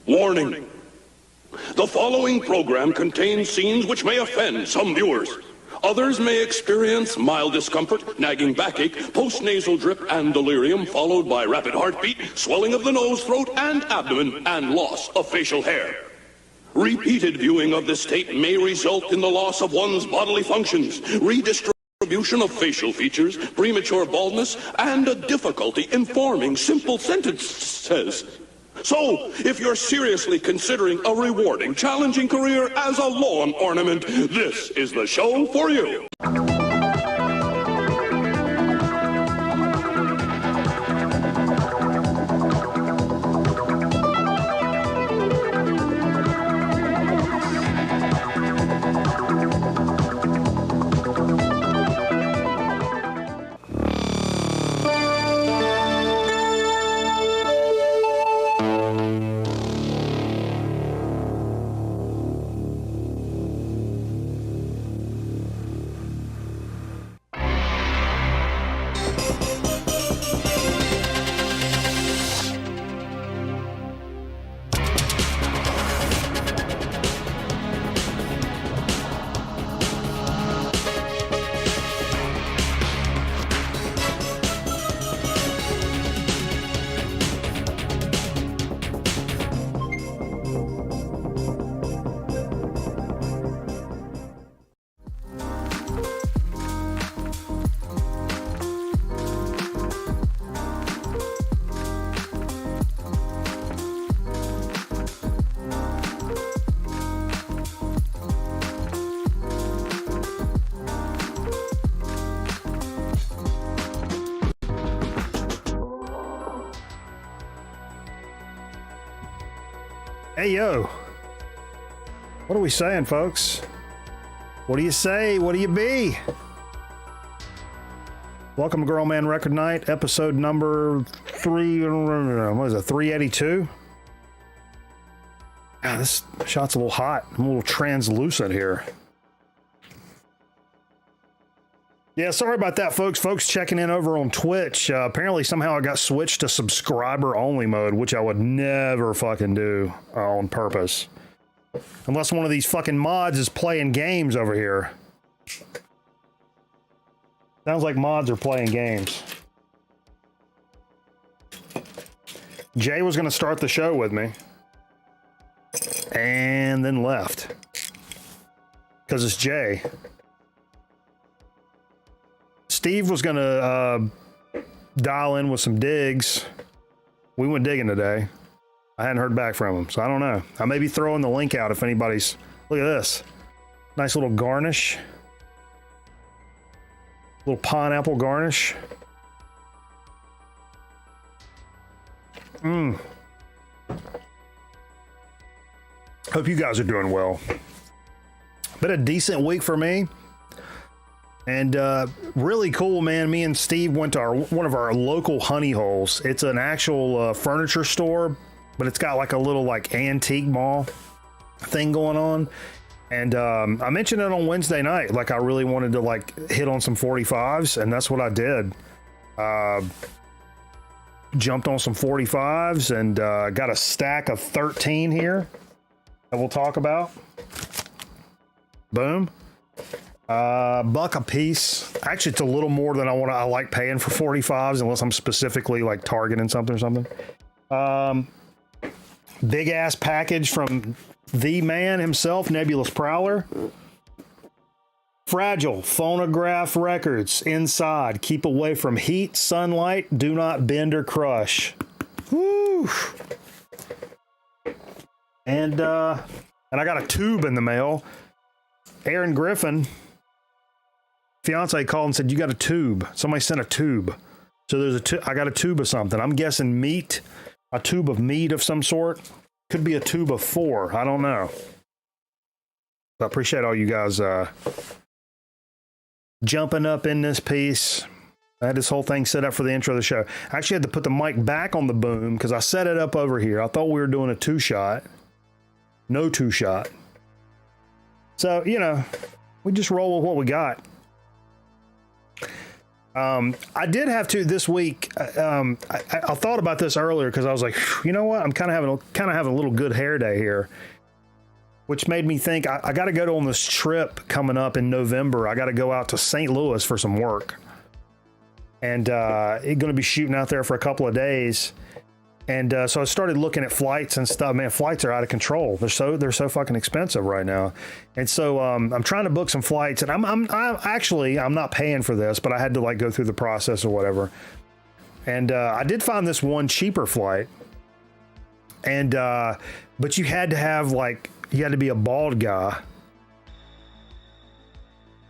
Warning. The following program contains scenes which may offend some viewers. Others may experience mild discomfort, nagging backache, post-nasal drip, and delirium, followed by rapid heartbeat, swelling of the nose, throat, and abdomen, and loss of facial hair. Repeated viewing of this tape may result in the loss of one's bodily functions, redistribution of facial features, premature baldness, and a difficulty in forming simple sentences. So, if you're seriously considering a rewarding, challenging career as a lawn ornament, this is the show for you. Hey, yo. What are we saying, folks? What do you say? What do you be? Welcome to Girl Man Record Night, episode number 382? Ah, this shot's a little hot. I'm a little translucent here. Yeah, sorry about that, folks. Folks checking in over on Twitch. Apparently, somehow I got switched to subscriber-only mode, which I would never fucking do on purpose. Unless one of these fucking mods is playing games over here. Sounds like mods are playing games. Jay was going to start the show with me. And then left. Because it's Jay. Steve was going to dial in with some digs. We went digging today. I hadn't heard back from him, so I don't know. I may be throwing the link out if anybody's... Look at this. Nice little garnish. Little pineapple garnish. Hope you guys are doing well. Been a decent week for me. And really cool, man. Me and Steve went to one of our local honey holes. It's an actual furniture store, but it's got like a little like antique mall thing going on. And I mentioned it on Wednesday night. Like I really wanted to like hit on some 45s, and that's what I did. Jumped on some 45s and got a stack of 13 here that we'll talk about. Boom. $1 a piece. Actually, it's a little more than I like paying for 45s, unless I'm specifically like targeting something or something. Big ass package from the man himself, Nebulous Prowler. Fragile phonograph records inside. Keep away from heat, sunlight. Do not bend or crush. Woo! And I got a tube in the mail. Aaron Griffin, fiance, called and said, you got a tube. Somebody sent a tube. So there's I got a tube of something. I'm guessing meat, a tube of meat of some sort. Could be a tube of 4. I don't know. I appreciate all you guys jumping up in this piece. I had this whole thing set up for the intro of the show. I actually had to put the mic back on the boom because I set it up over here. I thought we were doing a 2-shot. No 2-shot. So, you know, we just roll with what we got. I did have to this week. I thought about this earlier because I was like, you know what? I'm kind of having a little good hair day here, which made me think I got to go on this trip coming up in November. I got to go out to St. Louis for some work, and going to be shooting out there for a couple of days. And so I started looking at flights and stuff. Man, flights are out of control. They're so fucking expensive right now. And so I'm trying to book some flights, and I'm not paying for this, but I had to like go through the process or whatever. And I did find this one cheaper flight, and but you had to be a bald guy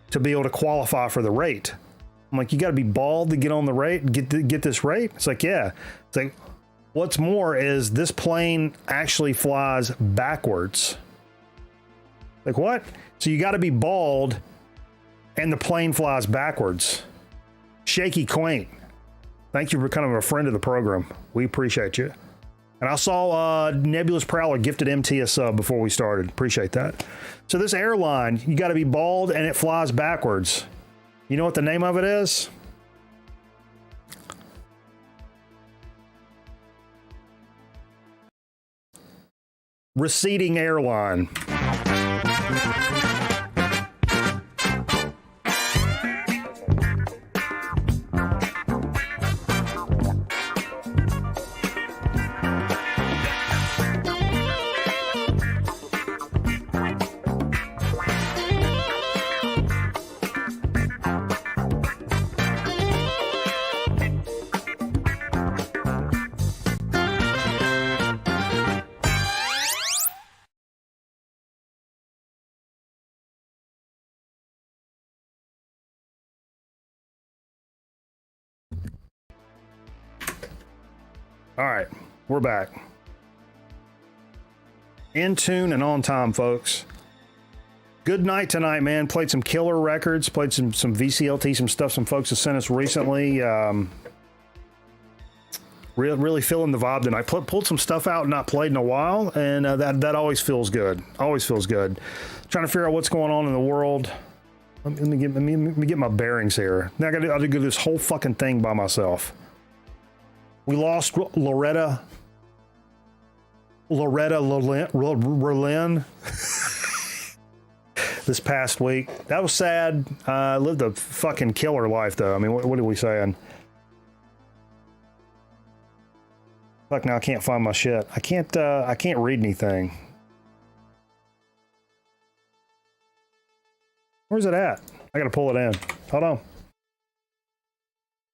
to be able to qualify for the rate. I'm like, you got to be bald to get on the rate, get this rate. It's like, yeah. It's like, what's more is this plane actually flies backwards. Like, what? So you got to be bald and the plane flies backwards. Shaky quaint. Thank you for becoming a friend of the program. We appreciate you. And I saw Nebulous Prowler gifted MT a sub before we started. Appreciate that. So this airline, you got to be bald and it flies backwards. You know what the name of it is? Receding airline. All right, we're back. In tune and on time, folks. Good night tonight, man. Played some killer records, played some VCLT, some stuff some folks have sent us recently. Really feeling the vibe tonight. Pulled some stuff out not played in a while, and that always feels good. Always feels good. Trying to figure out what's going on in the world. Let me get my bearings here. Now I got to do this whole fucking thing by myself. We lost Loretta Berlin this past week. That was sad. Lived a fucking killer life, though. I mean, what are we saying? Fuck, now I can't find my shit. I can't read anything. Where's it at? I gotta pull it in. Hold on.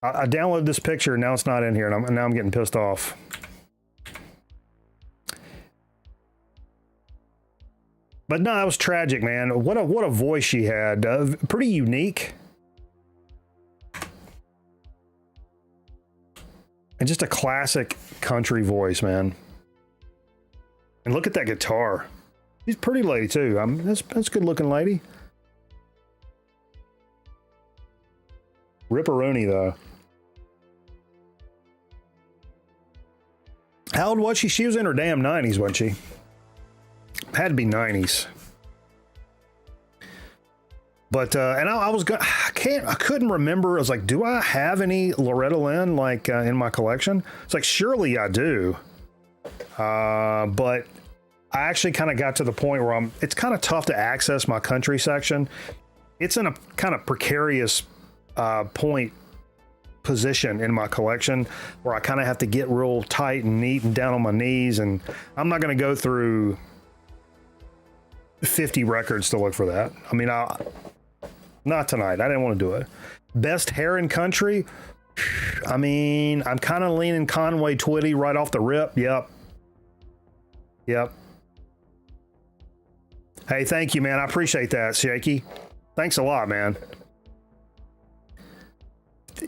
I downloaded this picture, now it's not in here, and now I'm getting pissed off. But no, that was tragic, man. What a voice she had. Pretty unique. And just a classic country voice, man. And look at that guitar. She's a pretty lady, too. That's a good-looking lady. Ripperoni, though. How old was she? She was in her damn 90s, wasn't she? Had to be 90s. But and I couldn't remember. I was like, do I have any Loretta Lynn like in my collection? It's like, surely I do. But I actually kind of got to the point where it's kind of tough to access my country section. It's in a kind of precarious position in my collection where I kind of have to get real tight and neat and down on my knees, and I'm not going to go through 50 records to look for that. I mean, not tonight. I didn't want to do it. Best hair in country. I mean, I'm kind of leaning Conway Twitty right off the rip. Yep. Hey, thank you, man. I appreciate that, Shaky. Thanks a lot, man.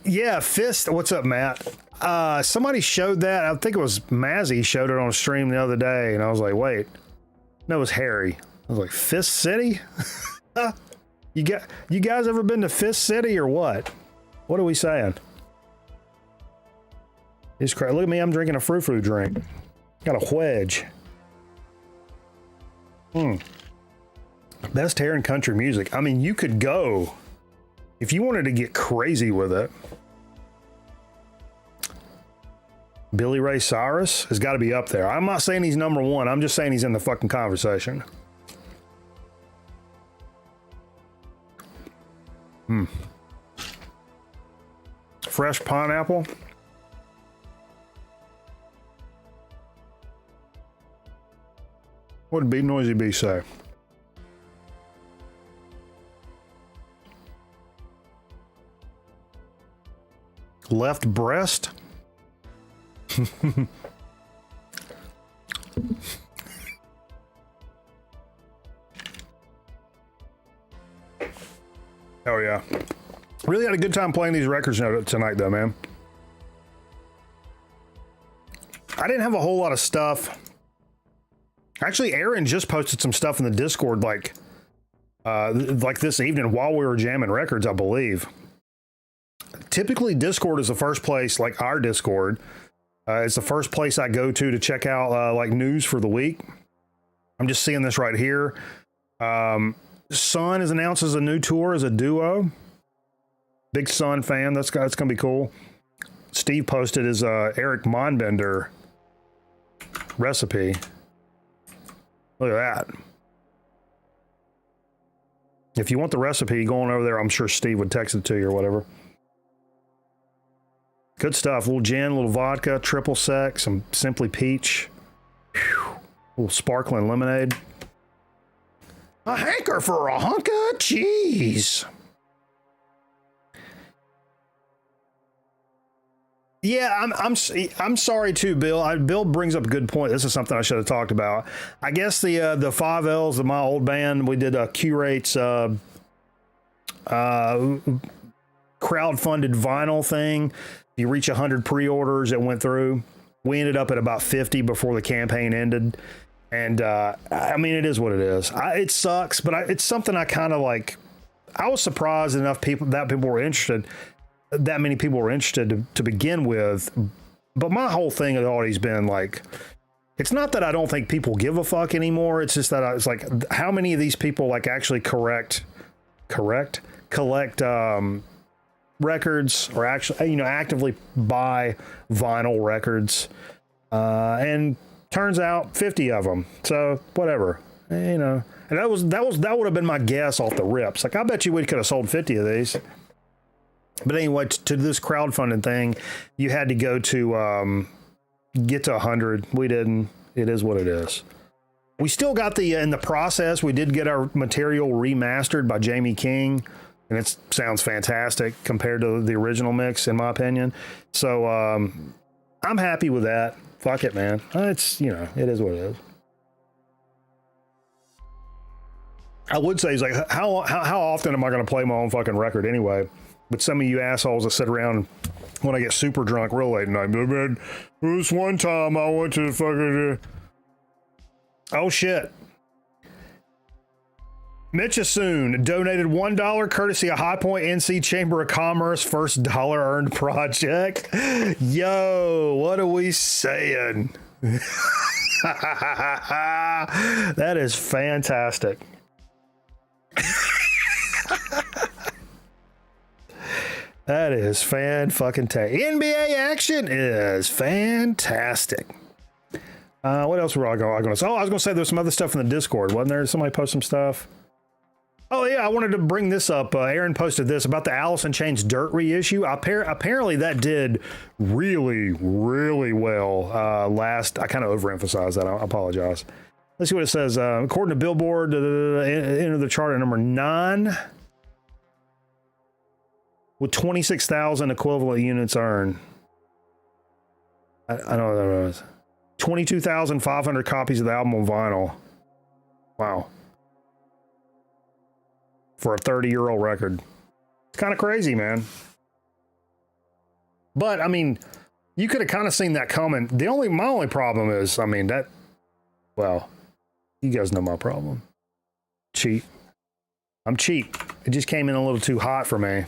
Yeah, Fist. What's up, Matt? Somebody showed that. I think it was Mazzy showed it on a stream the other day, and I was like, wait. No, it was Harry. I was like, Fist City? You guys ever been to Fist City or what? What are we saying? It's crazy. Look at me. I'm drinking a frou-frou drink. Got a wedge. Best hair in country music. I mean, you could go If you wanted to get crazy with it, Billy Ray Cyrus has got to be up there. I'm not saying he's number one. I'm just saying he's in the fucking conversation. Fresh pineapple. What did Noisy B say? Left breast? Oh yeah. Really had a good time playing these records tonight though, man. I didn't have a whole lot of stuff. Actually, Aaron just posted some stuff in the Discord like this evening while we were jamming records, I believe. Typically, Discord is the first place, like our Discord. It's the first place I go to check out like news for the week. I'm just seeing this right here. Sun has announced as a new tour as a duo. Big Sun fan. That's going to be cool. Steve posted his Eric Monbender recipe. Look at that. If you want the recipe, go on over there. I'm sure Steve would text it to you or whatever. Good stuff. A little gin, a little vodka, triple sec, some Simply Peach. Whew. A little sparkling lemonade. A hanker for a hunk of cheese. Yeah, I'm sorry too, Bill. Bill brings up a good point. This is something I should have talked about. I guess the 5 L's of my old band, we did a Q-Rates crowdfunded vinyl thing. You reach 100 pre-orders, it went through. We ended up at about 50 before the campaign ended. And I mean, it is what it is. It sucks, but it's something I kind of like. I was surprised enough that people were interested. That many people were interested to begin with. But my whole thing has always been like, it's not that I don't think people give a fuck anymore. It's just that it's like, how many of these people like actually collect records or actually, actively buy vinyl records. And turns out 50 of them. So whatever, and that would have been my guess off the rips. Like, I bet you we could have sold 50 of these. But anyway, to this crowdfunding thing, you had to go to get to 100. We didn't. It is what it is. We still got in the process, we did get our material remastered by Jamie King, and it sounds fantastic compared to the original mix, in my opinion. So I'm happy with that. Fuck it, man. It's, it is what it is. I would say, he's like, how often am I going to play my own fucking record anyway? But some of you assholes that sit around when I get super drunk real late at night, man, this one time I went to the fucking... Oh, shit. Mitchasoon donated $1 courtesy of High Point NC Chamber of Commerce first dollar earned project. Yo, what are we saying? That is fantastic. That is fan-fucking-tastic. NBA action is fantastic. What else were I going to say? Oh, I was going to say there's some other stuff in the Discord. Wasn't there? Somebody post some stuff? Oh, yeah, I wanted to bring this up. Aaron posted this about the Alice in Chains Dirt reissue. Apparently, that did really, really well last. I kind of overemphasized that. I apologize. Let's see what it says. According to Billboard, enter the chart at number 9. With 26,000 equivalent units earned. I don't know what that was. 22,500 copies of the album on vinyl. Wow. For a 30-year-old record. It's kind of crazy, man. But, I mean, you could have kind of seen that coming. My only problem is, you guys know my problem. Cheap. I'm cheap. It just came in a little too hot for me.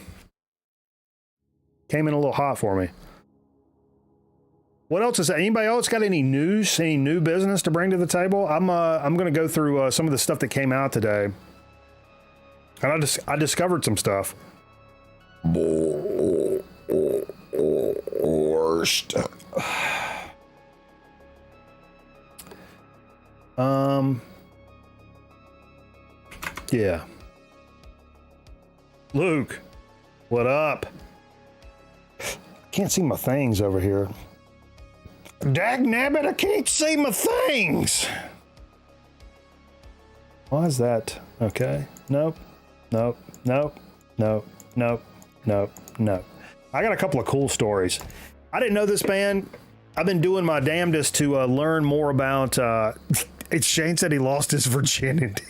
Came in a little hot for me. What else is that? Anybody else got any news, any new business to bring to the table? I'm going to go through some of the stuff that came out today. And I discovered some stuff. Worst. Yeah. Luke, what up? Can't see my things over here. Dag nabbit, I can't see my things. Why is that? Okay. Nope. Nope. Nope. Nope. Nope. Nope. Nope. I got a couple of cool stories. I didn't know this band. I've been doing my damnedest to learn more about. It's Shane said he lost his virginity.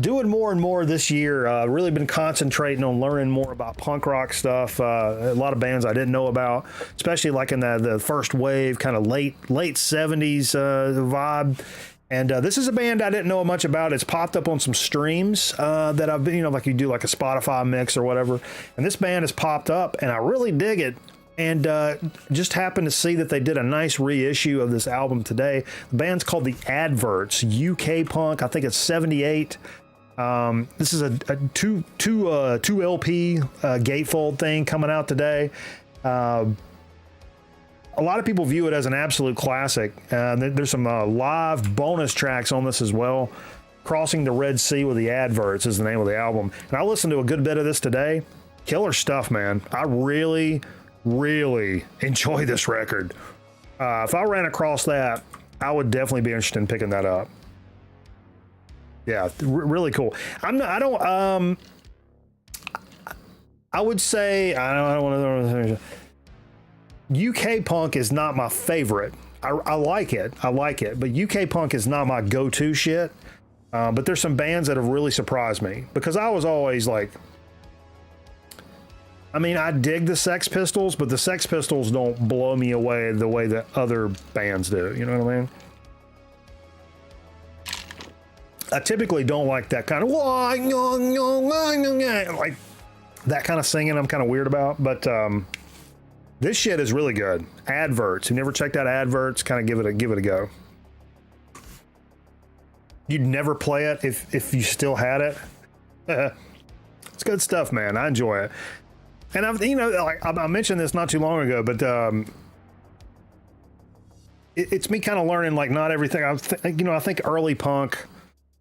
Doing more and more this year. Really been concentrating on learning more about punk rock stuff. A lot of bands I didn't know about, especially like in the first wave, kind of late 70s vibe. And this is a band I didn't know much about. It's popped up on some streams that I've been, like you do like a Spotify mix or whatever. And this band has popped up and I really dig it. And just happened to see that they did a nice reissue of this album today. The band's called The Adverts, UK punk. I think it's 78. This is a two LP gatefold thing coming out today. A lot of people view it as an absolute classic. There's some live bonus tracks on this as well. Crossing the Red Sea with the Adverts is the name of the album. And I listened to a good bit of this today. Killer stuff, man. I really enjoy this record. If I ran across that, I would definitely be interested in picking that up. Yeah, really cool. I would say I don't want to. UK punk is not my favorite. I like it, but UK punk is not my go-to shit. But there's some bands that have really surprised me because I was always like. I mean, I dig the Sex Pistols, but the Sex Pistols don't blow me away the way that other bands do. You know what I mean? I typically don't like that kind of like that kind of singing. I'm kind of weird about, but this shit is really good. Adverts. You never checked out Adverts? Kind of give it a go. You'd never play it if you still had it. It's good stuff, man. I enjoy it. And I mentioned this not too long ago, but it's me kind of learning like not everything. I think early punk,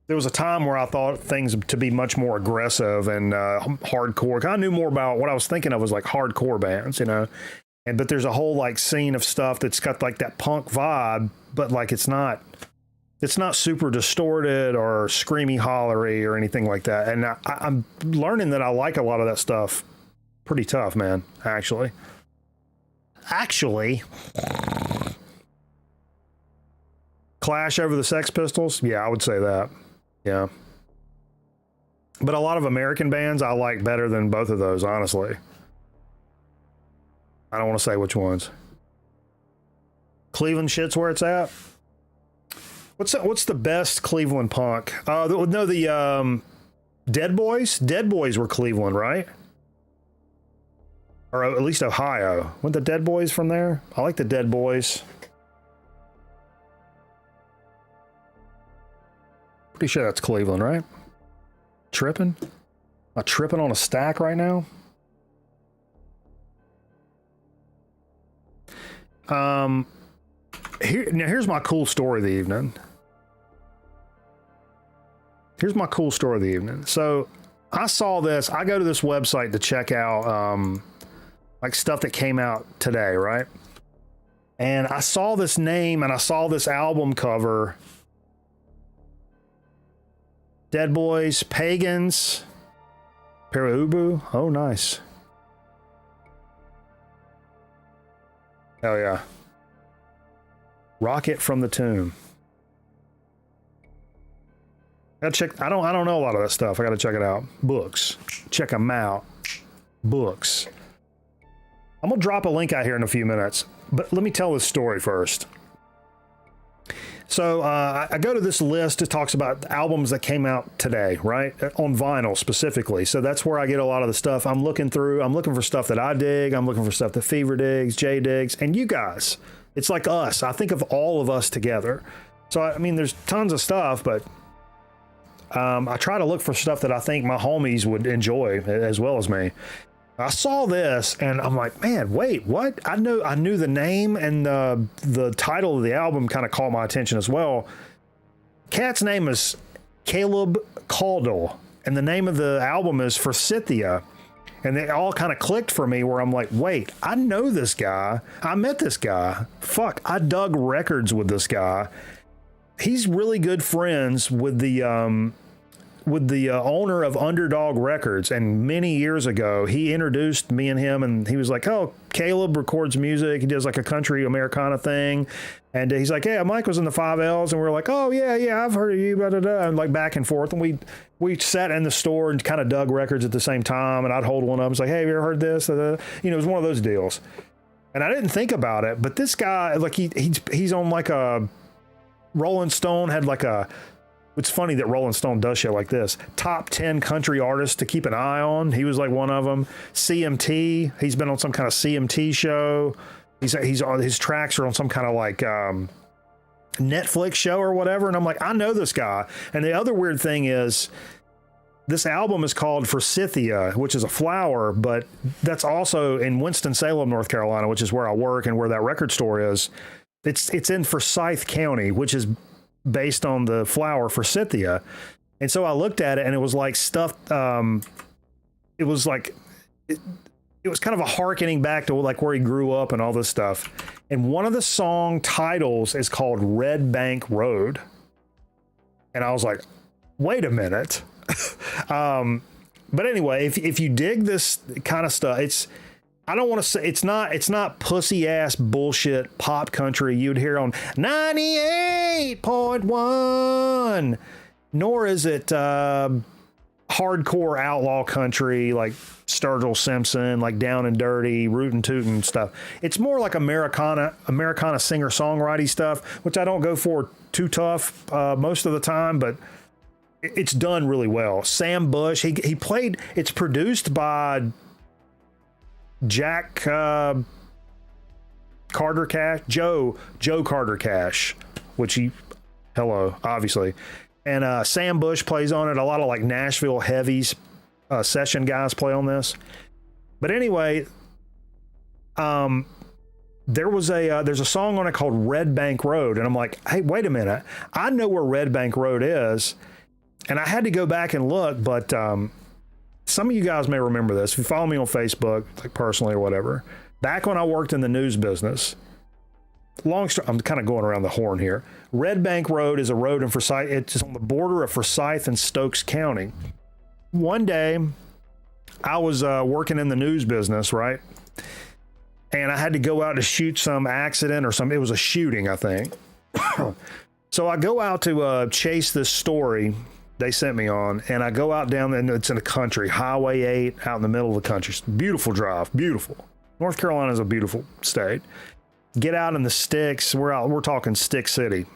there was a time where I thought things to be much more aggressive and hardcore. I knew more about what I was thinking of was like hardcore bands, but there's a whole like scene of stuff that's got like that punk vibe, but like it's not super distorted or screamy hollery or anything like that. And I'm learning that I like a lot of that stuff. Pretty tough, man, actually. Clash over the Sex Pistols? Yeah, I would say that. Yeah. But a lot of American bands I like better than both of those, honestly. I don't want to say which ones. Cleveland shit's where it's at. What's the best Cleveland punk? The Dead Boys? Dead Boys were Cleveland, right? Or at least Ohio. Weren't the Dead Boys from there? I like the Dead Boys. Pretty sure that's Cleveland, right? Tripping? Am I tripping on a stack right now? Here's my cool story of the evening. So I saw this. I go to this website to check out like stuff that came out today, right? And I saw this name and I saw this album cover. Dead Boys, Pagans, Perubu. Oh, nice. Hell yeah. Rocket from the Tomb. Gotta check. I don't know a lot of that stuff. I gotta check it out. Books. Check them out. Books. I'm gonna drop a link out here in a few minutes, but let me tell this story first. So I go to this list. It talks about albums that came out today, right? On vinyl specifically. So that's where I get a lot of the stuff I'm looking through. I'm looking for stuff that I dig. I'm looking for stuff that Fever digs, Jay digs, and you guys. It's like us. I think of all of us together. So, I mean, there's tons of stuff, but I try to look for stuff that I think my homies would enjoy as well as me. I saw this and I'm like, man, wait, what? I knew the name, and the title of the album kind of caught my attention as well. Cat's name is Caleb Caldwell, and the name of the album is Forsythia. And they all kind of clicked for me where I'm like, wait, I know this guy. I met this guy. Fuck, I dug records with this guy. He's really good friends with the owner of Underdog Records, and many years ago he introduced me and him, and he was like, oh, Caleb records music, he does like a country Americana thing, and he's like, yeah, Mike was in the 5Ls, and we were like, oh yeah, I've heard of you, blah, blah, blah, and like back and forth, and we sat in the store and kind of dug records at the same time, and I'd hold one up and was like, hey, have you ever heard this? It was one of those deals, and I didn't think about it, but this guy, like he's on like a Rolling Stone had like a, it's funny that Rolling Stone does shit like this. Top 10 country artists to keep an eye on. He was like one of them. CMT. He's been on some kind of CMT show. He's on, his tracks are on some kind of like Netflix show or whatever. And I'm like, I know this guy. And the other weird thing is, this album is called Forsythia, which is a flower, but that's also in Winston-Salem, North Carolina, which is where I work and where that record store is. It's in Forsyth County, which is based on the flower Forsythia. And so I looked at it, and it was like stuff, it was like, it was kind of a hearkening back to like where he grew up and all this stuff. And one of the song titles is called Red Bank Road. And I was like, wait a minute. But anyway, if you dig this kind of stuff, I don't want to say it's not pussy ass bullshit pop country you'd hear on 98.1, nor is it hardcore outlaw country like Sturgill Simpson, like Down and Dirty, Rootin' Tootin' stuff. It's more like Americana singer-songwriting stuff, which I don't go for too tough most of the time, but it's done really well. Sam Bush, he played, it's produced by Jack Carter Cash, Joe Carter Cash, which obviously. And Sam Bush plays on it. A lot of like Nashville heavies, session guys play on this. But anyway, there's a song on it called Red Bank Road. And I'm like, hey, wait a minute. I know where Red Bank Road is. And I had to go back and look, but some of you guys may remember this. If you follow me on Facebook, like personally or whatever, back when I worked in the news business, I'm kind of going around the horn here. Red Bank Road is a road in Forsyth. It's on the border of Forsyth and Stokes County. One day, I was working in the news business, right? And I had to go out to shoot some accident or something. It was a shooting, I think. So I go out to chase this story they sent me on, and I go out down, and it's in the country, Highway 8, out in the middle of the country. Beautiful drive, beautiful. North Carolina is a beautiful state. Get out in the sticks. We're talking Stick City.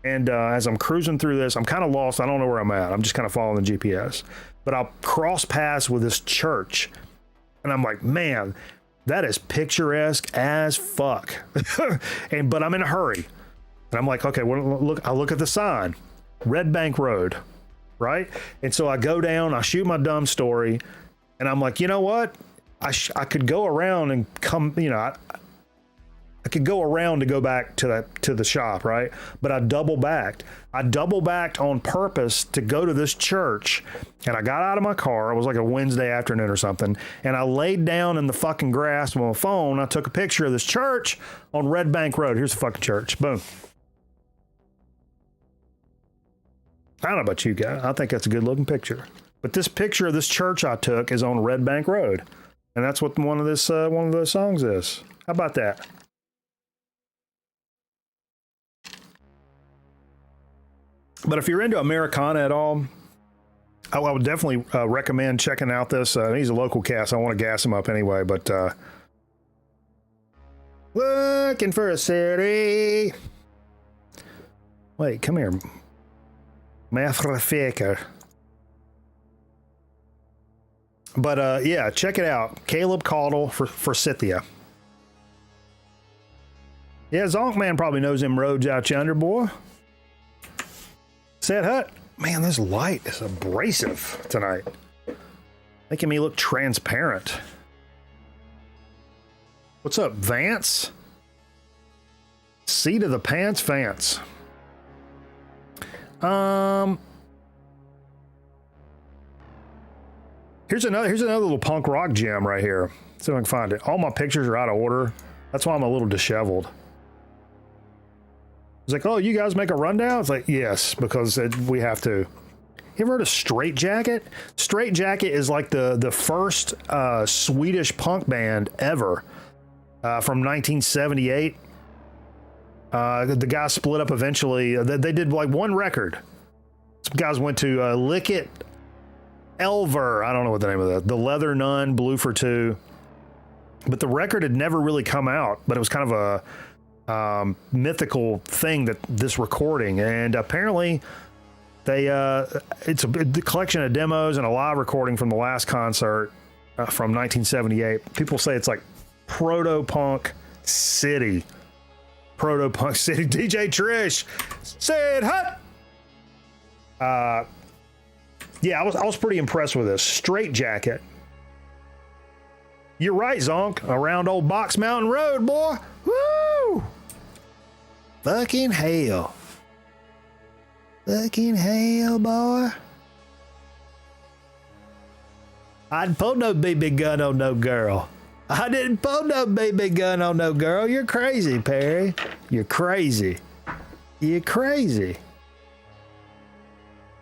And as I'm cruising through this, I'm kind of lost. I don't know where I'm at. I'm just kind of following the GPS. But I'll cross paths with this church, and I'm like, man, that is picturesque as fuck. But I'm in a hurry. And I'm like, okay, well, I look at the sign, Red Bank Road. Right? And so I go down, I shoot my dumb story, and I'm like, you know what? I could go around and come, I could go around to go back to the shop, right? But I double backed. I double backed on purpose to go to this church, and I got out of my car. It was like a Wednesday afternoon or something, and I laid down in the fucking grass with my phone. I took a picture of this church on Red Bank Road. Here's the fucking church. Boom. I don't know about you guys. I think that's a good looking picture. But this picture of this church I took is on Red Bank Road. And that's what one of those songs is. How about that? But if you're into Americana at all, I would definitely recommend checking out this. He's a local cast. I want to gas him up anyway, but looking for a city. Wait, come here. Motherfucker. But yeah, check it out. Caleb Caldwell for Forsythia. Yeah, Zonk Man probably knows them roads out yonder, boy. Said hut. Man, this light is abrasive tonight. Making me look transparent. What's up, Vance? Seat of the pants, Vance. Here's another little punk rock gem right here. See if I can find it. All my pictures are out of order. That's why I'm a little disheveled. It's like, oh, you guys make a rundown? It's like, yes, because we have to. You ever heard of Straight Jacket? Straight Jacket is like the first Swedish punk band ever from 1978. The guys split up eventually. They did like one record. Some guys went to Lick It, Elver. I don't know what the name of that. The Leather Nun, Blue for Two. But the record had never really come out. But it was kind of a mythical thing, that this recording. And apparently it's a collection of demos and a live recording from the last concert from 1978. People say it's like proto-punk city. Proto-punk city. DJ Trish said hut. Yeah, I was pretty impressed with this. Straight Jacket. You're right, Zonk. Around old Box Mountain Road, boy. Woo! Fucking hell. Fucking hell, boy. I didn't pull no BB gun on no girl. I didn't pull no BB gun on no girl. You're crazy, Perry. You're crazy. You're crazy.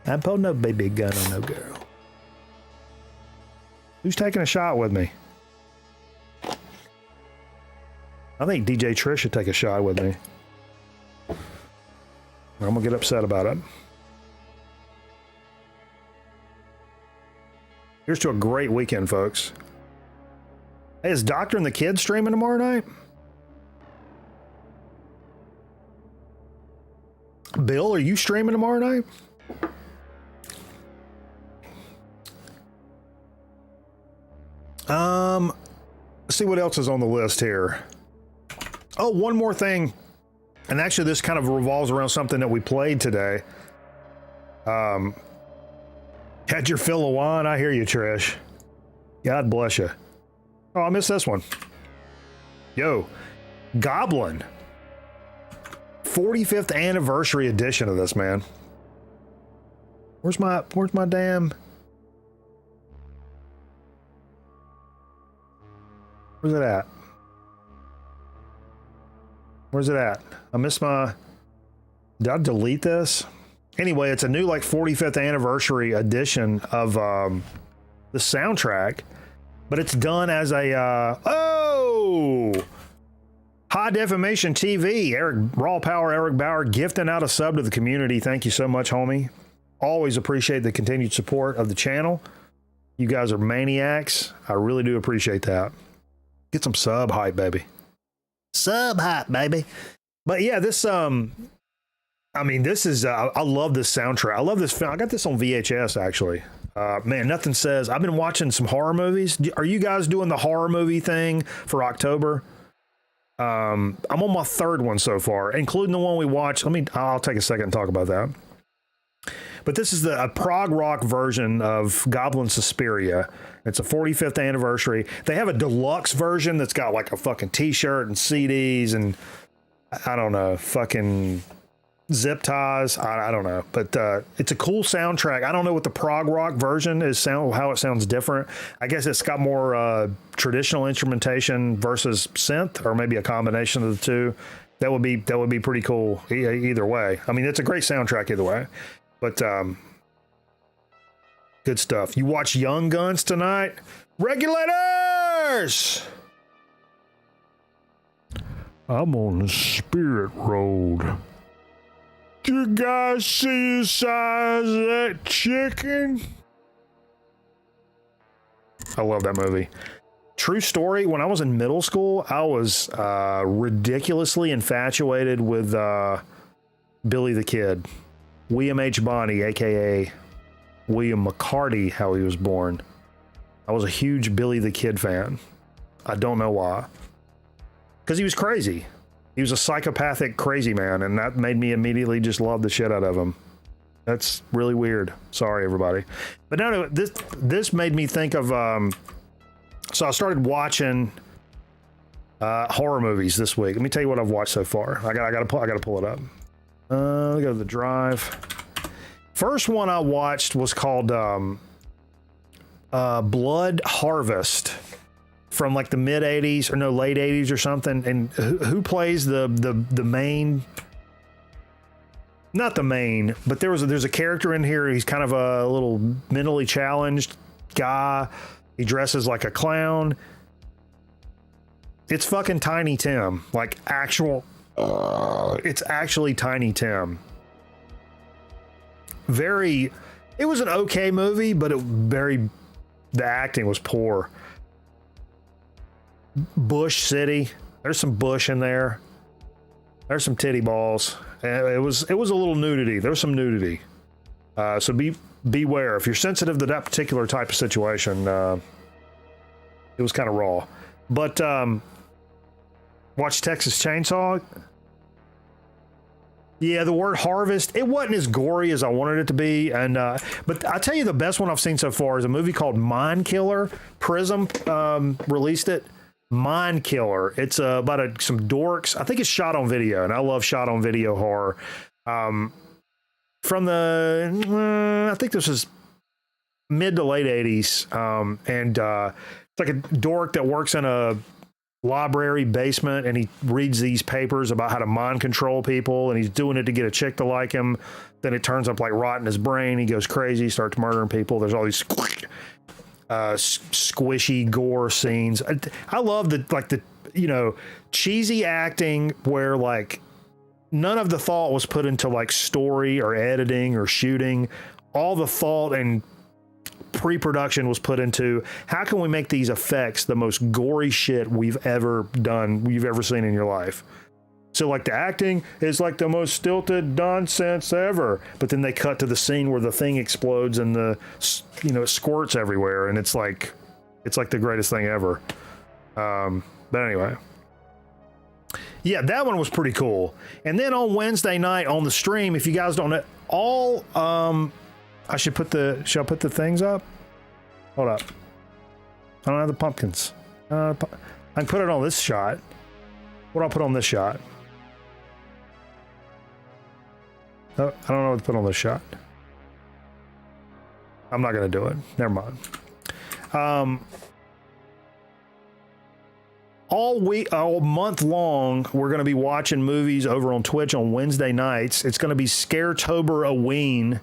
I pulled no BB gun on no girl. Who's taking a shot with me? I think DJ Trish should take a shot with me. I'm gonna get upset about it. Here's to a great weekend, folks. Hey, is Doctor and the Kids streaming tomorrow night? Bill, are you streaming tomorrow night? Let's see what else is on the list here. Oh, one more thing. And actually, this kind of revolves around something that we played today. Had your fill of wine? I hear you, Trish. God bless you. Oh, I missed this one. Yo, Goblin. 45th anniversary edition of this, man. Where's my damn... Where's it at? Where's it at? I missed my... Did I delete this? Anyway, it's a new like 45th anniversary edition of the soundtrack, but it's done as a high definition TV. Raw Power Eric Bauer gifting out a sub to the community. Thank you so much, homie. Always appreciate the continued support of the channel. You guys are maniacs. I really do appreciate that. Get some sub hype, baby. Sub hype, baby. But yeah, this I mean, this is I love this soundtrack. I love this film. I got this on VHS actually. Man, nothing says. I've been watching some horror movies. Are you guys doing the horror movie thing for October? I'm on my third one so far, including the one we watched. I'll take a second and talk about that. But this is a prog rock version of Goblin Suspiria. It's a 45th anniversary. They have a deluxe version that's got like a fucking t-shirt and CDs and I don't know, fucking zip ties. I don't know, but it's a cool soundtrack. I don't know what the prog rock version is, how it sounds different. I guess it's got more traditional instrumentation versus synth, or maybe a combination of the two. That would be pretty cool either way. I mean, it's a great soundtrack either way. But good stuff. You watch Young Guns tonight? Regulators! I'm on the Spirit Road. You guys see the size of that chicken? I love that movie. True story, when I was in middle school, I was ridiculously infatuated with Billy the Kid. William H. Bonney, a.k.a. William McCarty, how he was born. I was a huge Billy the Kid fan. I don't know why. Because he was crazy. He was a psychopathic crazy man, and that made me immediately just love the shit out of him. That's really weird. Sorry, everybody. But no, this made me think of. So I started watching horror movies this week. Let me tell you what I've watched so far. I gotta pull it up. Go to the drive. First one I watched was called Blood Harvest, from like the mid 80s or no, late 80s or something. And who plays the main? Not the main, but there's a character in here. He's kind of a little mentally challenged guy. He dresses like a clown. It's fucking Tiny Tim, like actual. It's actually Tiny Tim. It was an okay movie, but the acting was poor. Bush City. There's some bush in there. There's some titty balls. It was a little nudity. There was some nudity. So beware. If you're sensitive to that particular type of situation, it was kind of raw. But watch Texas Chainsaw. Yeah, the word harvest, it wasn't as gory as I wanted it to be. And but I tell you, the best one I've seen so far is a movie called Mind Killer. Prism released it. Mind Killer. It's about some dorks. I think it's shot on video, and I love shot on video horror. From the, I think this is mid to late 80s. And it's like a dork that works in a library basement, and he reads these papers about how to mind control people, and he's doing it to get a chick to like him. Then it turns up like rot in his brain. He goes crazy, starts murdering people. There's all these squishy gore scenes. I love the cheesy acting where like none of the thought was put into like story or editing or shooting. All the thought and pre-production was put into how can we make these effects the most gory shit you've ever seen in your life. So like the acting is like the most stilted nonsense ever, but then they cut to the scene where the thing explodes and it squirts everywhere, and it's like the greatest thing ever. But anyway, yeah, that one was pretty cool. And then on Wednesday night on the stream, if you guys don't know, should I put the things up? Hold up. I don't have the pumpkins. I can put it on this shot. What do I put on this shot? Oh, I don't know what to put on this shot. I'm not going to do it. Never mind. All month long, we're going to be watching movies over on Twitch on Wednesday nights. It's going to be Scaretober-a-ween.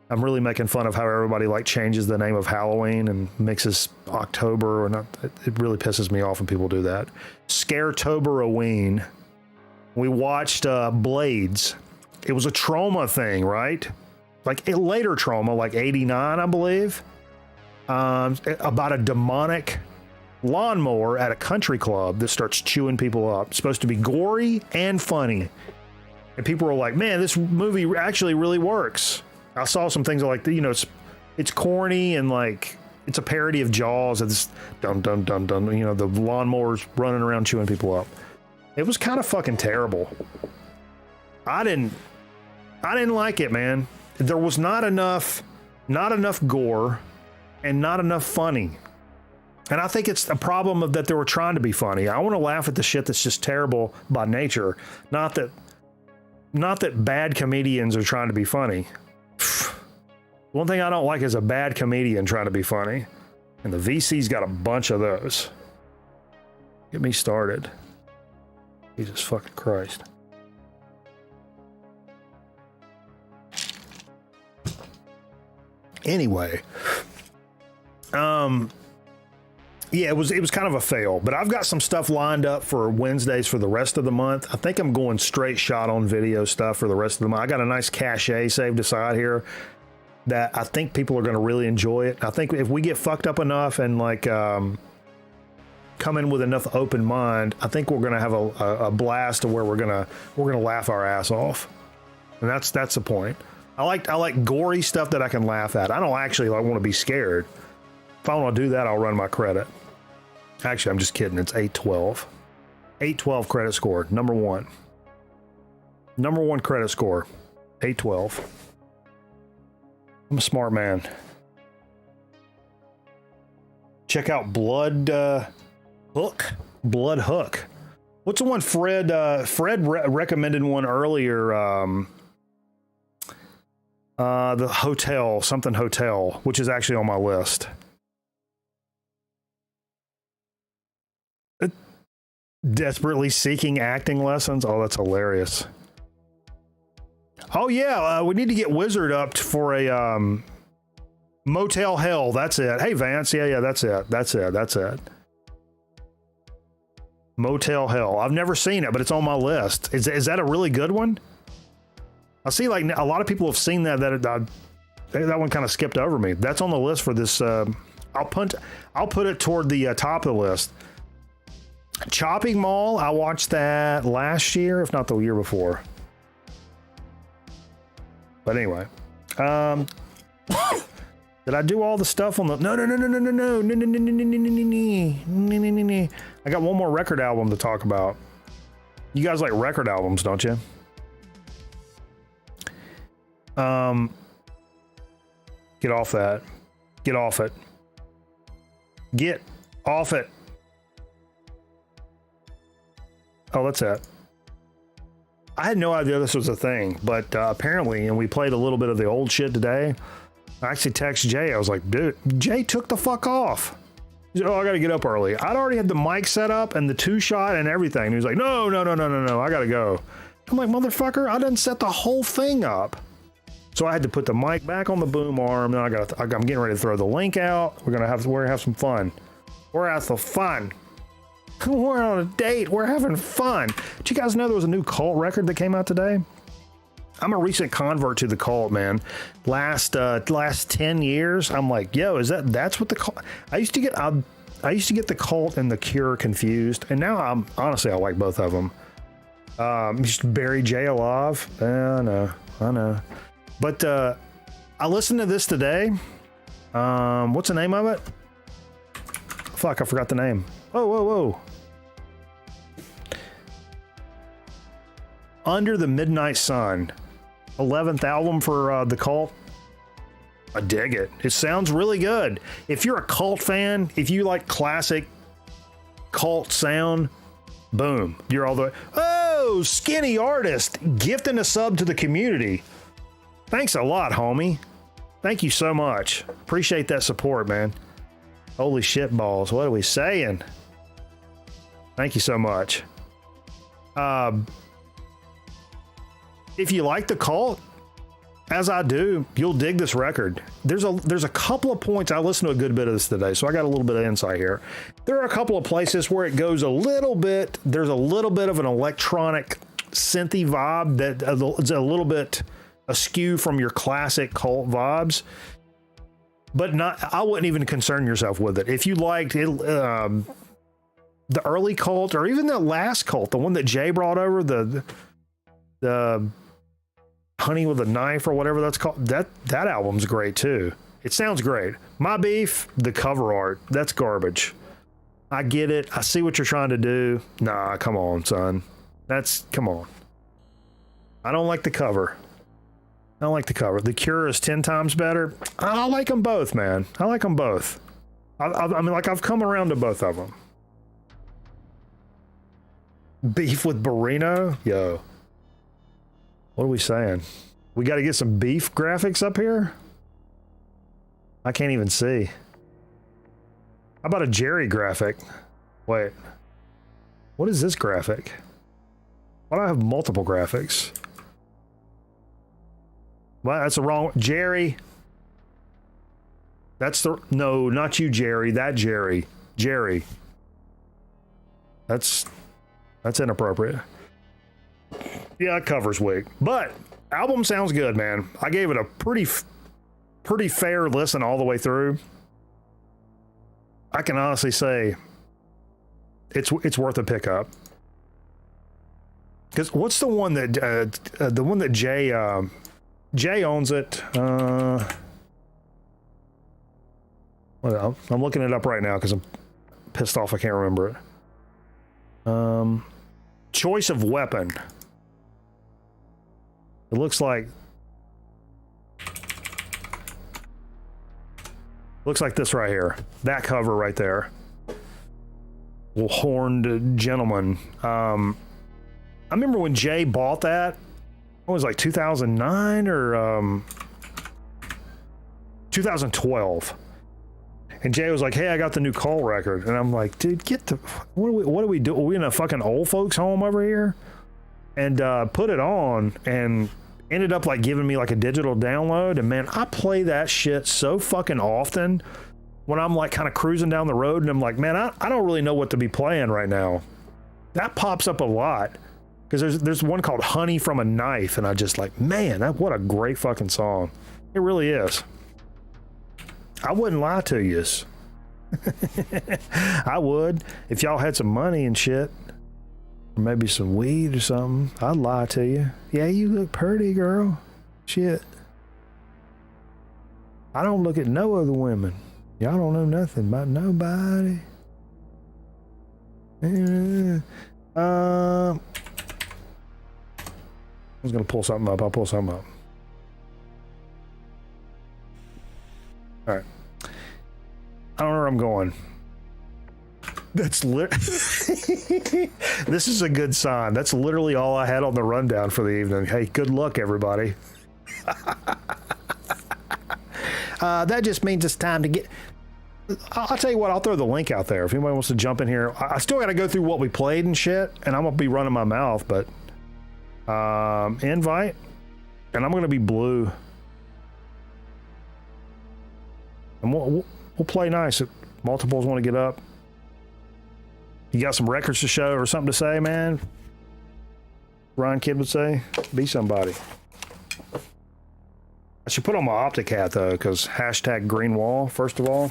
I'm really making fun of how everybody like changes the name of Halloween and mixes October or not. It really pisses me off when people do that. Scaretober-a-ween. We watched Blades. It was a trauma thing, right? Like a later trauma, like 89, I believe. About a demonic lawnmower at a country club that starts chewing people up. It's supposed to be gory and funny. And people were like, man, this movie actually really works. I saw some things like, it's corny and like, it's a parody of Jaws. It's dun, dun, dun, dun, the lawnmowers running around chewing people up. It was kind of fucking terrible. I didn't like it, man. There was not enough gore and not enough funny. And I think it's a problem of that they were trying to be funny. I want to laugh at the shit that's just terrible by nature. Not that bad comedians are trying to be funny. One thing I don't like is a bad comedian trying to be funny. And the VC's got a bunch of those. Get me started. Jesus fucking Christ. Anyway, yeah, it was kind of a fail, but I've got some stuff lined up for Wednesdays for the rest of the month. I think I'm going straight shot on video stuff for the rest of the month. I got a nice cachet saved aside here that I think people are going to really enjoy it. I think if we get fucked up enough and like come in with enough open mind, I think we're going to have a blast to where we're going to laugh our ass off, and that's the point. I like gory stuff that I can laugh at. I don't actually want to be scared. If I want to do that, I'll run my credit. Actually, I'm just kidding. It's 812. 812 credit score. Number one credit score. 812. I'm a smart man. Check out Blood Hook. Blood Hook. What's the one Fred recommended one earlier? The Hotel, something Hotel, which is actually on my list. Desperately seeking acting lessons. Oh, that's hilarious. Oh yeah, we need to get Wizard up for a Motel Hell. That's it. Hey Vance, yeah, that's it. Motel Hell. I've never seen it, but it's on my list. Is that a really good one? I see like a lot of people have seen that one kind of skipped over me. That's on the list for this. I'll put it toward the top of the list. Chopping Mall. I watched that last year, if not the year before. But anyway, did I do all the stuff on the? No. I got one more record album to talk about. You guys like record albums, don't you? Get off that. Get off it. Get off it. Oh, that's it. I had no idea this was a thing, but apparently, and we played a little bit of the old shit today. I actually texted Jay. I was like, dude, Jay took the fuck off. He said, oh, I got to get up early. I'd already had the mic set up and the 2-shot and everything. And he was like, no, I got to go. I'm like, motherfucker, I didn't set the whole thing up. So I had to put the mic back on the boom arm. Then I'm getting ready to throw the link out. We're gonna have some fun. We're at the fun. We're on a date. We're having fun. Did you guys know there was a new Cult record that came out today? I'm a recent convert to the Cult, man. Last 10 years, I'm like, yo, that's what the Cult? I used to get the Cult and the Cure confused, and now I like both of them. Just Barry J. alive. I know. But I listened to this today. What's the name of it? Fuck, I forgot the name. Whoa. Under the Midnight Sun. 11th album for the Cult. I dig it. It sounds really good. If you're a Cult fan, if you like classic Cult sound, boom, you're all the way. Oh, Skinny Artist gifting a sub to the community. Thanks a lot, homie. Thank you so much. Appreciate that support, man. Holy shit balls. What are we saying? Thank you so much. If you like the Cult, as I do, you'll dig this record. There's a couple of points. I listened to a good bit of this today, so I got a little bit of insight here. There are a couple of places where it goes a little bit. There's a little bit of an electronic synthy vibe that is a little bit askew from your classic Cult vibes, but not. I wouldn't even concern yourself with it. If you liked it, the early Cult, or even the last Cult, the one that Jay brought over, the Honey with a Knife or whatever that's called, that album's great too. It sounds great. My beef, the cover art, that's garbage. I get it. I see what you're trying to do. Nah, come on, son. Come on. I don't like the cover. I don't like the cover. The Cure is 10 times better. I like them both, man. I like them both. I mean, like, I've come around to both of them. Beef with Barrino? Yo. What are we saying? We got to get some beef graphics up here? I can't even see. How about a Jerry graphic? Wait. What is this graphic? Why do I have multiple graphics? Well, that's the wrong Jerry. No, not you, Jerry. That Jerry. Jerry. That's inappropriate. Yeah, that cover's weak. But album sounds good, man. I gave it a pretty fair listen all the way through. I can honestly say it's worth a pickup. Because what's the one that Jay owns it. Well, I'm looking it up right now because I'm pissed off I can't remember it. Choice of Weapon. It looks like Looks like this right here. That cover right there. Little horned gentleman. I remember when Jay bought that. What was it, like 2009 or 2012? And Jay was like, "Hey, I got the new Cole record," and I'm like, "Dude, get the what do we do? Are we in a fucking old folks home over here?" And put it on, and ended up like giving me like a digital download. And man, I play that shit so fucking often when I'm like kind of cruising down the road, and I'm like, man, I don't really know what to be playing right now. That pops up a lot because there's one called "Honey from a Knife," and I just like, man, what a great fucking song. It really is. I wouldn't lie to you. I would if y'all had some money and shit, or maybe some weed or something. I'd lie to you. Yeah, you look pretty, girl. Shit. I don't look at no other women. Y'all don't know nothing about nobody. I was gonna pull something up. I'll pull something up. All right. I don't know where I'm going. That's this is a good sign. That's literally all I had on the rundown for the evening. Hey, good luck, everybody. That just means it's time to get. I'll tell you what. I'll throw the link out there if anybody wants to jump in here. I still got to go through what we played and shit, and I'm gonna be running my mouth. But invite, and I'm gonna be blue. And we'll play nice if multiples want to get up. You got some records to show or something to say, man? Ryan Kidd would say, be somebody. I should put on my optic hat though, because hashtag green wall, first of all.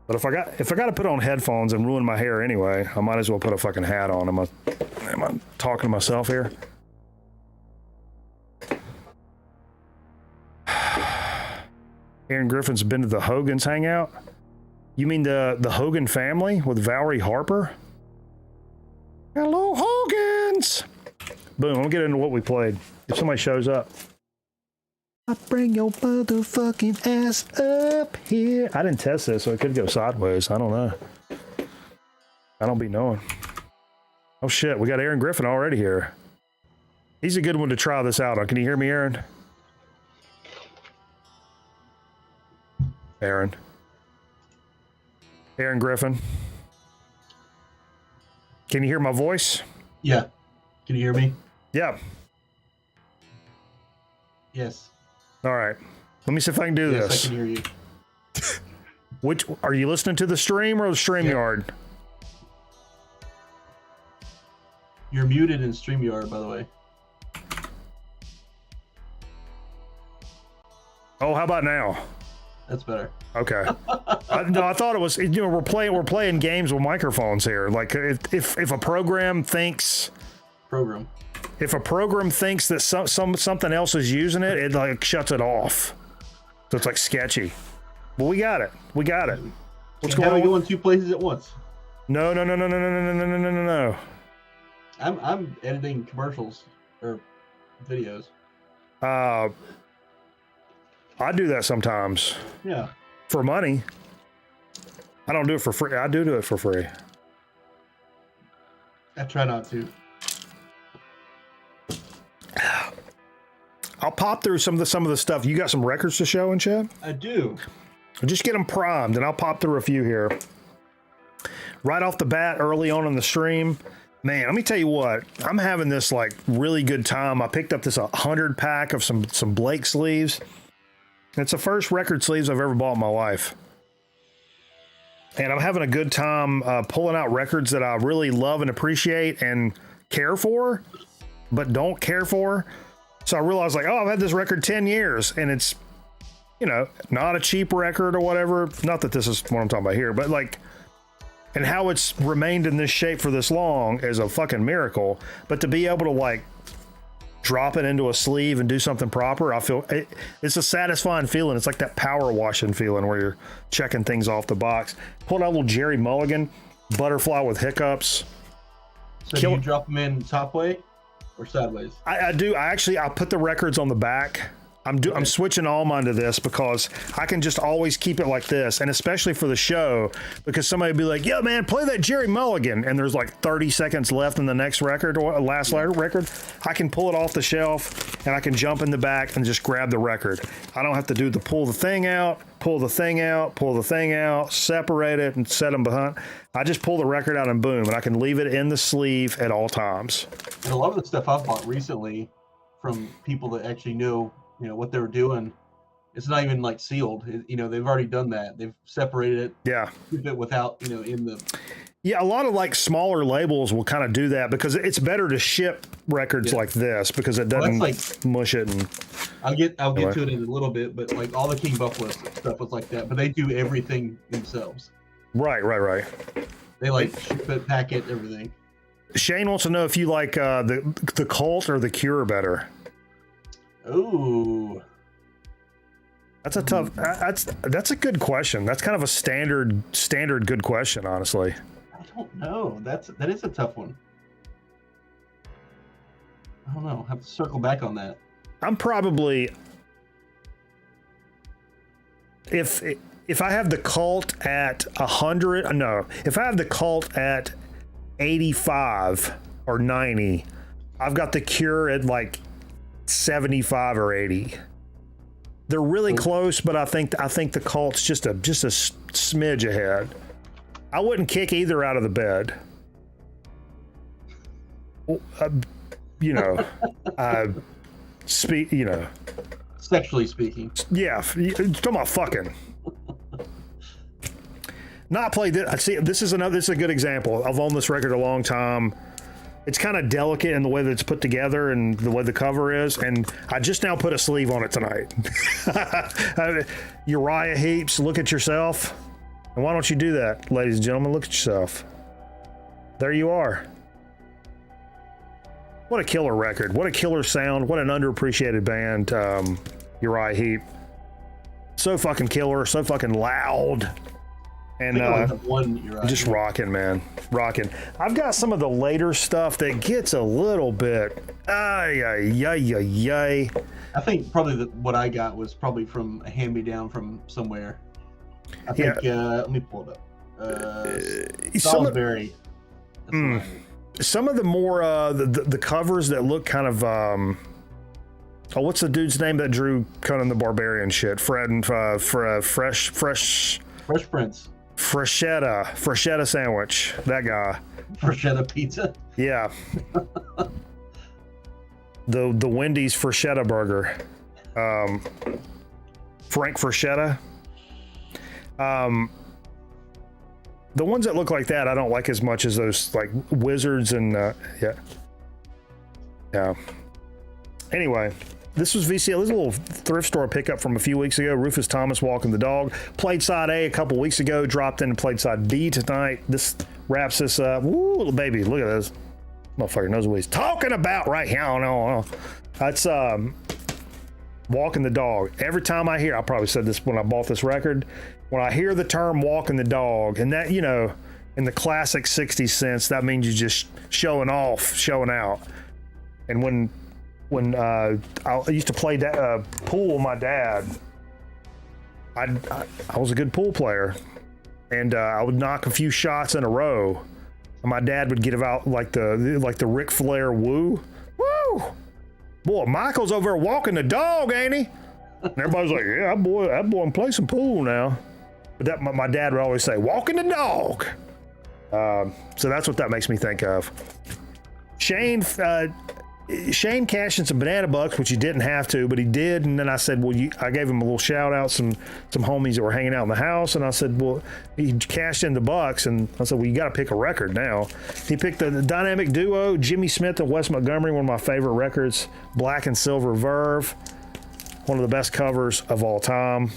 But if I got to put on headphones and ruin my hair anyway, I might as well put a fucking hat on. Am I talking to myself here? Aaron Griffin's been to the Hogan's hangout. You mean the Hogan family with Valerie Harper? Hello, Hogan's. Boom, I'll get into what we played. If somebody shows up. I bring your motherfucking ass up here. I didn't test this, so it could go sideways. I don't know. I don't be knowing. Oh shit, we got Aaron Griffin already here. He's a good one to try this out on. Can you hear me, Aaron? Aaron Griffin. Can you hear my voice? Yeah. Can you hear me? Yeah. Yes. All right. Let me see if I can do this. Yes, I can hear you. Which are you listening to, the stream or the StreamYard? Yeah. You're muted in StreamYard, by the way. Oh, how about now? That's better. Okay. No, I thought it was. We're playing games with microphones here. Like if a program thinks. If a program thinks that something else is using it, it like shuts it off. So it's like sketchy. But we got it. What's going on? We go in two places at once. No. I'm editing commercials or videos. I do that sometimes. Yeah. For money. I don't do it for free. I do it for free. I try not to. I'll pop through some of the stuff. You got some records to show and shit? I do. Just get them primed, and I'll pop through a few here. Right off the bat, early on in the stream, man, let me tell you what. I'm having this like really good time. I picked up this 100 pack of some Blake sleeves. It's the first record sleeves I've ever bought in my life. And I'm having a good time pulling out records that I really love and appreciate and care for, but don't care for. So I realized like, oh, I've had this record 10 years and it's, not a cheap record or whatever. Not that this is what I'm talking about here, but like, and how it's remained in this shape for this long is a fucking miracle. But to be able to like drop it into a sleeve and do something proper, I feel it's a satisfying feeling. It's like that power washing feeling where you're checking things off the box. Pulled out a little Jerry Mulligan, Butterfly with Hiccups. So do you drop them in top way? or sideways? I do. I put the records on the back. I'm switching all mine to this because I can just always keep it like this, and especially for the show, because somebody would be like, "Yeah, man, play that Jerry Mulligan," and there's like 30 seconds left in the next record or last record. I can pull it off the shelf, and I can jump in the back and just grab the record. I don't have to do the pull the thing out, separate it, and set them behind. I just pull the record out and boom, and I can leave it in the sleeve at all times. And a lot of the stuff I've bought recently from people that actually know, what they were doing, it's not even like sealed. They've already done that. They've separated it. Yeah. Keep it without, in the. Yeah, a lot of like smaller labels will kind of do that because it's better to ship records like this because it doesn't mush it. And I'll get to it in a little bit, but like all the King Buffalo stuff was like that. But they do everything themselves. Right. They like ship it, pack it, everything. Shane wants to know if you like the Cult or the Cure better. Ooh, that's a tough. That's a good question. That's kind of a standard good question, honestly. I don't know. That is a tough one. I don't know. I have to circle back on that. I'm probably if I have the Cult at 100. No, if I have the Cult at 85 or 90, I've got the Cure at like 75 or 80. They're really close, but I think the Cult's just a smidge ahead. I wouldn't kick either out of the bed. Sexually speaking. Yeah, talking about fucking. Not play this. See, this is a good example. I've owned this record a long time. It's kind of delicate in the way that it's put together and the way the cover is, and I just now put a sleeve on it tonight. Uriah Heep's Look at Yourself. And why don't you do that, ladies and gentlemen? Look at yourself. There you are. What a killer record. What a killer sound. What an underappreciated band, Uriah Heep. So fucking killer, so fucking loud. And just rocking, man. Rocking. I've got some of the later stuff that gets a little bit I think probably what I got was probably from a hand-me-down from somewhere. I think let me pull it up. Salisbury. Some of the more the covers that look kind of what's the dude's name that drew Conan the Barbarian shit? Fred and Fresh Prince. Freshetta sandwich. That guy. Freshetta pizza. Yeah. the Wendy's Freshetta burger. Frank Freshetta. The ones that look like that, I don't like as much as those like Wizards and yeah. Anyway. This was VCL. This is a little thrift store pickup from a few weeks ago. Rufus Thomas walking the dog. Played side A a couple weeks ago. Dropped in and played side B tonight. This wraps this up. Woo, baby, look at this. Motherfucker knows what he's talking about right here. No. That's walking the dog. Every time I hear, I probably said this when I bought this record. When I hear the term walking the dog, and that, in the classic 60s sense, that means you're just showing off, showing out. And when I used to play pool with my dad, I was a good pool player, and I would knock a few shots in a row, and my dad would get out like the Ric Flair woo, boy, Michael's over there walking the dog, ain't he? And everybody's like, yeah, that boy can play some pool now. But my dad would always say, walking the dog. So that's what that makes me think of. Shane cashed in some banana bucks, which he didn't have to, but he did. And then I said, I gave him a little shout out, some homies that were hanging out in the house. And I said, well, he cashed in the bucks. And I said, well, you got to pick a record now. He picked the dynamic duo, Jimmy Smith and Wes Montgomery, one of my favorite records, Black and Silver Verve, one of the best covers of all time.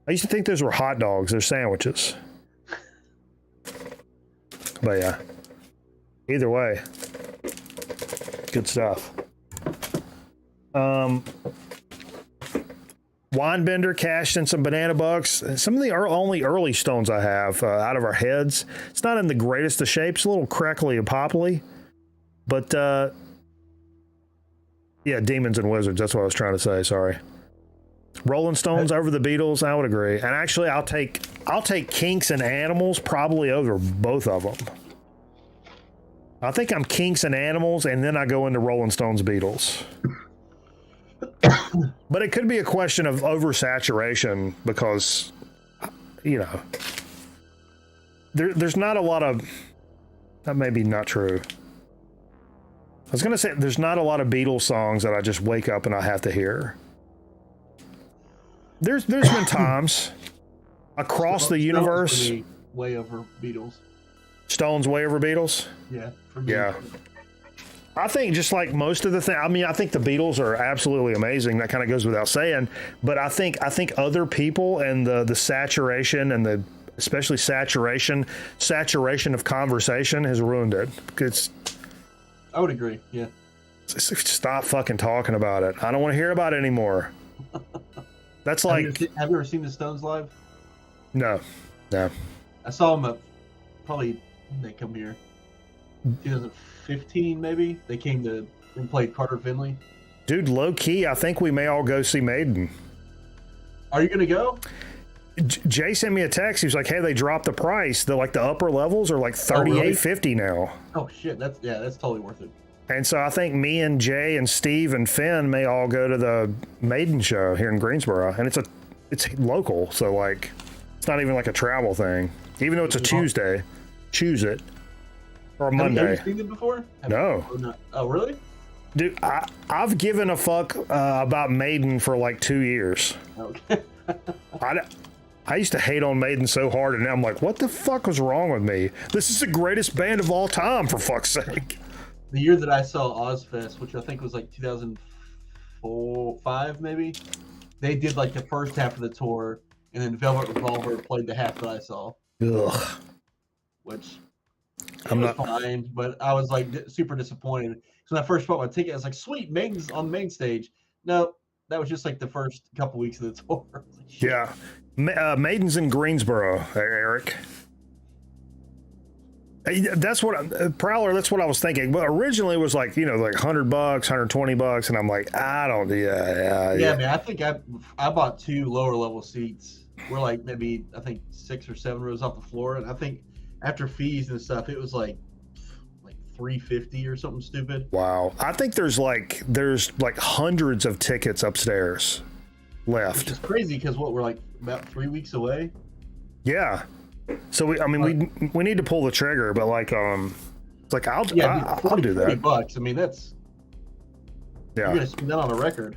I used to think those were hot dogs. They're sandwiches. But yeah, either way. Good stuff. Winebender cashed in some banana bucks. Some of the only early stones I have out of our heads. It's not in the greatest of shapes, a little crackly and popply. But yeah, Demons and Wizards. That's what I was trying to say. Sorry. Rolling Stones over the Beatles. I would agree. And actually, I'll take Kinks and Animals probably over both of them. I think I'm Kinks and Animals, and then I go into Rolling Stones, Beatles. But it could be a question of oversaturation because, you know, there's not a lot of. That may be not true. I was going to say there's not a lot of Beatles songs that I just wake up and I have to hear. There's been times across the universe. Way over Beatles. Stones way over Beatles? Yeah. For me. Yeah. I think just like most of the thing, I mean, I think the Beatles are absolutely amazing. That kind of goes without saying. But I think other people and the saturation and the especially saturation of conversation has ruined it. I would agree. Yeah. Stop fucking talking about it. I don't want to hear about it anymore. That's like. Have you ever seen the Stones live? No. I saw them probably when they come here. 2015 maybe. They came to and played Carter Finley. Dude, low key, I think we may all go see Maiden. Are you gonna go? Jay sent me a text. He was like, "Hey, they dropped the price. The upper levels are like $38.50 now." Oh shit! That's totally worth it. And so I think me and Jay and Steve and Finn may all go to the Maiden show here in Greensboro, and it's local, so like it's not even like a travel thing. Even though it's a Tuesday, choose it or a Monday. Have you seen it before? No. Oh really? Dude, I've given a fuck about Maiden for like 2 years. Okay. I used to hate on Maiden so hard, and now I'm like, what the fuck was wrong with me? This is the greatest band of all time, for fuck's sake. The year that I saw Ozfest, which I think was like 2005 maybe, they did like the first half of the tour, and then Velvet Revolver played the half that I saw. Ugh. Which was fine, but I was like super disappointed. So when I first bought my ticket, I was like, sweet, Maiden's on the main stage. No, that was just like the first couple weeks of the tour. Yeah. Maiden's in Greensboro, Eric. That's what Prowler. That's what I was thinking. But originally it was like like $100, $120, and I'm like, I don't. Yeah. Man. I think I bought 2 lower level seats. We're like maybe I think 6 or 7 rows off the floor, and I think after fees and stuff, it was like $350 or something stupid. Wow. I think there's like hundreds of tickets upstairs left. Which is crazy because we're like about 3 weeks away. Yeah. So we need to pull the trigger, but like it's like I'll do that. $40. I mean that's you're gonna spend that on a record.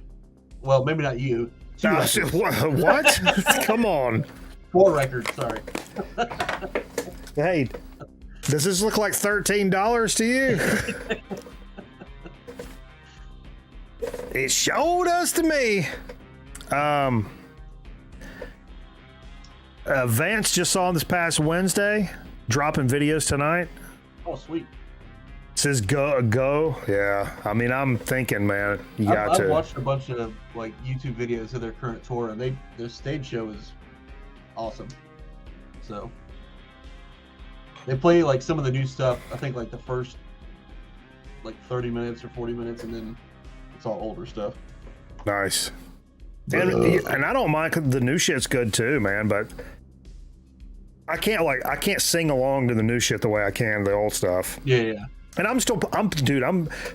Well, maybe not you. What? Come on. 4 records. Sorry. Hey, does this look like $13 to you? It showed us to me. Vance just saw this past Wednesday, dropping videos tonight. Oh, sweet. Says go. Yeah. I mean, I'm thinking, man, I've watched a bunch of like YouTube videos of their current tour, and their stage show is awesome. So they play like some of the new stuff. I think like the first like 30 minutes or 40 minutes, and then it's all older stuff. Nice. And I don't mind, the new shit's good too, man, but I can't sing along to the new shit the way I can the old stuff. Yeah. And I'm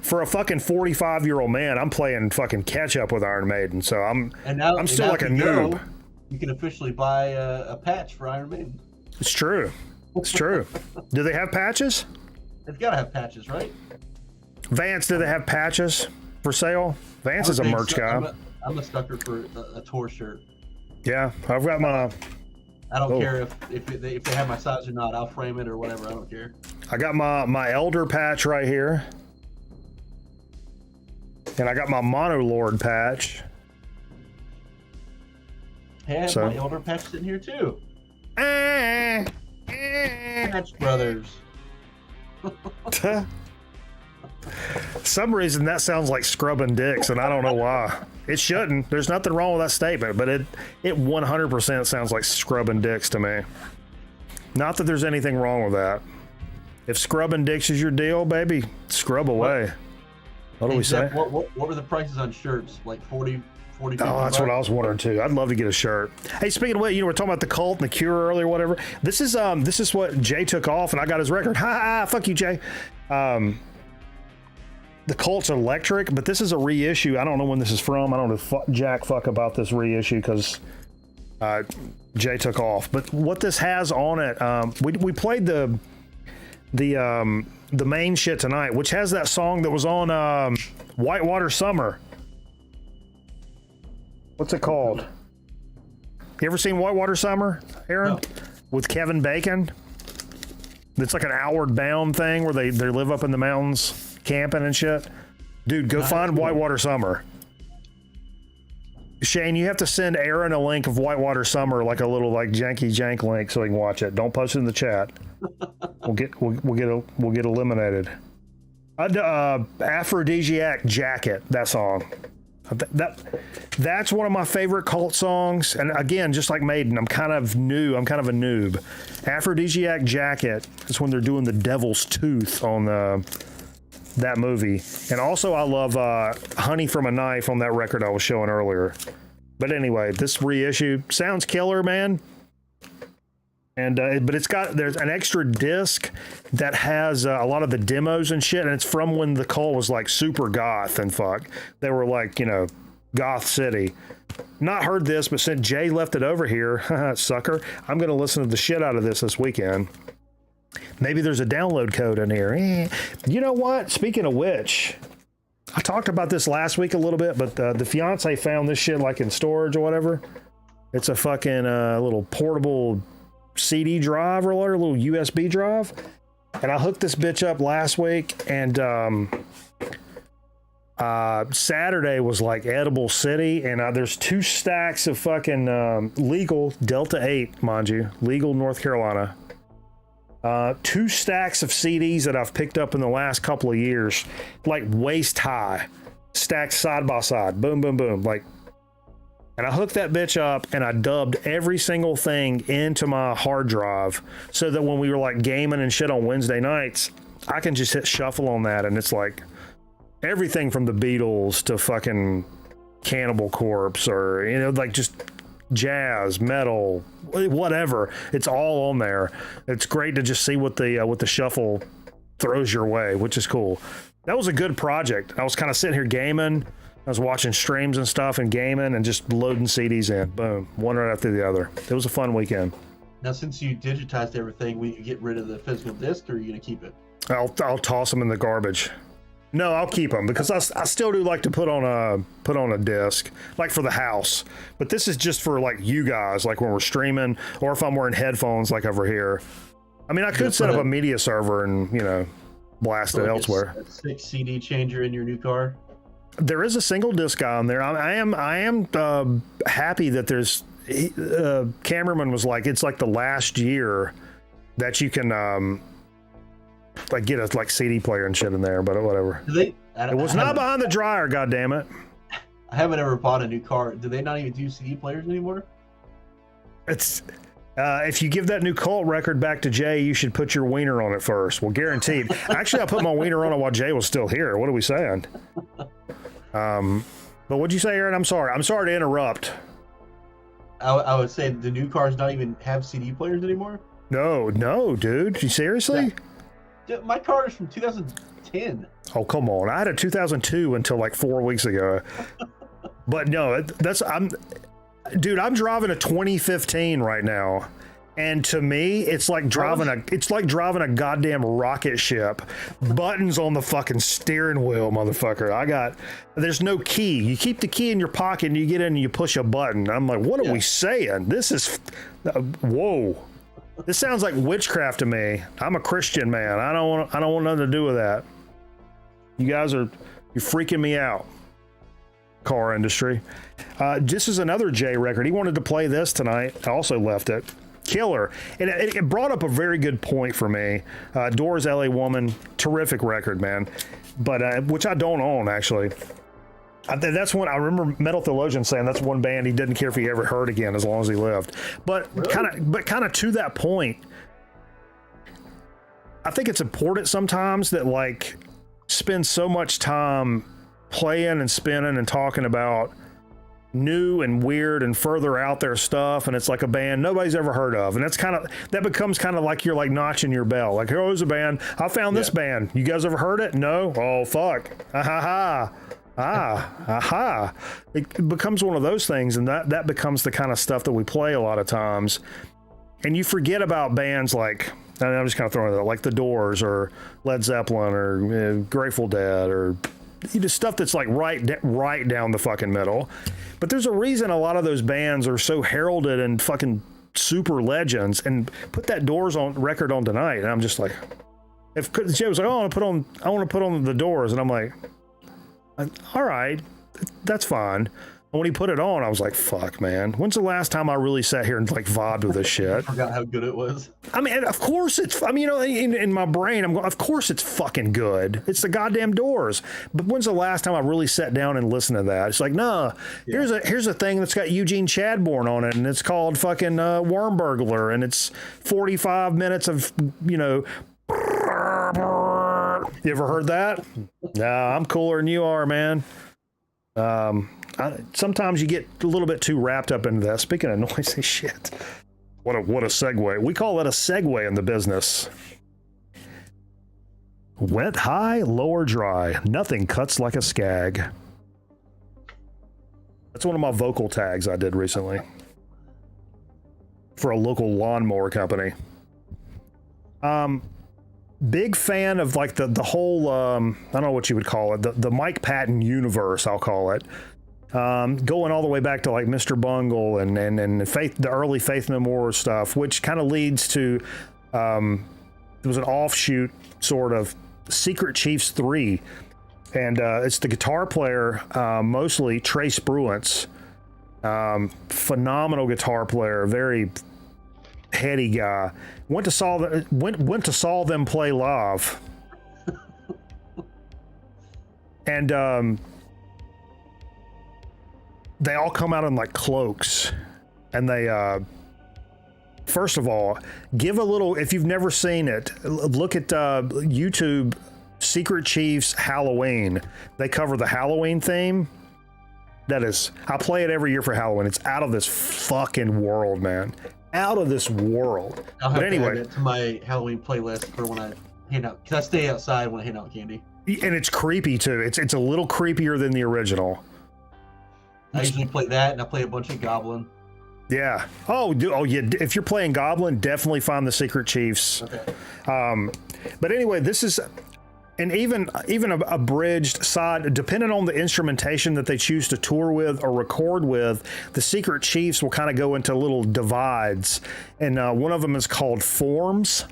for a fucking 45-year-old man, I'm playing fucking catch up with Iron Maiden, so I'm still like a noob. You can officially buy a patch for Iron Maiden. It's true. Do they have patches? They've got to have patches, right? Vance, do they have patches for sale? Vance is a merch guy. I'm a sucker for a tour shirt. Yeah, I've got my. I don't care if they have my size or not. I'll frame it or whatever. I don't care. I got my Elder patch right here, and I got my Mono Lord patch. Hey, I have my Elder patch sitting here too. Patch Brothers. Some reason that sounds like scrubbing dicks, and I don't know why. It shouldn't. There's nothing wrong with that statement, but it 100% sounds like scrubbing dicks to me. Not that there's anything wrong with that. If scrubbing dicks is your deal, baby, scrub away. What do we say? What were the prices on shirts? Like 40, 50 Oh, that's what I was wondering too. I'd love to get a shirt. Hey, speaking of what, we're talking about the Cult and the Cure earlier, whatever. This is what Jay took off, and I got his record. Ha! Fuck you, Jay. The Cult's electric, but this is a reissue. I don't know when this is from. I don't know jack fuck about this reissue because Jay took off. But what this has on it, we played the main shit tonight, which has that song that was on Whitewater Summer. What's it called? You ever seen Whitewater Summer, Aaron? No. With Kevin Bacon? It's like an Outward Bound thing where they live up in the mountains camping and shit. Dude, go find Whitewater Summer. Shane, you have to send Aaron a link of Whitewater Summer, like a little like janky jank link, so he can watch it. Don't post it in the chat. We'll get eliminated. Aphrodisiac Jacket, that song. That's one of my favorite Cult songs. And again, just like Maiden, I'm kind of a noob. Aphrodisiac Jacket is when they're doing the Devil's Tooth on that movie. And also I love Honey from a Knife on that record I was showing earlier. But anyway, this reissue sounds killer, man. And but there's an extra disc that has a lot of the demos and shit, and it's from when the Cult was like super goth and fuck. They were like, Goth City. Not heard this, but since Jay left it over here, sucker, I'm gonna listen to the shit out of this weekend. Maybe there's a download code in here. You know what? Speaking of which, I talked about this last week a little bit, but the fiance found this shit like in storage or whatever. It's a fucking little portable CD drive or whatever, a little USB drive. And I hooked this bitch up last week, and Saturday was like Edible City, and there's 2 stacks of fucking legal Delta 8, mind you, legal North Carolina. 2 stacks of CDs that I've picked up in the last couple of years, like waist high, stacked side by side, boom, boom, boom, like. And I hooked that bitch up and I dubbed every single thing into my hard drive so that when we were like gaming and shit on Wednesday nights, I can just hit shuffle on that, and it's like everything from the Beatles to fucking Cannibal Corpse or, like just jazz, metal, whatever. It's all on there. It's great to just see what the shuffle throws your way, which is cool. That was a good project. I was kind of sitting here gaming. I was watching streams and stuff and gaming and just loading CDs in. Boom. One right after the other. It was a fun weekend. Now, since you digitized everything, will you get rid of the physical disc, or are you going to keep it? I'll toss them in the garbage. No, I'll keep them because I still do like to put on a disc, like for the house. But this is just for like you guys, like when we're streaming, or if I'm wearing headphones like over here. I mean, I could set up a media server and, blast it elsewhere. A 6 CD changer in your new car? There is a single disc guy on there. I am happy that there's. Cameraman was like, it's like the last year that you can like get a like CD player and shit in there, but whatever. It was not behind the dryer, goddammit. I haven't ever bought a new car. Do they not even do CD players anymore? It's if you give that new Cult record back to Jay, you should put your wiener on it first. Well, guaranteed. Actually, I put my wiener on it while Jay was still here. What are we saying? But what'd you say, Aaron? I'm sorry to interrupt. I would say the new cars don't even have CD players anymore. No, dude. You seriously? Yeah. My car is from 2010. Oh, come on. I had a 2002 until like 4 weeks ago. But no, I'm driving a 2015 right now. And to me, it's like driving a goddamn rocket ship. Buttons on the fucking steering wheel, motherfucker. There's no key. You keep the key in your pocket and you get in and you push a button. I'm like, what are we saying? This is, whoa. This sounds like witchcraft to me. I'm a Christian man. I don't want nothing to do with that. You guys you're freaking me out. Car industry. This is another Jay record. He wanted to play this tonight. I also left it. Killer. And it brought up a very good point for me. Doors, LA Woman, terrific record, man. But which I don't own, actually. That's one I remember Metal Theologian saying that's one band he didn't care if he ever heard again as long as he lived. But really? kind of to that point, I think it's important sometimes that like spend so much time playing and spinning and talking about new and weird and further out there stuff, and it's like a band nobody's ever heard of, and that becomes kind of like you're like notching your bell, like, oh, here's a band, I found this band, you guys ever heard it? No? Oh fuck. It becomes one of those things, and that becomes the kind of stuff that we play a lot of times, and you forget about bands like, and I'm just kind of throwing it out, like The Doors or Led Zeppelin or Grateful Dead, or just stuff that's like right down the fucking middle. But there's a reason a lot of those bands are so heralded and fucking super legends. And put that Doors on record on tonight, and I'm just like, if Jay was like, oh, I want to put on The Doors, and I'm like, all right, that's fine. And when he put it on, I was like, fuck, man. When's the last time I really sat here and like vibed with this shit? I forgot how good it was. I mean, of course in my brain, I'm going, of course it's fucking good. It's the goddamn Doors. But when's the last time I really sat down and listened to that? It's like, nah, here's a thing that's got Eugene Chadbourne on it, and it's called fucking Worm Burglar, and it's 45 minutes of, you ever heard that? Nah, I'm cooler than you are, man. Sometimes you get a little bit too wrapped up into that. Speaking of noisy shit, what a segue. We call that a segue in the business. Wet high, lower dry. Nothing cuts like a skag. That's one of my vocal tags I did recently for a local lawnmower company. Big fan of like the whole I don't know what you would call it, the Mike Patton universe, I'll call it. Going all the way back to like Mr. Bungle and the early Faith No More stuff, which kind of leads to there was an offshoot sort of Secret Chiefs 3, and it's the guitar player, mostly Trace Bruance, phenomenal guitar player, very heady guy. Went to saw them play live, and they all come out in like cloaks, and they first of all, give a little, if you've never seen it, look at YouTube Secret Chiefs Halloween. They cover the Halloween theme. That is, I play it every year for Halloween. It's out of this fucking world, man. Out of this world. I'll have to add it to my Halloween playlist for when I hand out, because I stay outside when I hand out candy. And it's creepy too. It's a little creepier than the original. I usually play that, and I play a bunch of Goblin. Yeah. Oh yeah. If you're playing Goblin, definitely find the Secret Chiefs. Okay. But anyway, this is, and even a abridged side, depending on the instrumentation that they choose to tour with or record with, the Secret Chiefs will kind of go into little divides. And one of them is called Forms,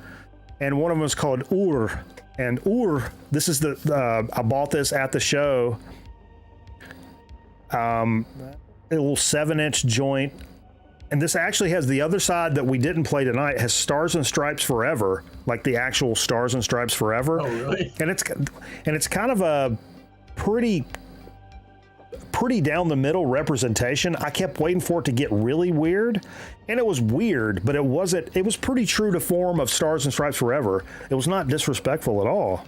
and one of them is called Ur. And Ur, this is I bought this at the show. A little 7-inch joint. And this actually has the other side that we didn't play tonight. It has Stars and Stripes Forever, like the actual Stars and Stripes Forever. Oh, really? And it's kind of a pretty down the middle representation. I kept waiting for it to get really weird, and it was weird, but it wasn't. It was pretty true to form of Stars and Stripes Forever. It was not disrespectful at all.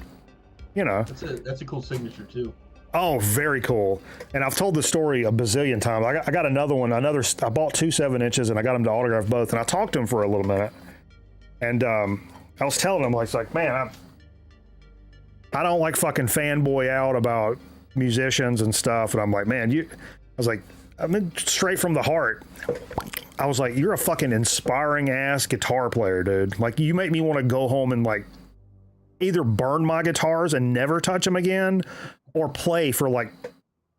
You know. That's a cool signature too. Oh, very cool. And I've told this story a bazillion times. I got another one. I bought 2 7-inches, and I got him to autograph both. And I talked to him for a little minute. And I was telling him, like, man, I don't like fucking fanboy out about musicians and stuff. And I'm like, man, I'm straight from the heart. I was like, you're a fucking inspiring ass guitar player, dude. Like, you make me want to go home and like either burn my guitars and never touch them again, or play for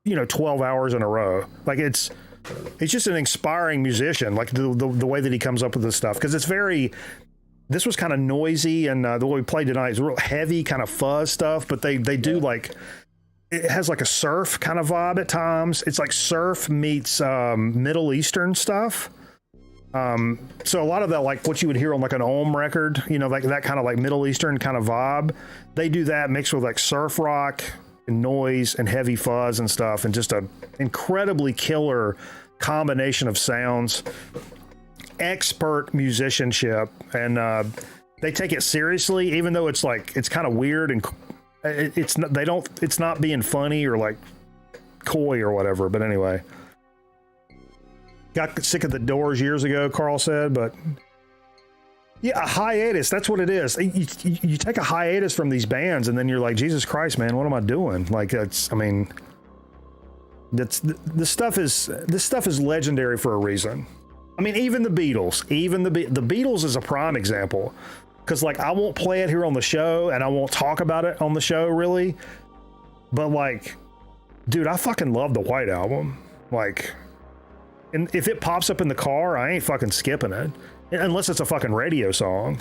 12 hours in a row. Like it's just an inspiring musician, like the way that he comes up with this stuff. Cause this was kind of noisy, and the way we played tonight is real heavy, kind of fuzz stuff, but they do like, it has like a surf kind of vibe at times. It's like surf meets Middle Eastern stuff. So a lot of that, like what you would hear on like an Ohm record, like that kind of like Middle Eastern kind of vibe, they do that mixed with like surf rock and noise and heavy fuzz and stuff, and just a incredibly killer combination of sounds, expert musicianship. And they take it seriously, even though it's like it's kind of weird and it's not being funny or like coy or whatever. But anyway, got sick of the Doors years ago, Carl said, but yeah, a hiatus. That's what it is. You take a hiatus from these bands, and then you're like, Jesus Christ, man, what am I doing? Like this stuff is legendary for a reason. I mean, even the Beatles, the Beatles is a prime example, because like I won't play it here on the show and I won't talk about it on the show really, but like, dude, I fucking love the White Album. Like, and if it pops up in the car, I ain't fucking skipping it unless it's a fucking radio song.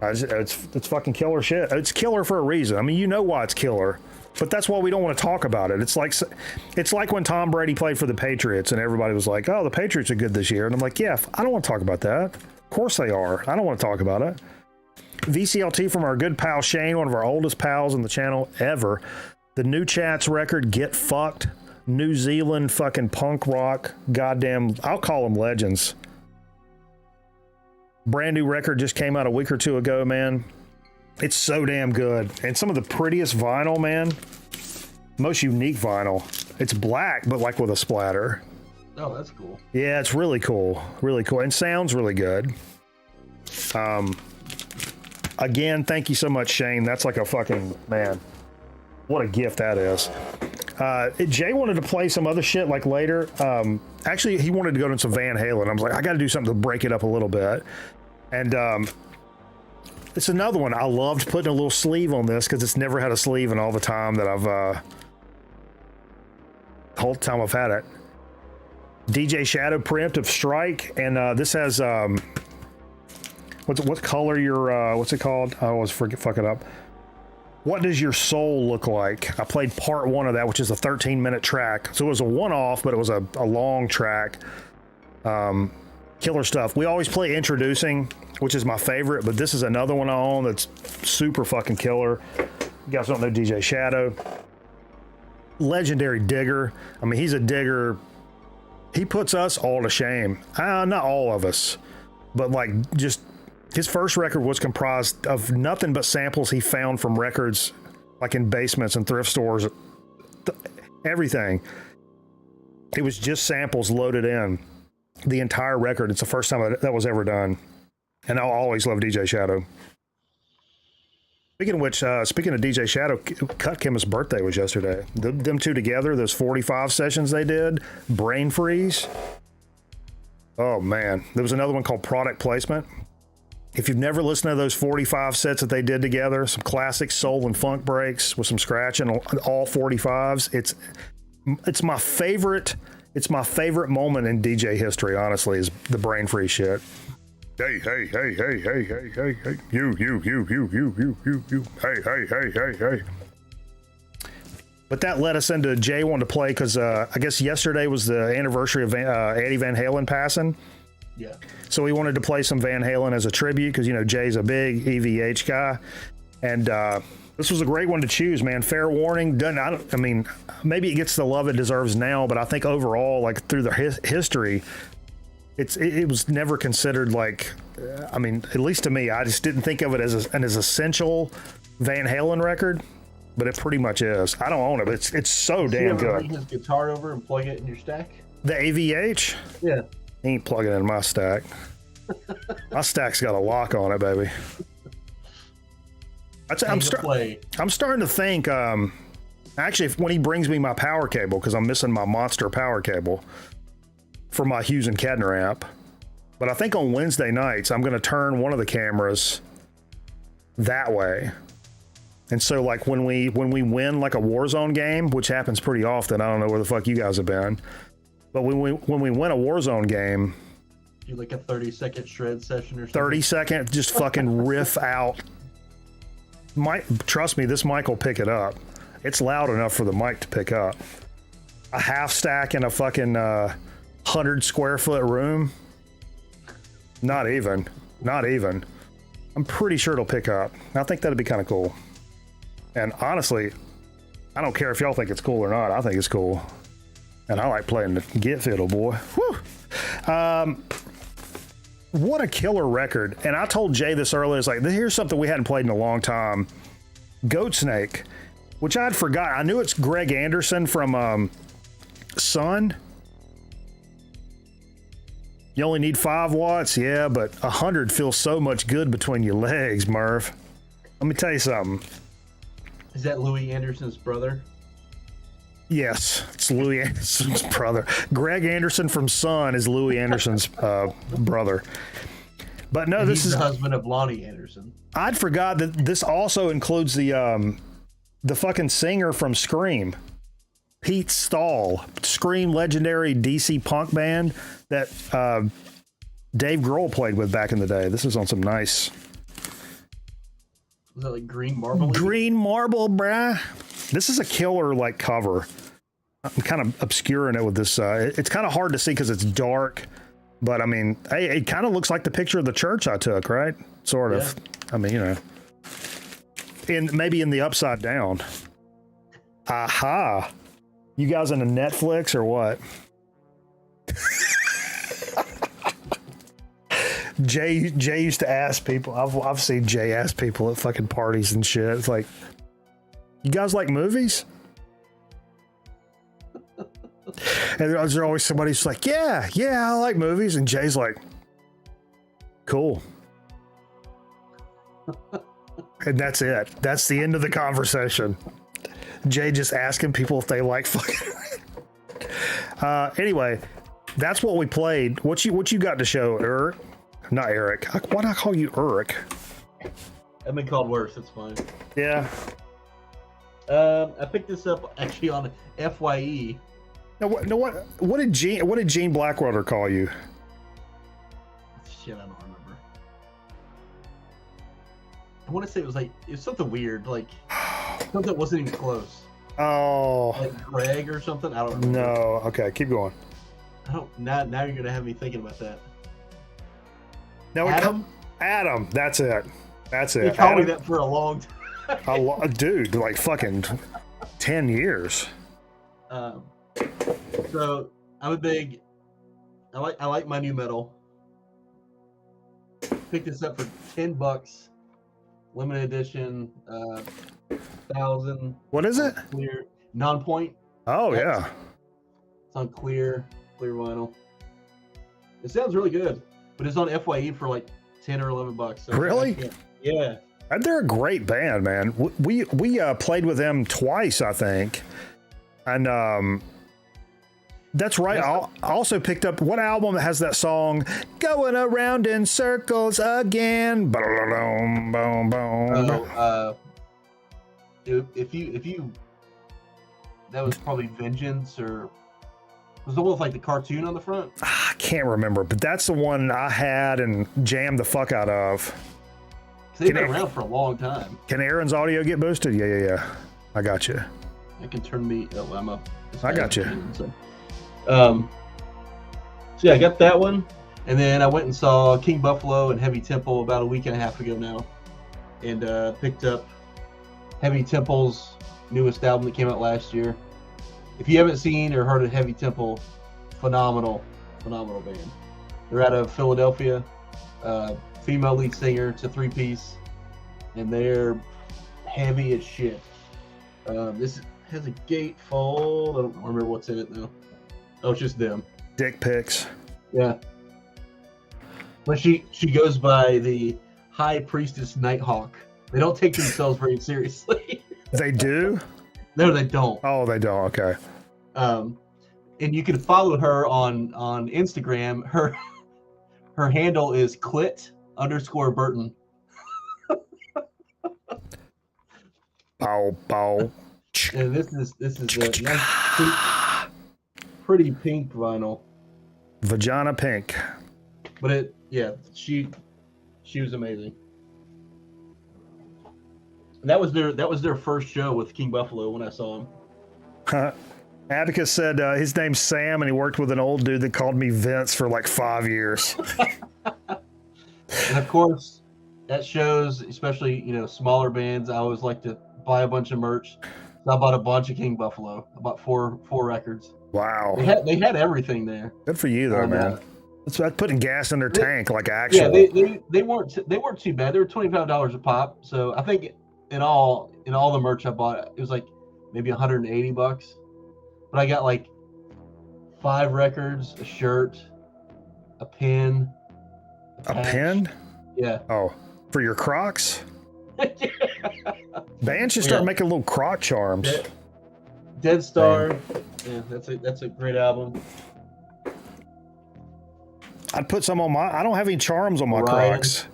It's fucking killer shit. It's killer for a reason. I mean, you know why it's killer. But that's why we don't want to talk about it. It's like when Tom Brady played for the Patriots and everybody was like, oh, the Patriots are good this year. And I'm like, yeah, I don't want to talk about that. Of course they are. I don't want to talk about it. VCLT from our good pal Shane, one of our oldest pals on the channel ever. The New Chats record, Get Fucked. New Zealand fucking punk rock. Goddamn, I'll call them legends. Brand new record just came out a week or two ago, man. It's so damn good. And some of the prettiest vinyl, man. Most unique vinyl. It's black, but like with a splatter. Oh, that's cool. Yeah, it's really cool. Really cool. And sounds really good. Again, thank you so much, Shane. That's like a fucking, man, what a gift that is. Jay wanted to play some other shit like later. Actually, he wanted to go to some Van Halen. I was like, I got to do something to break it up a little bit. And it's another one. I loved putting a little sleeve on this because it's never had a sleeve in all the time that whole time I've had it. DJ Shadow preemptive strike, and this has what color your what's it called? I always fuck it up. What does your soul look like? I played part 1 of that, which is a 13-minute track. So it was a one-off, but it was a long track. Killer stuff. We always play Introducing, which is my favorite, but this is another one I own that's super fucking killer. You guys don't know DJ Shadow. Legendary digger. I mean, he's a digger. He puts us all to shame. Not all of us, but like just his first record was comprised of nothing but samples he found from records like in basements and thrift stores. Everything. It was just samples loaded in. The entire record. It's the first time that was ever done. And I'll always love DJ Shadow. Speaking of which, speaking of DJ Shadow, Cut Chemist's birthday was yesterday. Them two together, those 45 sessions they did, Brain Freeze. Oh man, there was another one called Product Placement. If you've never listened to those 45 sets that they did together, some classic soul and funk breaks with some scratching on all 45s. It's my favorite. It's my favorite moment in DJ history, honestly, is the Brain Freeze shit. Hey, you, hey. But that led us into Jay wanting to play because I guess yesterday was the anniversary of Eddie Van Halen passing. Yeah. So we wanted to play some Van Halen as a tribute because, you know, Jay's a big EVH guy. And this was a great one to choose, man. Fair warning. I mean, maybe it gets the love it deserves now, but I think overall, like through the history, it was never considered like, I mean, at least to me, I just didn't think of it as an essential Van Halen record, but it pretty much is. I don't own it, but it's so damn good. Bring his guitar over and plug it in your stack? The AVH? Yeah. He ain't plugging it in my stack. My stack's got a lock on it, baby. I'm starting to think, actually, when he brings me my power cable, because I'm missing my monster power cable for my Hughes and Kedner amp. But I think on Wednesday nights, I'm going to turn one of the cameras that way. And so like when we win like a Warzone game, which happens pretty often, I don't know where the fuck you guys have been, but when we win a Warzone game, you like a 30-second shred session or something? 30-second, just fucking riff out. Trust me, this mic will pick it up. It's loud enough for the mic to pick up. A half stack in a fucking 100 square foot room. Not even. I'm pretty sure it'll pick up. I think that'd be kind of cool. And honestly, I don't care if y'all think it's cool or not. I think it's cool. And I like playing the Get Fiddle, boy. Whew. what a killer record. And I told Jay this earlier. It's like, here's something we hadn't played in a long time. Goat Snake, which I'd forgot. I knew it's Greg Anderson from Sun. You only need 5 watts, yeah, but 100 feels so much good between your legs, Merv. Let me tell you something. Is that Louis Anderson's brother? Yes, it's Louis Anderson's brother. Greg Anderson from Sun is Louis Anderson's brother. But no, this is the husband of Lonnie Anderson. I'd forgot that this also includes the fucking singer from Scream, Pete Stahl, Scream legendary DC punk band that Dave Grohl played with back in the day. This is on some nice. Was that like green marble? Green marble, bruh. This is a killer like cover. I'm kind of obscuring it with this. It's kind of hard to see because it's dark, but I mean, it kind of looks like the picture of the church I took, right? Sort of. Yeah. I mean, you know, maybe in the upside down. Aha. You guys into Netflix or what? Jay used to ask people. I've seen Jay ask people at fucking parties and shit. It's like, you guys like movies? And there's always somebody who's like, yeah, I like movies. And Jay's like, cool. And that's it. That's the end of the conversation. Jay just asking people if they like fucking. Anyway, that's what we played. What you got to show, Eric? Not Eric. Why do I call you Eric? I've been called worse. It's fine. Yeah. I picked this up actually on FYE. What did Gene Blackwater call you? Shit, I don't remember. I want to say it was something weird, like something that wasn't even close. Oh, like Greg or something. I don't remember. No. Okay, keep going. I don't. Now you're gonna have me thinking about that. No, Adam. That's it. He called me that for a long time. Dude, like fucking 10 years. So I'm a big. I like my new metal. Picked this up for $10, limited edition, 1,000. What is it? Clear non-point. Oh yeah. It's on clear vinyl. It sounds really good, but it's on FYE for like $10 or $11. So really? Yeah. They're a great band, man. We played with them twice, I think, and that's right. I also picked up what album that has that song "Going Around in Circles Again." If you, that was probably Vengeance, or was the one with like the cartoon on the front? I can't remember, but that's the one I had and jammed the fuck out of. They've been around for a long time. Can Aaron's audio get boosted? Yeah. I got you. I can turn me. Oh, I'm up. I got you. So yeah, I got that one, and then I went and saw King Buffalo and Heavy Temple about a week and a half ago now, and picked up Heavy Temple's newest album that came out last year. If you haven't seen or heard of Heavy Temple, phenomenal band. They're out of Philadelphia. Female lead singer. It's a 3-piece, and they're heavy as shit. This has a gatefold. I don't remember what's in it though. Oh, it's just them. Dick pics. Yeah. But she goes by the High Priestess Nighthawk. They don't take themselves very seriously. They do? No, they don't. Oh, they don't. Okay. And you can follow her on Instagram. Her handle is clit_Burton. Bow. And this is a nice pretty pink vinyl. Vagina pink. But she was amazing. And that was their first show with King Buffalo when I saw him. Atticus said his name's Sam and he worked with an old dude that called me Vince for like 5 years. And of course, at shows, especially smaller bands, I always like to buy a bunch of merch. So I bought a bunch of King Buffalo. I bought four records. Wow. They had everything there. Good for you though, man. That's like putting gas in their tank, like Yeah, actual. they weren't too bad. They were $25 a pop. So I think in all the merch I bought, it was like maybe $180. But I got like 5 records, a shirt, a pin, A pin? Yeah. Oh, for your Crocs? Bands should start making little Croc charms. Dead Star. Yeah, that's a great album. I'd put some on my. I don't have any charms on my Orion. Crocs.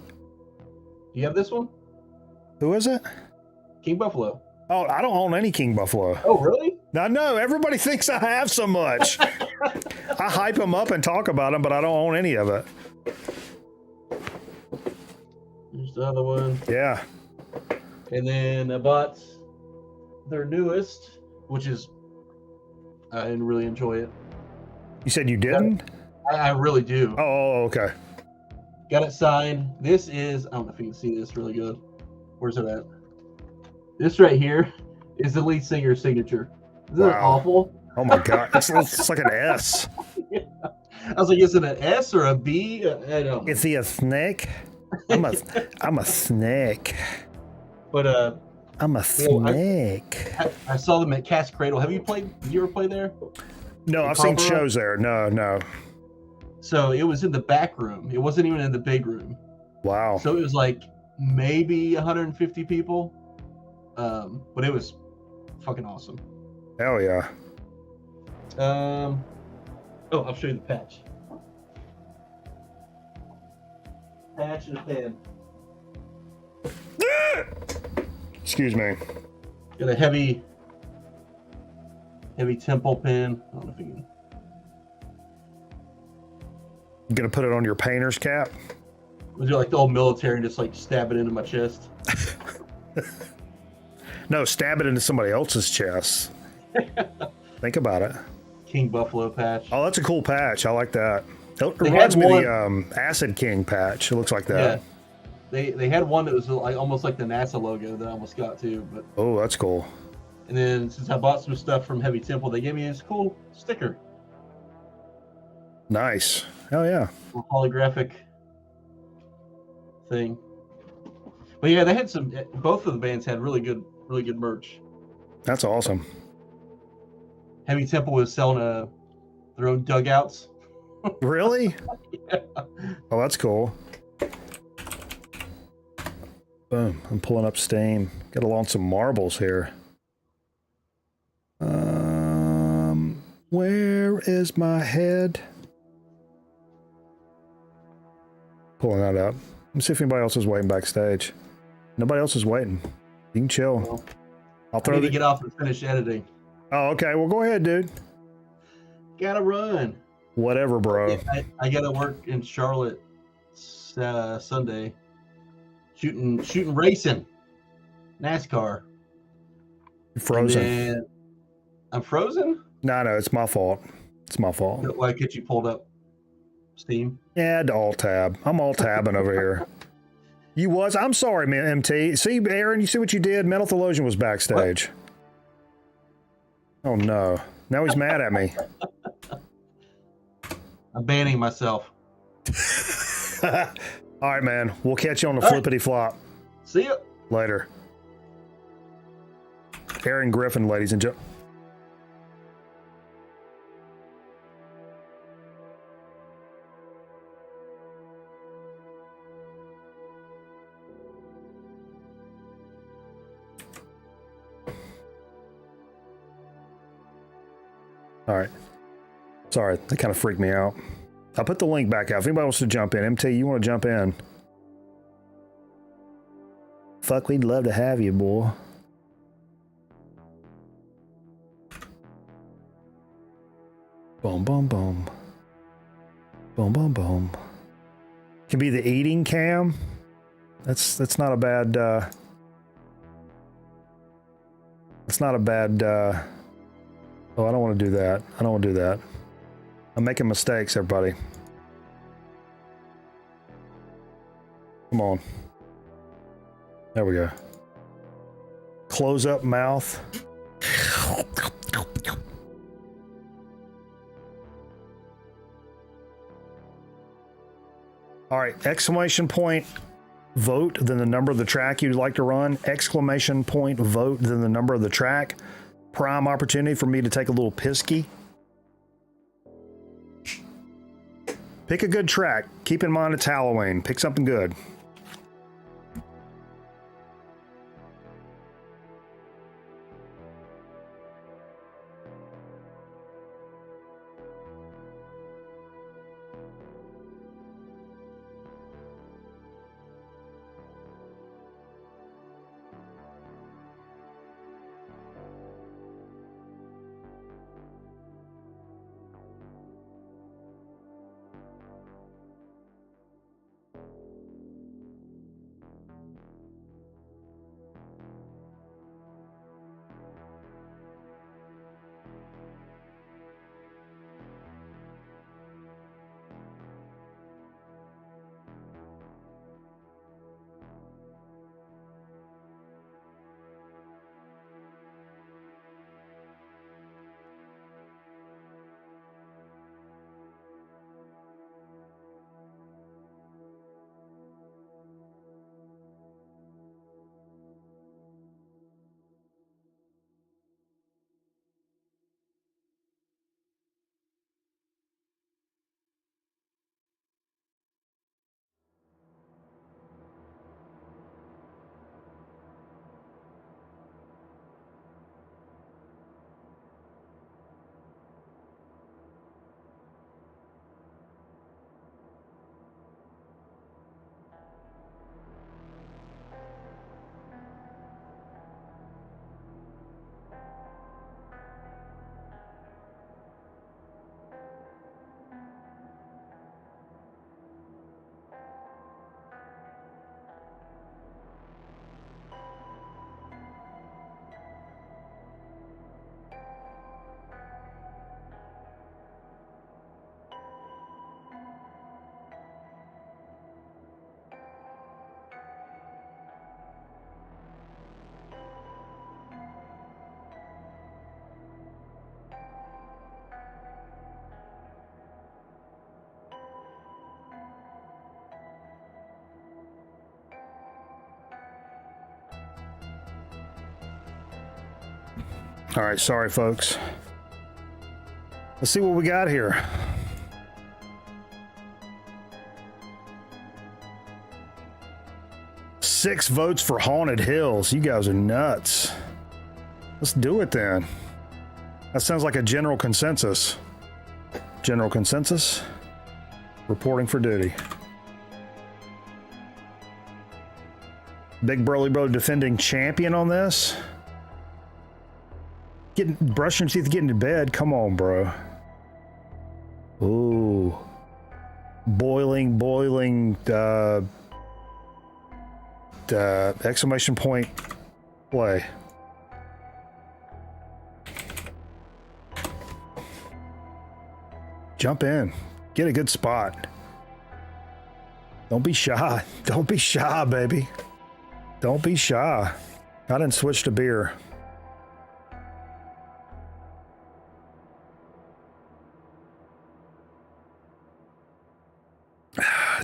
Do you have this one? Who is it? King Buffalo. Oh, I don't own any King Buffalo. Oh, really? I know. Everybody thinks I have so much. I hype them up and talk about them, but I don't own any of it. There's the other one. Yeah. And then I bought their newest, which is I didn't really enjoy it. You said you didn't? I really do. Oh, okay. Got it signed. This is, I don't know if you can see this really good. Where's it at? This right here is the lead singer's signature. Isn't that awful? Oh my God. It's like an S. Yeah. I was like, is it an S or a B? I don't know. Is he a snake? I'm a snake. But I'm a snake. I saw them at Cat's Cradle. Did you ever play there? No, I've seen shows there. No. So it was in the back room. It wasn't even in the big room. Wow. So it was like maybe 150 people. But it was fucking awesome. Hell yeah. Oh, I'll show you the patch. Patch and a pen. Excuse me. Got a heavy temple pin. I don't know if you can. You gonna put it on your painter's cap? Was it like the old military and just like stab it into my chest? No, stab it into somebody else's chest. Think about it. King Buffalo patch. Oh, that's a cool patch. I like that. It reminds me of the Acid King patch. It looks like that. Yeah. They had one that was like almost like the NASA logo that I almost got too. But oh, that's cool. And then since I bought some stuff from Heavy Temple, they gave me this cool sticker. Nice. Hell yeah. A holographic thing. But yeah, they had both of the bands had really good merch. That's awesome. Heavy Temple was selling their own dugouts. Really? Yeah. Oh, that's cool. Boom. I'm pulling up Steam. Got to launch some marbles here. Where is my head? Pulling that up. Let me see if anybody else is waiting backstage. Nobody else is waiting. You can chill. Well, I'll throw I need to get off and finish editing. Oh, okay. Well, go ahead, dude. Gotta run. Whatever, bro. I gotta work in Charlotte Sunday. Shooting racing. NASCAR. You're frozen. I'm frozen? No, it's my fault. It's my fault. Why could you pulled up Steam? Yeah, to alt tab. I'm alt tabbing over here. You was? I'm sorry, man, MT. See, Aaron, you see what you did? Metal Theologian was backstage. What? Oh, no. Now he's mad at me. I'm banning myself. All right, man. We'll catch you on the flippity flop. See ya. Later. Aaron Griffin, ladies and gentlemen. All right. Sorry, that kind of freaked me out. I'll put the link back out. If anybody wants to jump in, MT, you want to jump in? Fuck, we'd love to have you, boy. Boom, boom, boom. Boom, boom, boom. Can be the eating cam. That's not a bad. It's not a bad. Oh, I don't want to do that. I don't want to do that. I'm making mistakes, everybody. Come on. There we go. Close up mouth. All right, exclamation point vote, then the number of the track you'd like to run. Exclamation point vote, then the number of the track. Prime opportunity for me to take a little pisky. Pick a good track. Keep in mind it's Halloween. Pick something good. All right, sorry, folks. Let's see what we got here. Six votes for Haunted Hills. You guys are nuts. Let's do it then. That sounds like a general consensus. General consensus. Reporting for duty. Big Burly Bro defending champion on this. Brushing your teeth, getting to bed. Come on, bro. Ooh. Boiling, exclamation point play. Jump in. Get a good spot. Don't be shy. Don't be shy, baby. Don't be shy. I didn't switch to beer.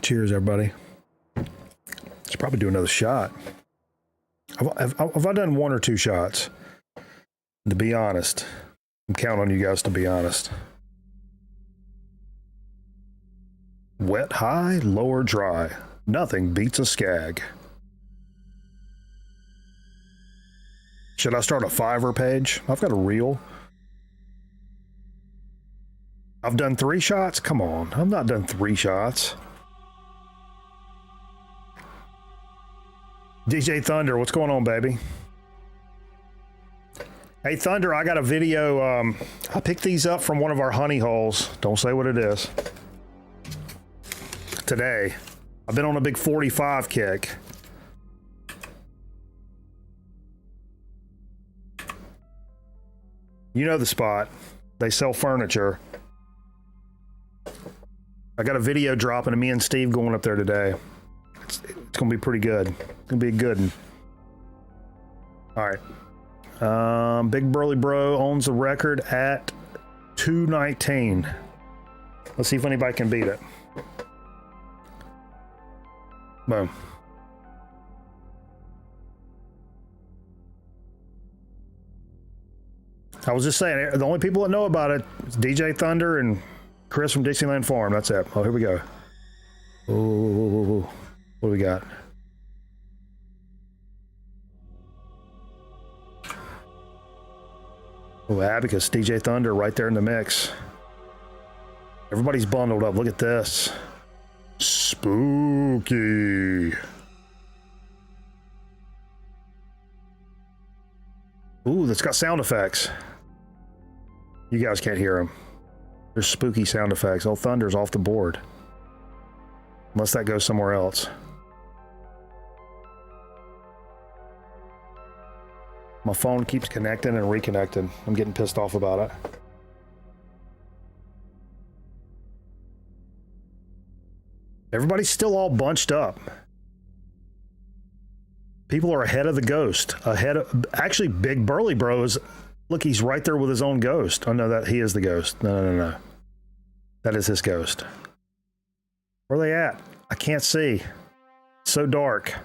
Cheers, everybody. Should probably do another shot. Have I done one or two shots? To be honest, I'm counting on you guys to be honest. Wet high, lower dry. Nothing beats a skag. Should I start a Fiverr page? I've got a reel. I've done 3 shots? Come on, I've not done 3 shots. DJ Thunder, what's going on, baby? Hey, Thunder, I got a video. I picked these up from one of our honey holes. Don't say what it is. Today. I've been on a big 45 kick. You know the spot. They sell furniture. I got a video dropping of me and Steve going up there today. It's going to be pretty good. It's going to be a good one. All right. Big Burly Bro owns the record at 219. Let's see if anybody can beat it. Boom. I was just saying, the only people that know about it is DJ Thunder and Chris from Dixieland Farm. That's it. Oh, here we go. Oh, what do we got? Oh, Abacus, DJ Thunder right there in the mix. Everybody's bundled up. Look at this. Spooky. Ooh, that's got sound effects. You guys can't hear them. There's spooky sound effects. Oh, Thunder's off the board. Unless that goes somewhere else. My phone keeps connecting and reconnecting. I'm getting pissed off about it. Everybody's still all bunched up. People are ahead of the ghost. Actually, Big Burly Bro is... Look, he's right there with his own ghost. Oh, no, that he is the ghost. No. That is his ghost. Where are they at? I can't see. It's so dark.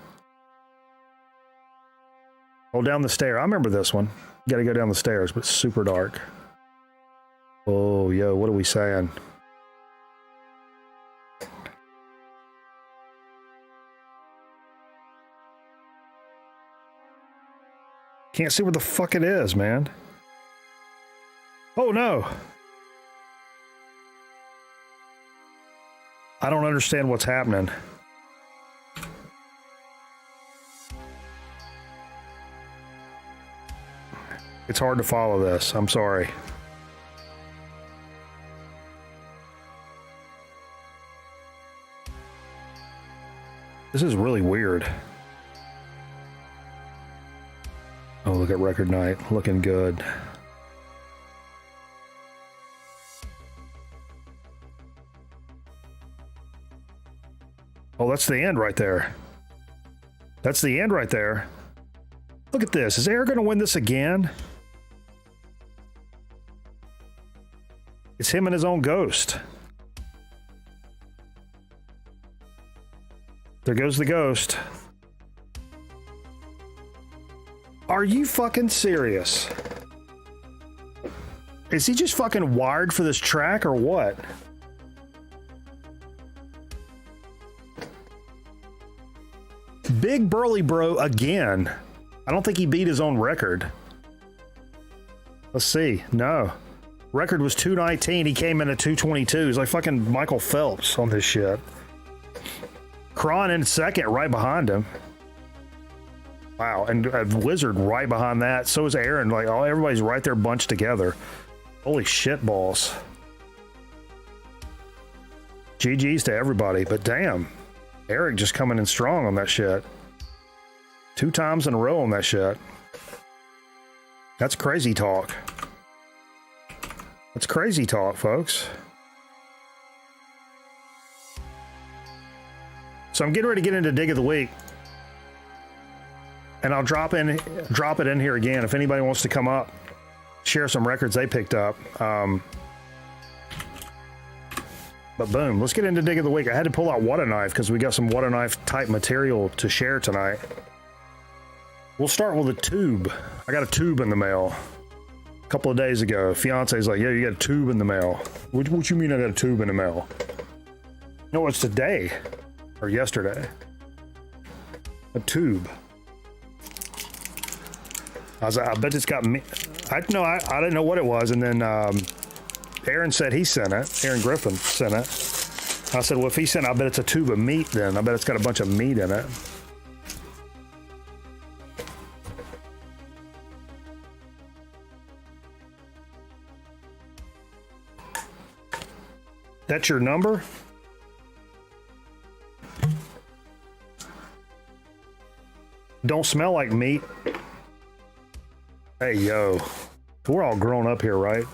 Oh, down the stair. I remember this one. You got to go down the stairs, but it's super dark. Oh, yo, what are we saying? Can't see where the fuck it is, man. Oh, no. I don't understand what's happening. It's hard to follow this. I'm sorry. This is really weird. Oh, look at Record Night. Looking good. Oh, that's the end right there. That's the end right there. Look at this. Is Air going to win this again? It's him and his own ghost. There goes the ghost. Are you fucking serious? Is he just fucking wired for this track or what? Big Burly Bro again. I don't think he beat his own record. Let's see. No. Record was 219. He came in at 222. He's like fucking Michael Phelps on this shit. Kron in second, right behind him. Wow, and Wizard right behind that. So is Aaron. Like, oh, everybody's right there bunched together. Holy shit balls. GG's to everybody, but damn. Eric just coming in strong on that shit. 2 times in a row on that shit. That's crazy talk. That's crazy talk, folks. So I'm getting ready to get into Dig of the Week. And I'll drop it in here again if anybody wants to come up, share some records they picked up. But boom, let's get into Dig of the Week. I had to pull out What a Knife because we got some What a Knife type material to share tonight. We'll start with a tube. I got a tube in the mail a couple of days ago. Fiance's like, yeah, you got a tube in the mail. What you mean I got a tube in the mail? No, it's today or yesterday. A tube. I was like, I bet it's got me. I didn't know what it was, and then Aaron said he sent it. Aaron Griffin sent it. I said, well, if he sent it, I bet it's a tube of meat then. I bet it's got a bunch of meat in it. That's your number? Don't smell like meat. Hey, yo. We're all grown up here, right?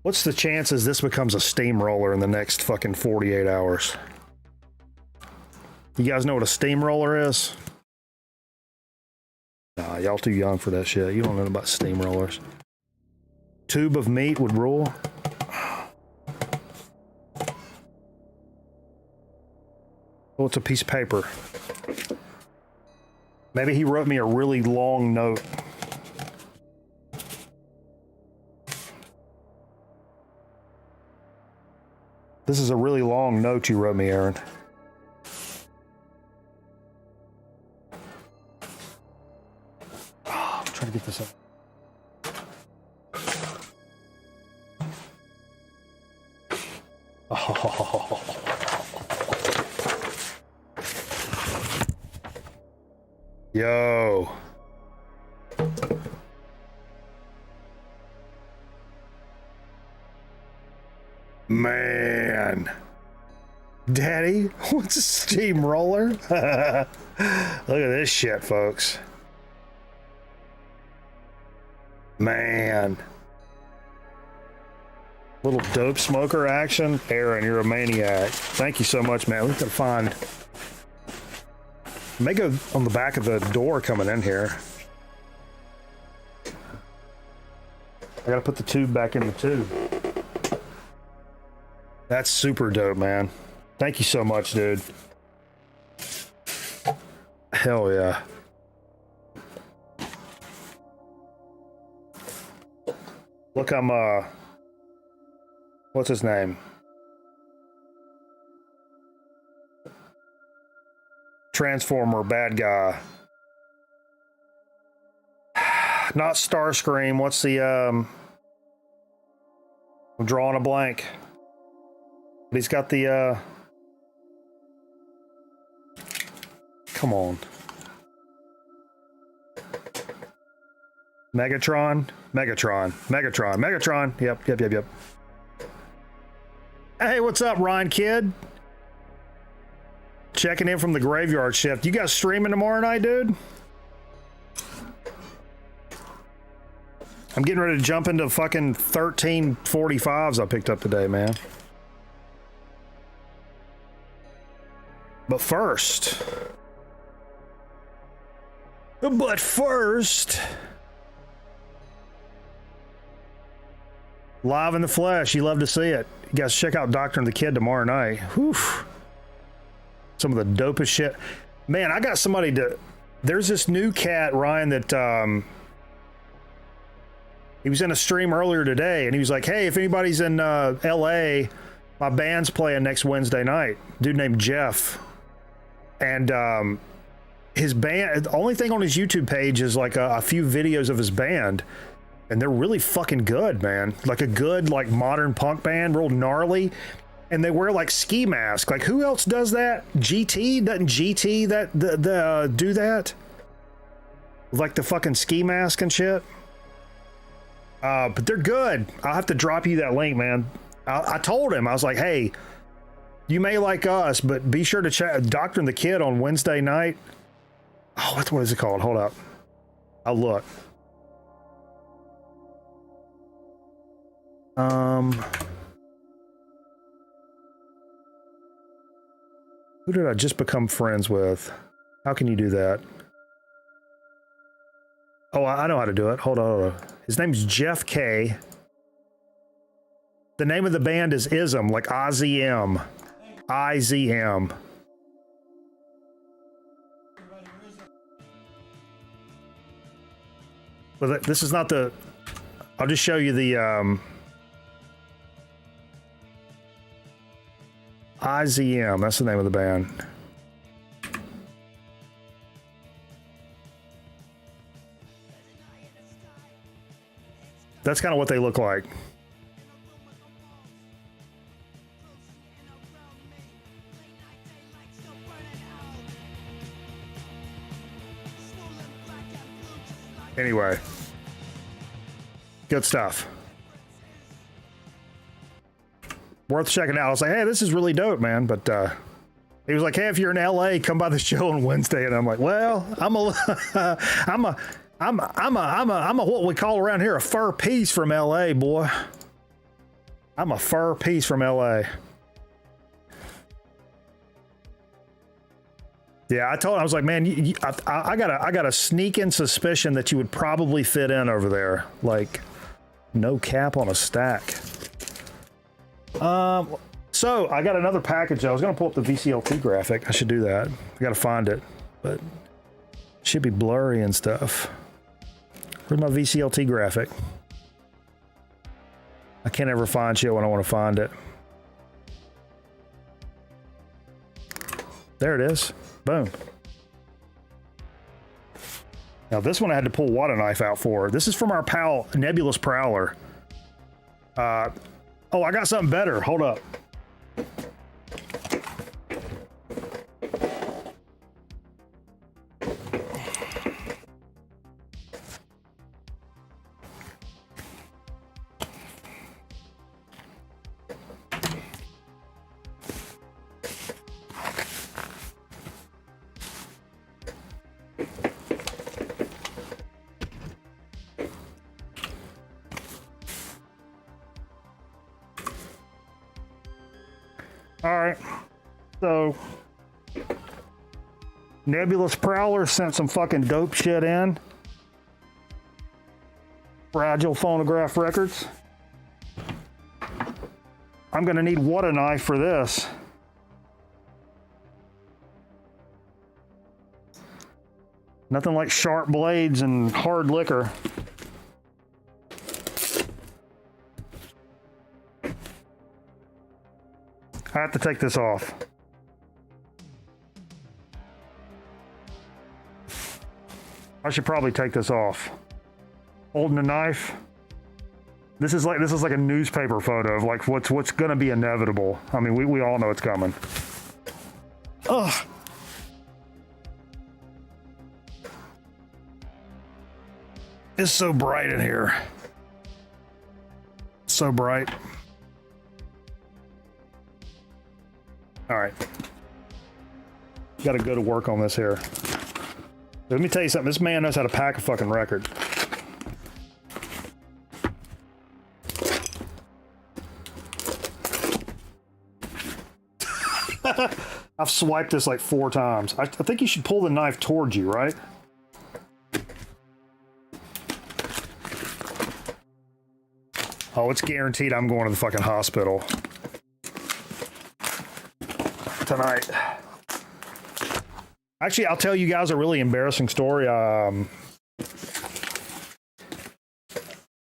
What's the chances this becomes a steamroller in the next fucking 48 hours? You guys know what a steamroller is? Nah, y'all too young for that shit. You don't know about steamrollers. Tube of meat would rule. Oh, it's a piece of paper. Maybe he wrote me a really long note. This is a really long note you wrote me, Aaron. Oh, I'm trying to get this up. Oh. Yo. Man. Daddy, what's a steamroller? Look at this shit, folks. Man. Little dope smoker action. Aaron, you're a maniac. Thank you so much, man. We can find... May go on the back of the door coming in here. I gotta put the tube back in the tube. That's super dope, man. Thank you so much, dude. Hell yeah. Look, I'm, what's his name? Transformer bad guy. Not Starscream. What's the, I'm drawing a blank. But he's got the, come on. Megatron? Megatron. Yep. Hey, what's up, Ryan Kid? Checking in from the graveyard shift. You guys streaming tomorrow night, dude? I'm getting ready to jump into fucking 1345s I picked up today, man. But first, live in the flesh. You love to see it. You guys check out Doctor and the Kid tomorrow night. Whew. Some of the dopest shit. Man, I got somebody to... There's this new cat, Ryan, that... he was in a stream earlier today, and he was like, hey, if anybody's in L.A., my band's playing next Wednesday night. Dude named Jeff. And his band... The only thing on his YouTube page is like a few videos of his band. And they're really fucking good, man. Like a good, like, modern punk band, real gnarly. And they wear like ski masks. Like, who else does that? GT? Doesn't GT do that? Like the fucking ski mask and shit. But they're good. I'll have to drop you that link, man. I told him, I was like, hey, you may like us, but be sure to check Doctor and the Kid on Wednesday night. Oh, what is it called? Hold up. I'll look. Who did I just become friends with? How can you do that? Oh, I know how to do it. Hold on. His name's Jeff K. The name of the band is Ism, like IZM. IZM. But this is not the... I'll just show you the... IZM, that's the name of the band. That's kind of what they look like. Anyway, good stuff. Worth checking out. I was like, hey, this is really dope, man. But he was like, hey, if you're in LA, come by the show on Wednesday. And I'm like, well, I'm a what we call around here a fur piece from LA, boy. I'm a fur piece from LA. Yeah, I told him, I was like, man, I got a sneaking suspicion that you would probably fit in over there. Like, no cap on a stack. So So I got another package. I was going to pull up the VCLT graphic. I should do that. I got to find it, but it should be blurry and stuff. Where's my VCLT graphic? I can't ever find shit when I want to find it. There it is. Boom. Now this one I had to pull water knife out for. This is from our pal Nebulous Prowler. Oh, I got something better. Hold up. All right, so Nebulous Prowler sent some fucking dope shit in. Fragile Phonograph Records. I'm gonna need water knife for this. Nothing like sharp blades and hard liquor. I have to take this off. I should probably take this off. Holding a knife. This is like a newspaper photo of like what's gonna be inevitable. I mean, we all know it's coming. Ugh. It's so bright in here. So bright. All right. Got to go to work on this here. Let me tell you something. This man knows how to pack a fucking record. I've swiped this like 4 times. I think you should pull the knife towards you, right? Oh, it's guaranteed I'm going to the fucking hospital tonight. Actually, I'll tell you guys a really embarrassing story. I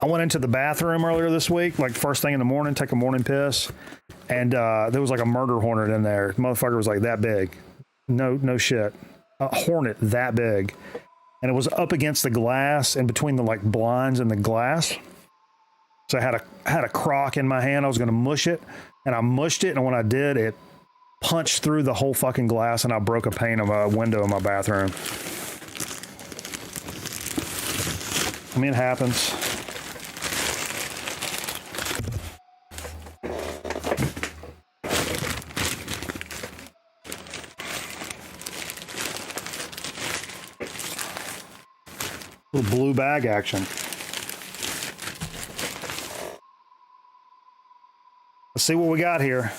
went into the bathroom earlier this week, like first thing in the morning, take a morning piss, and there was like a murder hornet in there. The motherfucker was like that big. No shit. A hornet that big. And it was up against the glass and between the like blinds and the glass. So I had a crock in my hand. I was going to mush it, and I mushed it, and when I did, it punched through the whole fucking glass, and I broke a pane of a window in my bathroom. I mean, it happens. Little blue bag action. Let's see what we got here.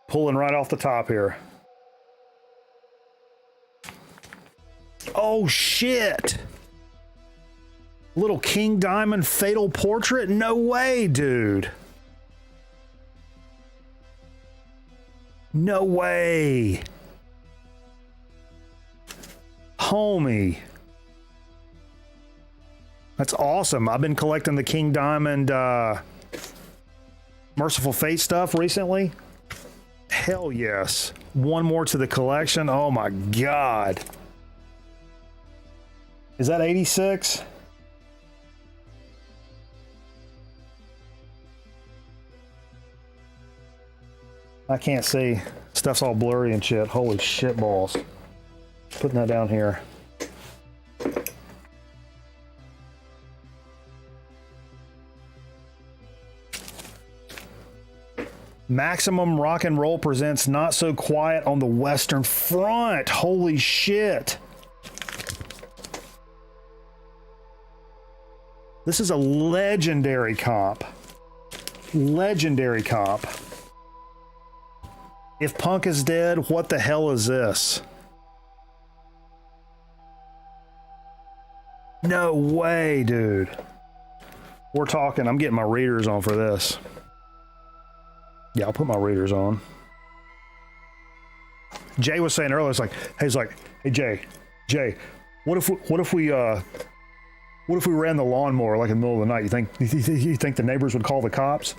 Pulling right off the top here. Oh shit! Little King Diamond Fatal Portrait? No way, dude. No way. Homie. That's awesome. I've been collecting the King Diamond Merciful Fate stuff recently. Hell yes. One more to the collection. Oh my God. Is that 86? I can't see. Stuff's all blurry and shit. Holy shit balls. Putting that down here. Maximum Rock and Roll presents Not So Quiet on the Western Front. Holy shit. This is a legendary comp. Legendary comp. If Punk is dead, what the hell is this? No way, dude. We're talking. I'm getting my readers on for this. Yeah, I'll put my readers on. Jay was saying earlier, hey Jay, what if we ran the lawnmower like in the middle of the night? You think the neighbors would call the cops?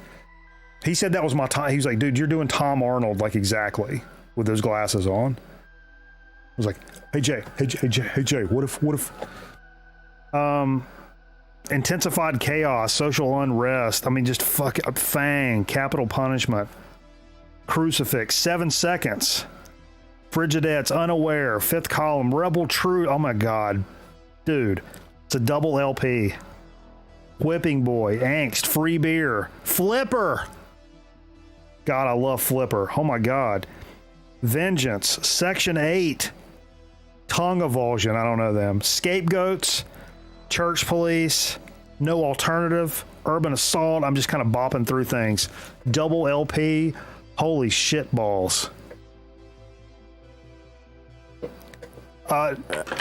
He said that was my time. He was like, dude, you're doing Tom Arnold like exactly with those glasses on. I was like, hey Jay, what if intensified chaos, social unrest, I mean just fuck up, fang, capital punishment, crucifix, 7 seconds, Frigidaires, unaware, fifth column, rebel true, oh my god, dude, it's a double LP, whipping boy, angst, free beer, flipper, god I love flipper, oh my god, vengeance, section 8, tongue avulsion, I don't know them, scapegoats, church police, no alternative, urban assault, I'm just kind of bopping through things, double LP, holy shit balls.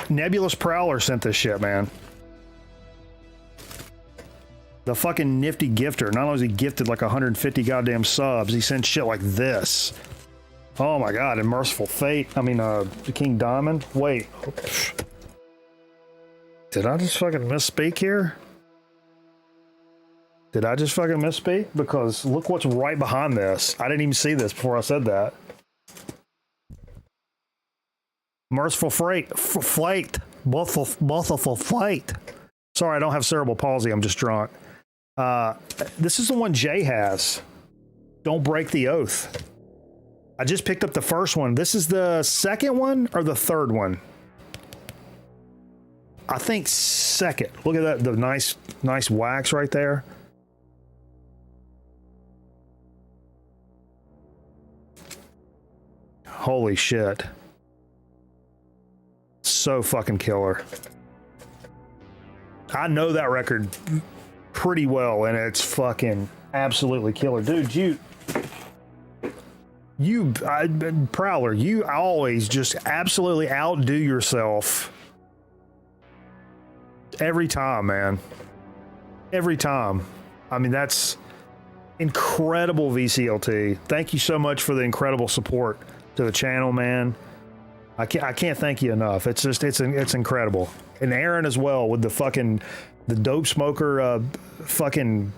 Nebulous Prowler sent this shit, man. The fucking nifty gifter, not only is he gifted like 150 goddamn subs, he sent shit like this. Oh my god, and Merciful Fate, the King Diamond, wait. Did I just fucking misspeak here? Did I just fucking misspeak? Because look what's right behind this. I didn't even see this before I said that. Merciful Fate. Merciful Fate. Sorry, I don't have cerebral palsy. I'm just drunk. This is the one Jay has. Don't break the oath. I just picked up the first one. This is the second one or the third one? I think second. Look at that, the nice wax right there. Holy shit. So fucking killer. I know that record pretty well, and it's fucking absolutely killer. Dude, Prowler, you always just absolutely outdo yourself. Every time, man. Every time. I mean, that's incredible, VCLT. Thank you so much for the incredible support to the channel, man. I can't thank you enough. It's incredible. And Aaron as well with the dope smoker fucking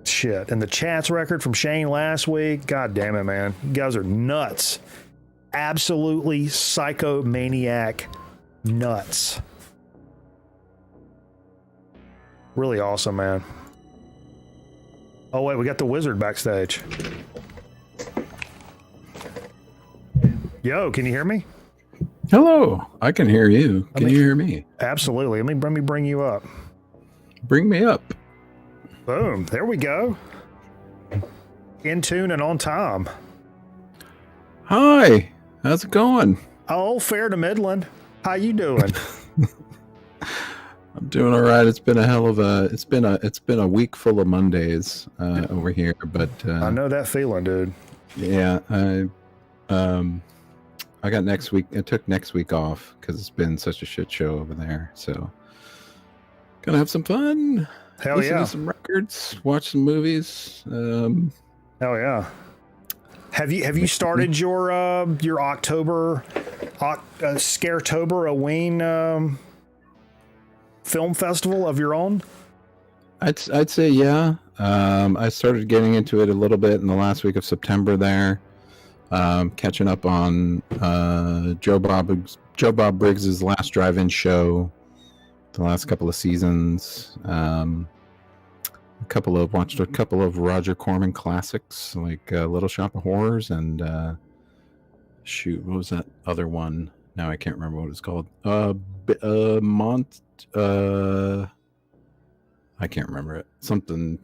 shit. And the chats record from Shane last week. God damn it, man. You guys are nuts. Absolutely psychomaniac nuts. Really awesome, man. Oh, wait, we got the wizard backstage. Yo, can you hear me? Hello, I can hear you. Can you hear me? Absolutely. Let me bring you up. Bring me up. Boom. There we go. In tune and on time. Hi. How's it going? Oh, fair to Midland. How you doing? I'm doing all right. It's been it's been a week full of Mondays over here, but I know that feeling, dude. Yeah, I got next week. I took next week off because it's been such a shit show over there. So gonna have some fun. Hell listen yeah! to some records, watch some movies. Hell yeah! Have you started your October Scaretober Halloween film festival of your own? I'd say yeah. I started getting into it a little bit in the last week of September there. Catching up on Joe Bob Briggs's last drive-in show, the last couple of seasons. Watched a couple of Roger Corman classics like Little Shop of Horrors and what was that other one? Now I can't remember what it's called. I can't remember it. Something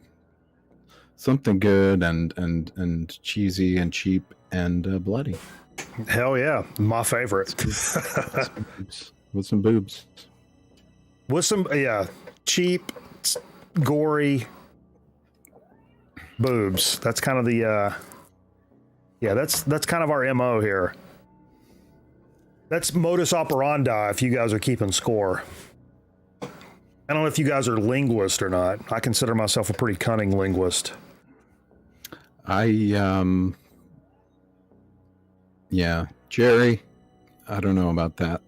good and cheesy and cheap and bloody. Hell yeah, my favorite. With some boobs. With some cheap, gory boobs. That's kind of the that's kind of our MO here. That's modus operandi if you guys are keeping score. I don't know if you guys are linguists or not. I consider myself a pretty cunning linguist. Yeah, Jerry, I don't know about that.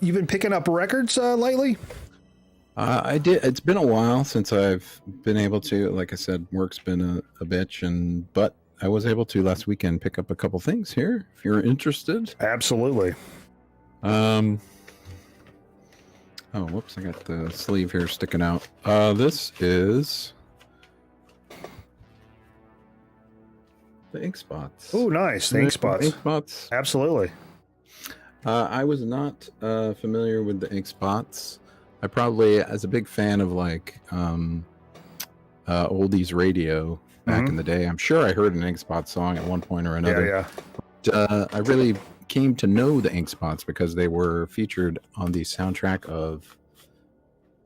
You've been picking up records lately? I did. It's been a while since I've been able to. Like I said, work's been a bitch, but I was able to last weekend pick up a couple things here. If you're interested, Absolutely. Oh, whoops! I got the sleeve here sticking out. This is the ink spots. Oh, nice. The ink spots. Ink spots. Absolutely. I was not familiar with the ink spots. I probably, as a big fan of like oldies radio back in the day, I'm sure I heard an ink spot song at one point or another. Yeah. But, I really came to know the ink spots because they were featured on the soundtrack of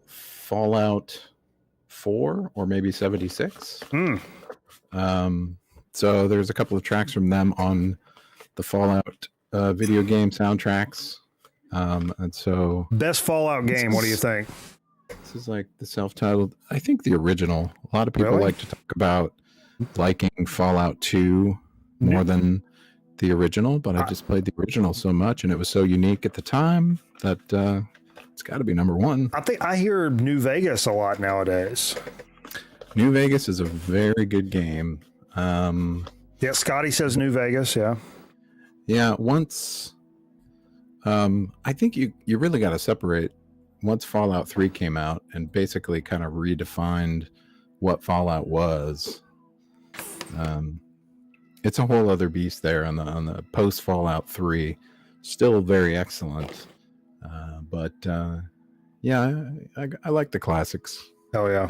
Fallout 4 or maybe 76. So there's a couple of tracks from them on the Fallout video game soundtracks. And so Best Fallout game. What do you think? this is like the self-titled, I think the original. A lot of people Really? like to talk about liking Fallout 2 more than the original, but I just played the original so much and it was so unique at the time that it's got to be number one. I think I hear New Vegas a lot nowadays. New Vegas is a very good game. Yeah, Scotty says New Vegas. Yeah. Yeah, once I think you really got to separate once Fallout 3 came out and basically kind of redefined what Fallout was. It's a whole other beast there on the post Fallout 3. Still very excellent. But yeah, I like the classics. Oh yeah.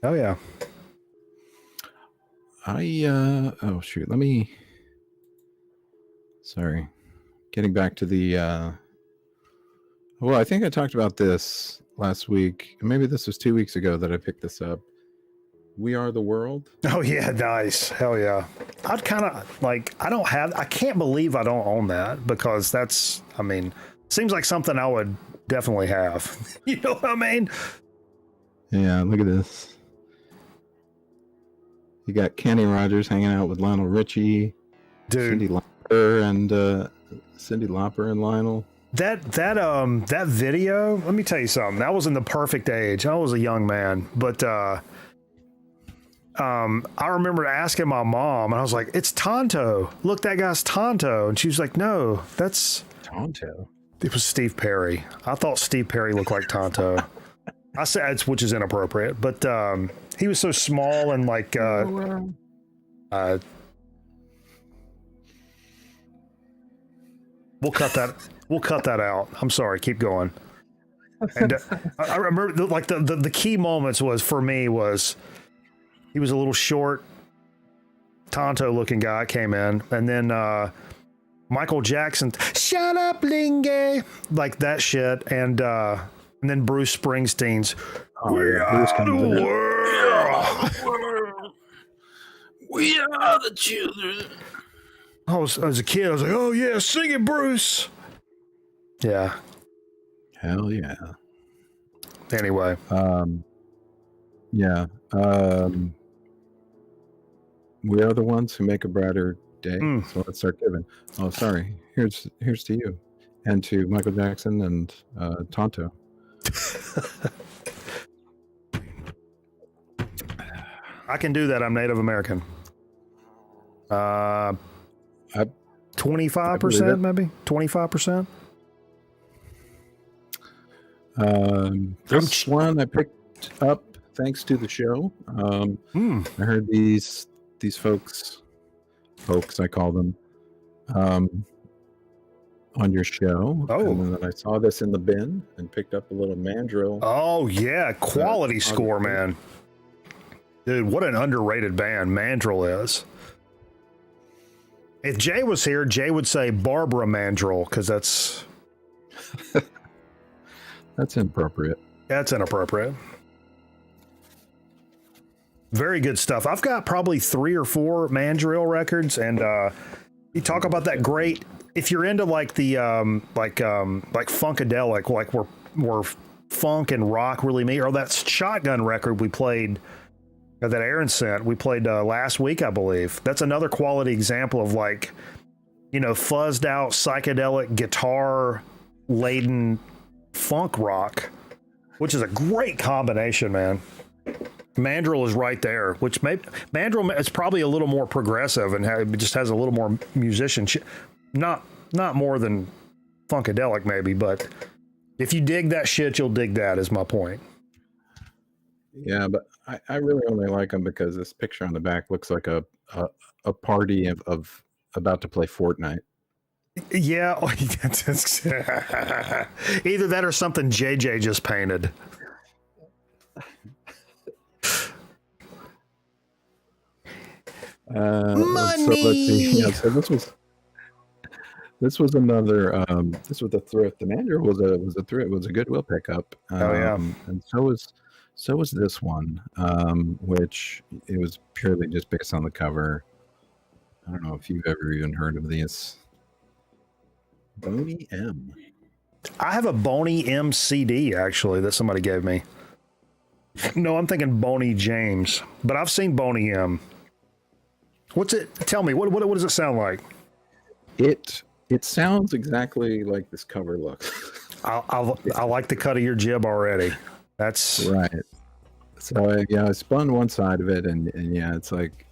Oh yeah. Oh shoot, sorry. Getting back to the well, I think I talked about this last week. Maybe this was 2 weeks ago that I picked this up. We Are the World. Oh yeah, nice. Hell yeah. I'd kind of like, I can't believe I don't own that because seems like something I would definitely have. You know what I mean? Yeah, look at this. You got Kenny Rogers hanging out with Lionel Richie, Dude. Cyndi Lauper and Lionel. That video, let me tell you something. That was in the perfect age. I was a young man, but I remember asking my mom, and I was like, "It's Tonto. Look, that guy's Tonto." And she was like, "No, that's Tonto." It was Steve Perry. I thought Steve Perry looked like Tonto. I said, which is inappropriate, but he was so small and like we'll cut that out. I'm sorry. Keep going. And I remember the key moments for me was he was a little short, Tonto looking guy came in, and then Michael Jackson, "Shut up, Linge," like that shit, and then Bruce Springsteen's "We Are the World." We are the children. As a kid, I was like, "Oh yeah, sing it, Bruce." Yeah. Hell yeah. Anyway. Yeah. We are the ones who make a brighter day. So let's start giving. Oh, sorry. Here's to you, and to Michael Jackson and Tonto. I can do that. I'm Native American. 25%, maybe 25%. This one I picked up thanks to the show. I heard these folks I call them, on your show. Oh. And then I saw this in the bin and picked up a little mandrill. Oh yeah, quality score, man. Dude, what an underrated band Mandrill is. If Jay was here, Jay would say Barbara Mandrill, because that's inappropriate. That's inappropriate. Very good stuff. I've got probably 3 or 4 Mandrill records, and you talk about that great if you're into like the like funkadelic, like where funk and rock really meet, or that Shotgun record we played, that Aaron sent, we played last week, I believe. That's another quality example of like, you know, fuzzed out psychedelic guitar laden funk rock, which is a great combination, man. Mandrill is right there, which Mandrill is probably a little more progressive and just has a little more musicianship. Not more than funkadelic maybe, but if you dig that shit, you'll dig that, is my point. Yeah, but I really only like them because this picture on the back looks like a party of about to play Fortnite. Yeah, either that or something JJ just painted. Money. So let's see. Yeah, so this was another. This was a thrift. The Mandrill was a thrift. It was a Goodwill pickup. And so was this one, which it was purely just based on the cover. I don't know if you've ever even heard of these. Boney M. I have a Boney M CD actually that somebody gave me. No, I'm thinking Boney James, but I've seen Boney M. What's it? Tell me, what does it sound like? It sounds exactly like this cover looks. I like the cut of your jib already. That's right. So I spun one side of it, and yeah, it's like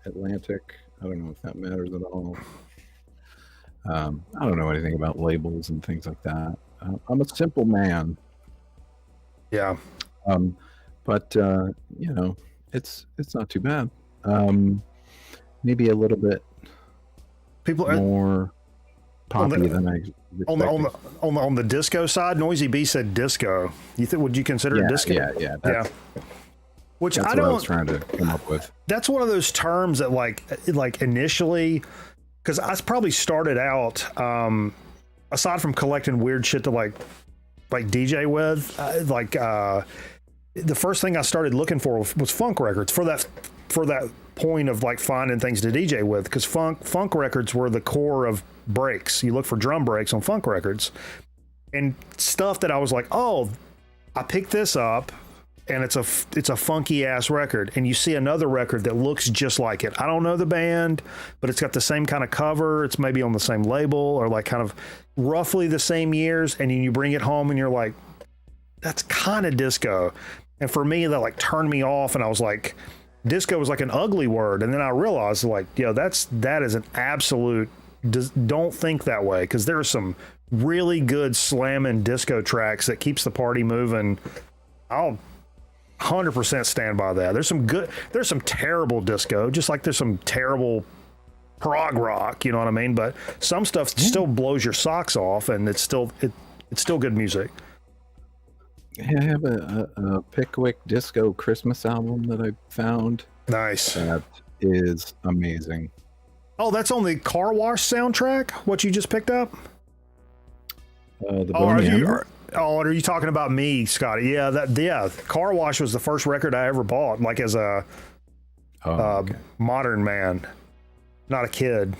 Atlantic. I don't know if that matters at all. I don't know anything about labels and things like that. I'm a simple man. Yeah. But you know, it's not too bad. Maybe a little bit more poppy than I expected. On the disco side. Noisy B said disco. Would you consider it disco? Yeah. Which that's what I was trying to come up with. That's one of those terms that like initially, because I probably started out aside from collecting weird shit to like DJ with, the first thing I started looking for was funk records for that point of like finding things to DJ with, because funk records were the core of breaks. You look for drum breaks on funk records and stuff that I was like, oh, I picked this up and it's a funky ass record, and you see another record that looks just like it. I don't know the band, but it's got the same kind of cover. It's maybe on the same label or like kind of roughly the same years, and then you bring it home and you're like, that's kind of disco. And for me, that like turned me off, and I was like, disco was like an ugly word. And then I realized like, that is an absolute, don't think that way, because there are some really good slamming disco tracks that keeps the party moving. I'll 100% stand by that. There's some terrible disco, just like there's some terrible prog rock, you know what I mean? But some stuff still blows your socks off, and it's still good music. I have a Pickwick Disco Christmas album that I found. Nice. That is amazing. Oh, that's on the Car Wash soundtrack? What you just picked up? Are you talking about me, Scotty? Yeah, Car Wash was the first record I ever bought, like as a modern man, not a kid.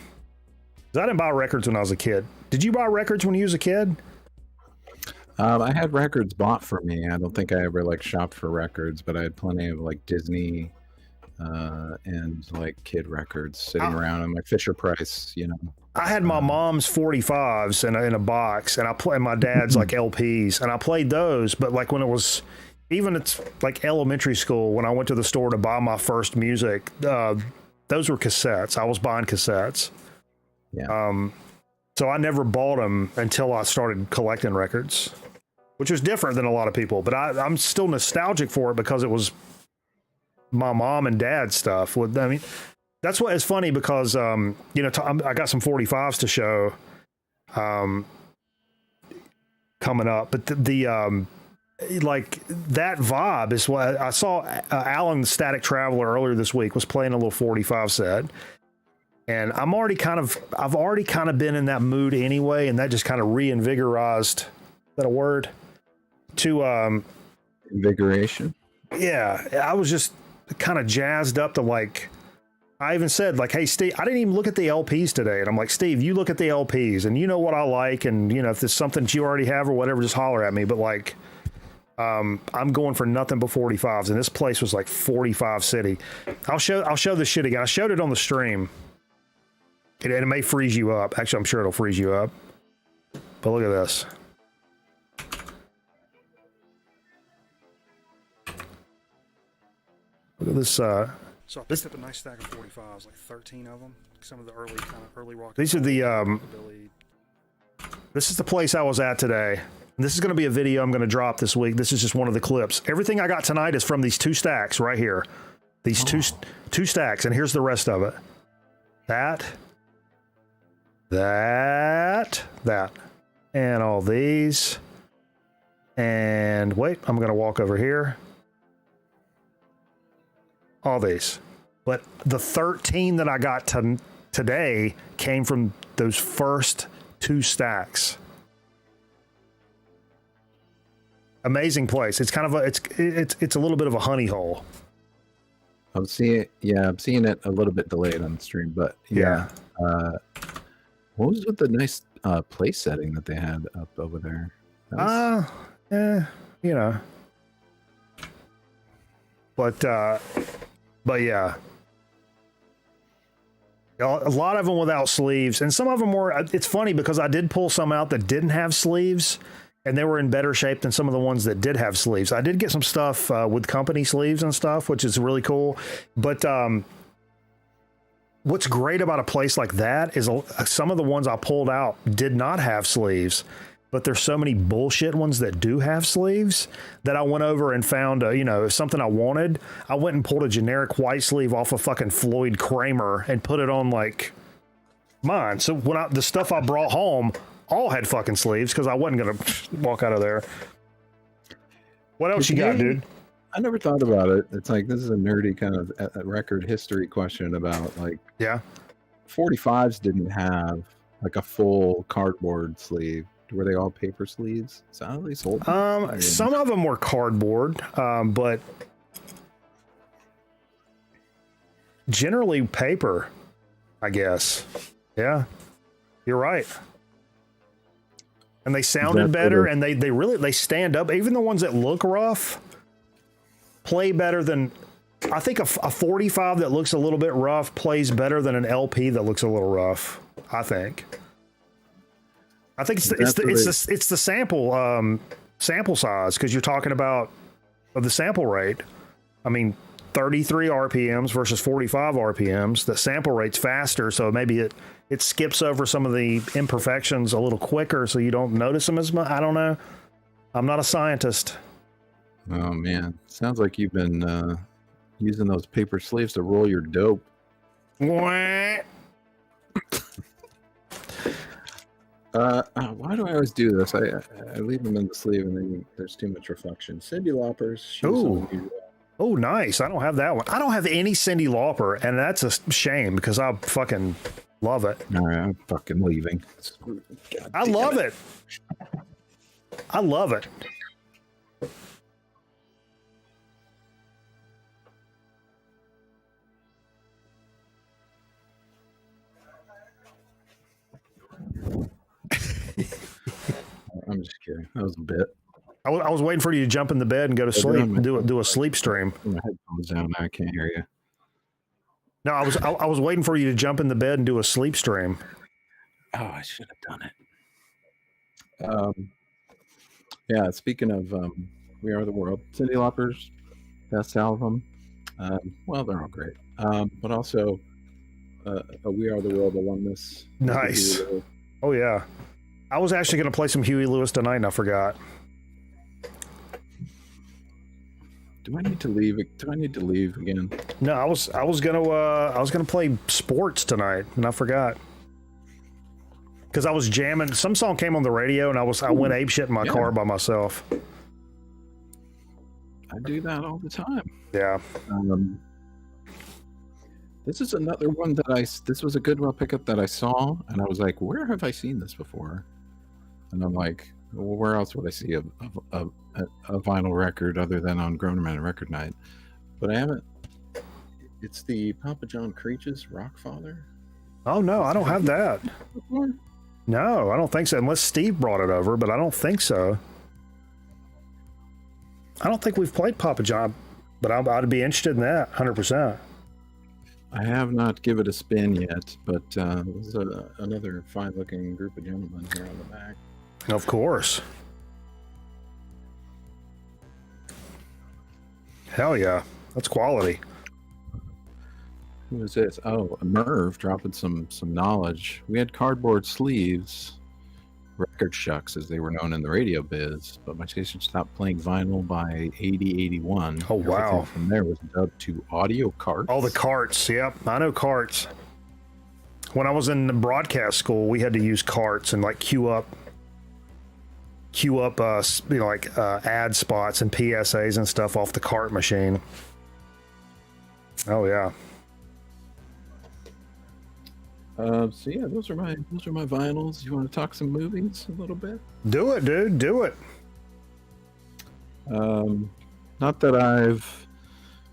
'Cause I didn't buy records when I was a kid. Did you buy records when you was a kid? I had records bought for me. I don't think I ever like shopped for records, but I had plenty of like Disney and like kid records sitting around, and like Fisher Price, you know. I had my mom's 45s in a box, and I played my dad's like LPs, and I played those. But like when it's like elementary school, when I went to the store to buy my first music, those were cassettes. I was buying cassettes. Yeah. So I never bought them until I started collecting records, which was different than a lot of people. But I'm still nostalgic for it because it was my mom and dad's stuff. That's what is funny, because I got some 45s to show coming up, but the like that vibe is what I saw. Alan the Static Traveler earlier this week was playing a little 45 set, and I've already kind of been in that mood anyway, and that just kind of reinvigorized. Is that a word? To invigoration. Yeah, I was just kind of jazzed up to like I even said, like, hey, Steve, I didn't even look at the LPs today. And I'm like, Steve, you look at the LPs and you know what I like. And, you know, if there's something that you already have or whatever, just holler at me. But, like, I'm going for nothing but 45s. And this place was like 45 city. I'll show this shit again. I showed it on the stream. And it may freeze you up. Actually, I'm sure it'll freeze you up. But look at this. Look at this. So I picked up a nice stack of 45s, like 13 of them. Some of the early rock. These are the. This is the place I was at today. And this is going to be a video I'm going to drop this week. This is just one of the clips. Everything I got tonight is from these 2 stacks right here. These two stacks, and here's the rest of it. That, and all these. And wait, I'm going to walk over here. All these. But the 13 that I got today came from those first 2 stacks. Amazing place. It's kind of it's a little bit of a honey hole. I'm seeing it a little bit delayed on the stream, but yeah. What was with the nice place setting that they had up over there? You know. But yeah. A lot of them without sleeves, and some of them were. It's funny because I did pull some out that didn't have sleeves, and they were in better shape than some of the ones that did have sleeves. I did get some stuff with company sleeves and stuff, which is really cool. But what's great about a place like that is some of the ones I pulled out did not have sleeves, but there's so many bullshit ones that do have sleeves that I went over and found, something I wanted. I went and pulled a generic white sleeve off of fucking Floyd Kramer and put it on like mine. So when the stuff I brought home all had fucking sleeves because I wasn't going to walk out of there. What else you got, dude? I never thought about it. It's like, this is a nerdy kind of record history question about like, 45s didn't have like a full cardboard sleeve. Were they all paper sleeves? Is that how they sold them? Some of them were cardboard, but generally paper, I guess. Yeah, you're right. And they sounded better, and they stand up. Even the ones that look rough play better than. I think a 45 that looks a little bit rough plays better than an LP that looks a little rough. I think it's the sample size, because you're talking about the sample rate. I mean, 33 RPMs versus 45 RPMs. The sample rate's faster, so maybe it skips over some of the imperfections a little quicker, so you don't notice them as much. I don't know. I'm not a scientist. Oh man, sounds like you've been using those paper sleeves to roll your dope. Why do I always do this? I leave them in the sleeve, and then there's too much reflection. Cyndi Lauper's. Oh, nice. I don't have that one. I don't have any Cyndi Lauper, and that's a shame because I fucking love it. All right, I'm fucking leaving. I love it. I love it. I'm just kidding. That was a bit. I was waiting for you to jump in the bed and go to sleep and do a sleep stream. My headphones down. I can't hear you. No, I was waiting for you to jump in the bed and do a sleep stream. Oh, I should have done it. Yeah. Speaking of "We Are the World," Cyndi Lauper's best album. Well, they're all great. But also a "We Are the World" alumnus. Nice. Oh yeah. I was actually going to play some Huey Lewis tonight, and I forgot. Do I need to leave? Do I need to leave again? No, I was gonna play sports tonight, and I forgot because I was jamming. Some song came on the radio, and I went apeshit in my car by myself. I do that all the time. Yeah. This is another one that this was a Goodwill pickup that I saw, and I was like, where have I seen this before? And I'm like, well, where else would I see a vinyl record other than on Grown Men Record Night? But I haven't. It's the Papa John Creech's Rockfather. Oh no, I don't have that. No, I don't think so. Unless Steve brought it over, but I don't think so. I don't think we've played Papa John, but I'd be interested in that 100%. I have not given it a spin yet, but there's another fine-looking group of gentlemen here on the back. Of course. Hell yeah, that's quality. Who is this? Oh, Merv dropping some knowledge. We had cardboard sleeves, record shucks as they were known in the radio biz, but my station stopped playing vinyl by 80-81. Oh wow. Everything from there was dubbed to audio carts. Oh, the carts. Yep, I know carts. When I was in the broadcast school, we had to use carts and like queue up ad spots and PSAs and stuff off the cart machine. Oh yeah. So yeah, those are my vinyls. You want to talk some movies a little bit? Do it, dude. Do it. Not that I've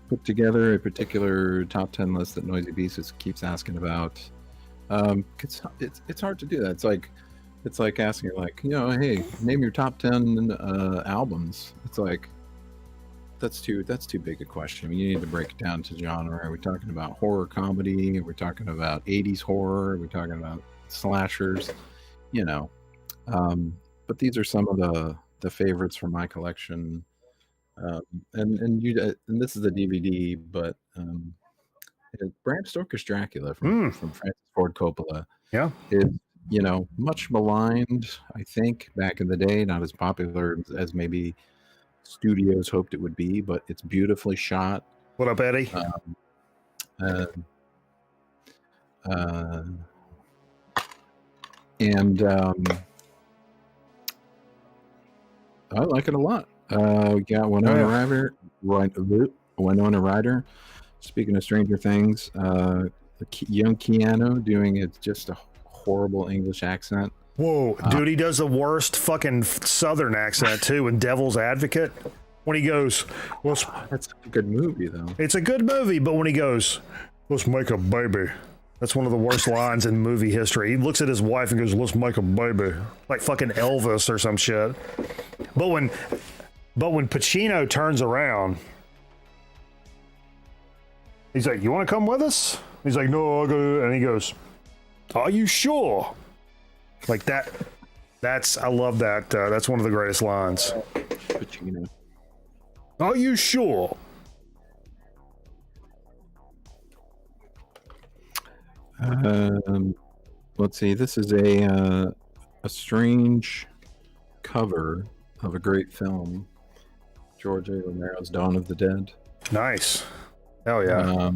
put together a particular top 10 list that Noisy Beast keeps asking about. It's hard to do that. It's like asking, like, hey, name your top 10 albums. It's like that's too big a question. I mean, you need to break it down to genre. Are we talking about horror comedy? Are we talking about 80s horror? Are we talking about slashers? But these are some of the favorites from my collection. And this is the DVD, but Bram Stoker's Dracula from Francis Ford Coppola. Yeah, is much maligned, I think, back in the day. Not as popular as maybe studios hoped it would be, but it's beautifully shot. What up, Eddie? And I like it a lot. We got Winona Ryder. Speaking of Stranger Things, young Keanu doing it just a horrible English accent. Whoa, dude, he does the worst fucking Southern accent too in Devil's Advocate. When he goes, that's a good movie though. It's a good movie, but when he goes, let's make a baby. That's one of the worst lines in movie history. He looks at his wife and goes, let's make a baby. Like fucking Elvis or some shit. But when Pacino turns around, he's like, you want to come with us? He's like, no, I'll go. And he goes, are you sure? Like that. I love that. That's one of the greatest lines. Pacino. Are you sure? Let's see. This is a strange cover of a great film, George A. Romero's Dawn of the Dead. Nice. Hell yeah.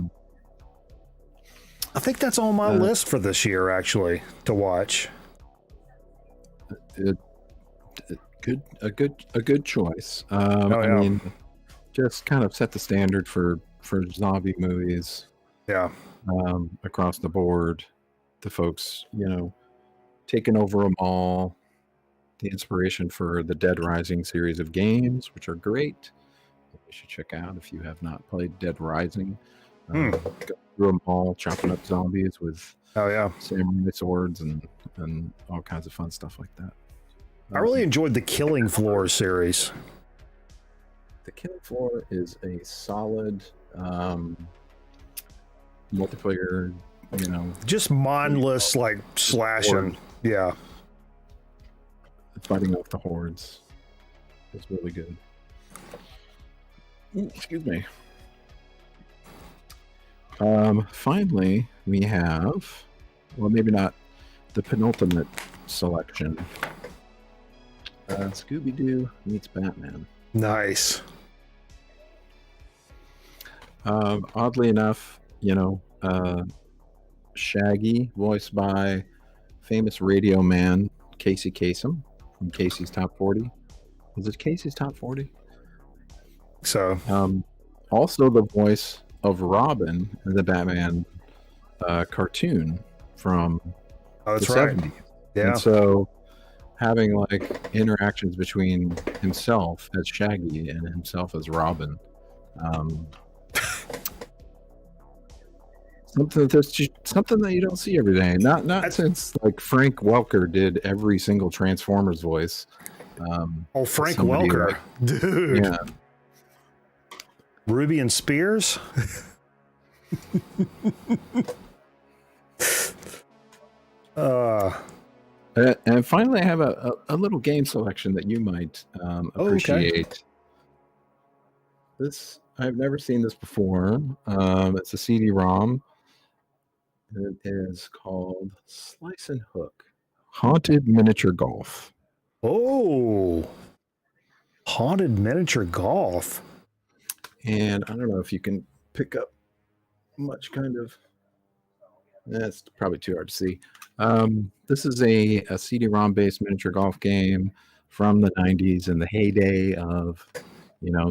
I think that's on my list for this year, actually, to watch. A good choice. Yeah. I mean, just kind of set the standard for zombie movies. Yeah. Across the board, the folks, taking over them all. The inspiration for the Dead Rising series of games, which are great. You should check out if you have not played Dead Rising. Go through them all, chopping up zombies with samurai swords and all kinds of fun stuff like that. I really enjoyed the Killing Floor series. The Killing Floor is a solid multiplayer, just mindless, like slashing. Yeah. Fighting off the hordes. It's really good. Ooh, excuse me. Finally, we have, well, maybe not the penultimate selection. Scooby-Doo meets Batman. Nice. Oddly enough, Shaggy, voiced by famous radio man Casey Kasem from Casey's Top 40. Was it Casey's Top 40? So, also the voice of Robin in the Batman cartoon from the right. 70s. Yeah. And so having like interactions between himself as Shaggy and himself as Robin, something that you don't see every day. Not since like Frank Welker did every single Transformers voice. Frank Welker, dude. Yeah. Ruby and Spears. And finally, I have a little game selection that you might appreciate. Okay. This I've never seen this before. It's a CD-ROM. It is called Slice and Hook, Haunted Miniature Golf. Oh, Haunted Miniature Golf. And I don't know if you can pick up much kind of. That's probably too hard to see. This is a CD-ROM based miniature golf game from the 90s in the heyday of,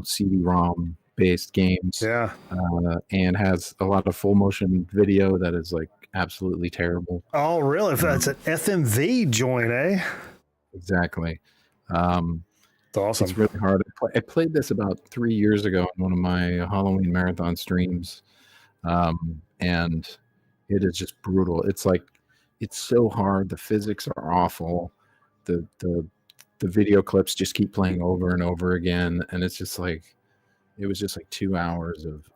CD-ROM based games. Yeah. And has a lot of full motion video that is like absolutely terrible. Oh, really? That's an FMV joint, eh? Exactly. It's awesome. It's really hard. I played this about 3 years ago in one of my Halloween marathon streams. And it is just brutal. It's like, it's so hard. The physics are awful. The video clips just keep playing over and over again. And it's just like, it was just like 2 hours of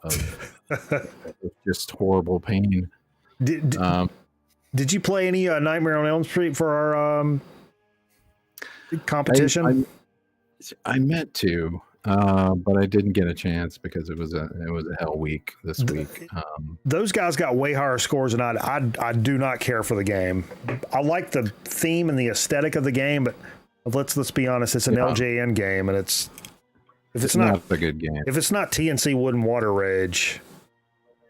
just horrible pain. Did you play any Nightmare on Elm Street for our competition? I meant to, but I didn't get a chance because it was a hell week this week. Those guys got way higher scores than I do not care for the game. I like the theme and the aesthetic of the game, but let's be honest, it's an LJN game, and it's not a good game. If it's not TNC Wood and Water Rage,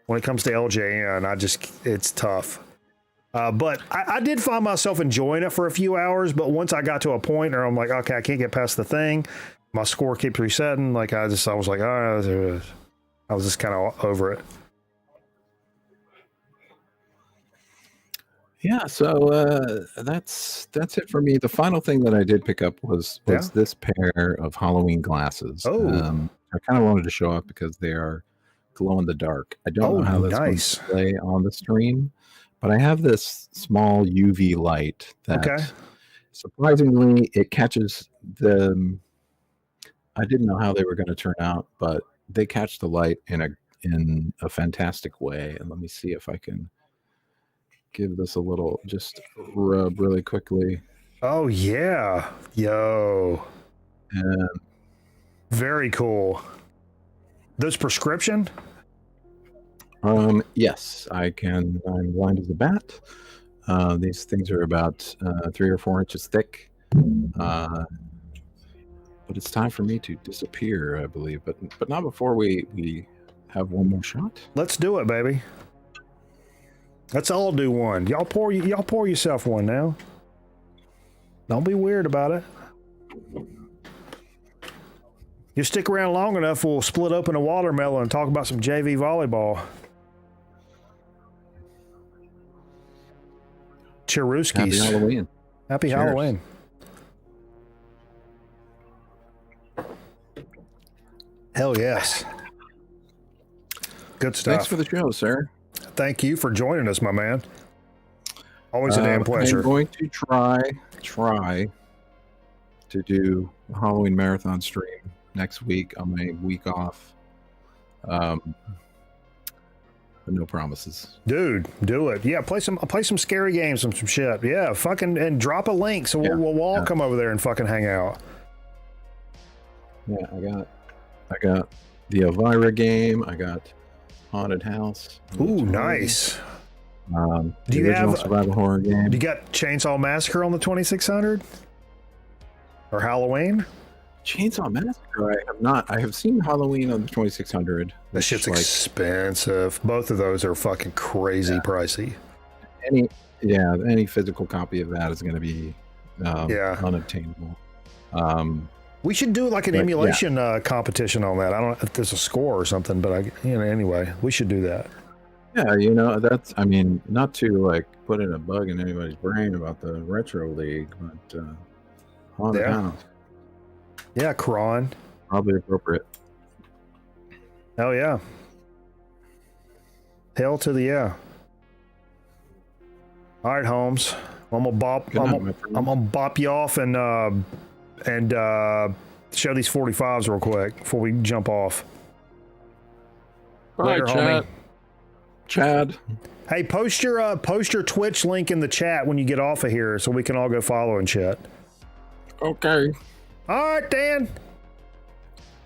when it comes to LJN, it's tough. But I did find myself enjoying it for a few hours, but once I got to a point where I'm like, okay, I can't get past the thing, my score keeps resetting. Like I was like, oh, I was just kind of over it. Yeah, so that's it for me. The final thing that I did pick up was this pair of Halloween glasses. Oh, I kind of wanted to show off because they are glow in the dark. I don't know how that's going to play on the stream, but I have this small UV light that surprisingly it catches the. I didn't know how they were going to turn out, but they catch the light in a fantastic way. And let me see if I can give this a little just rub really quickly. Oh yeah, yo, and very cool. Those prescription? Yes, I can. I'm blind as a bat. These things are about 3 or 4 inches thick. But it's time for me to disappear, I believe. But not before we have one more shot. Let's do it, baby. Let's all do one. Y'all pour yourself one now. Don't be weird about it. You stick around long enough, we'll split open a watermelon and talk about some JV volleyball. Cheruskis. Happy Halloween. Happy Halloween. Hell yes. Good stuff. Thanks for the show, sir. Thank you for joining us, my man. Always a damn pleasure. I'm going to try to do a Halloween marathon stream next week on my week off. But no promises. Dude, do it. Yeah, play some scary games, some shit. Yeah, fucking, and drop a link so we'll all come over there and fucking hang out. Yeah, I got the Elvira game. I got Haunted House. Ooh, nice. Do you have survival horror game? You got Chainsaw Massacre on the 2600 or Halloween? Chainsaw Massacre, I have not. I have seen Halloween on the 2600. That shit's expensive. Both of those are fucking crazy pricey. Any physical copy of that is going to be unobtainable. We should do like an emulation competition on that. I don't know if there's a score or something, but anyway, we should do that. Yeah, that's, I mean, not to like put in a bug in anybody's brain about the Retro League, but Haunted House. Yeah, Kron. Probably appropriate. Hell yeah. Hell to the yeah. All right, Holmes. I'm gonna bop you off and show these 45s real quick before we jump off. All Later, right, homie. Chad. Hey, post your Twitch link in the chat when you get off of here, so we can all go follow and shit. Okay. All right, Dan.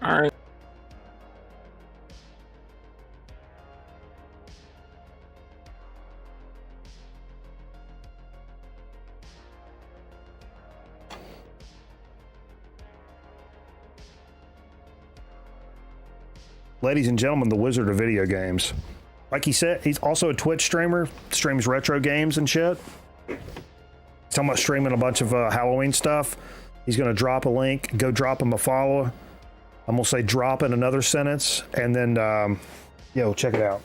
All right. Ladies and gentlemen, the wizard of video games. Like he said, he's also a Twitch streamer, streams retro games and shit. He's talking about streaming a bunch of Halloween stuff. He's going to drop a link. Go drop him a follow. I'm going to say drop in another sentence. And then, check it out.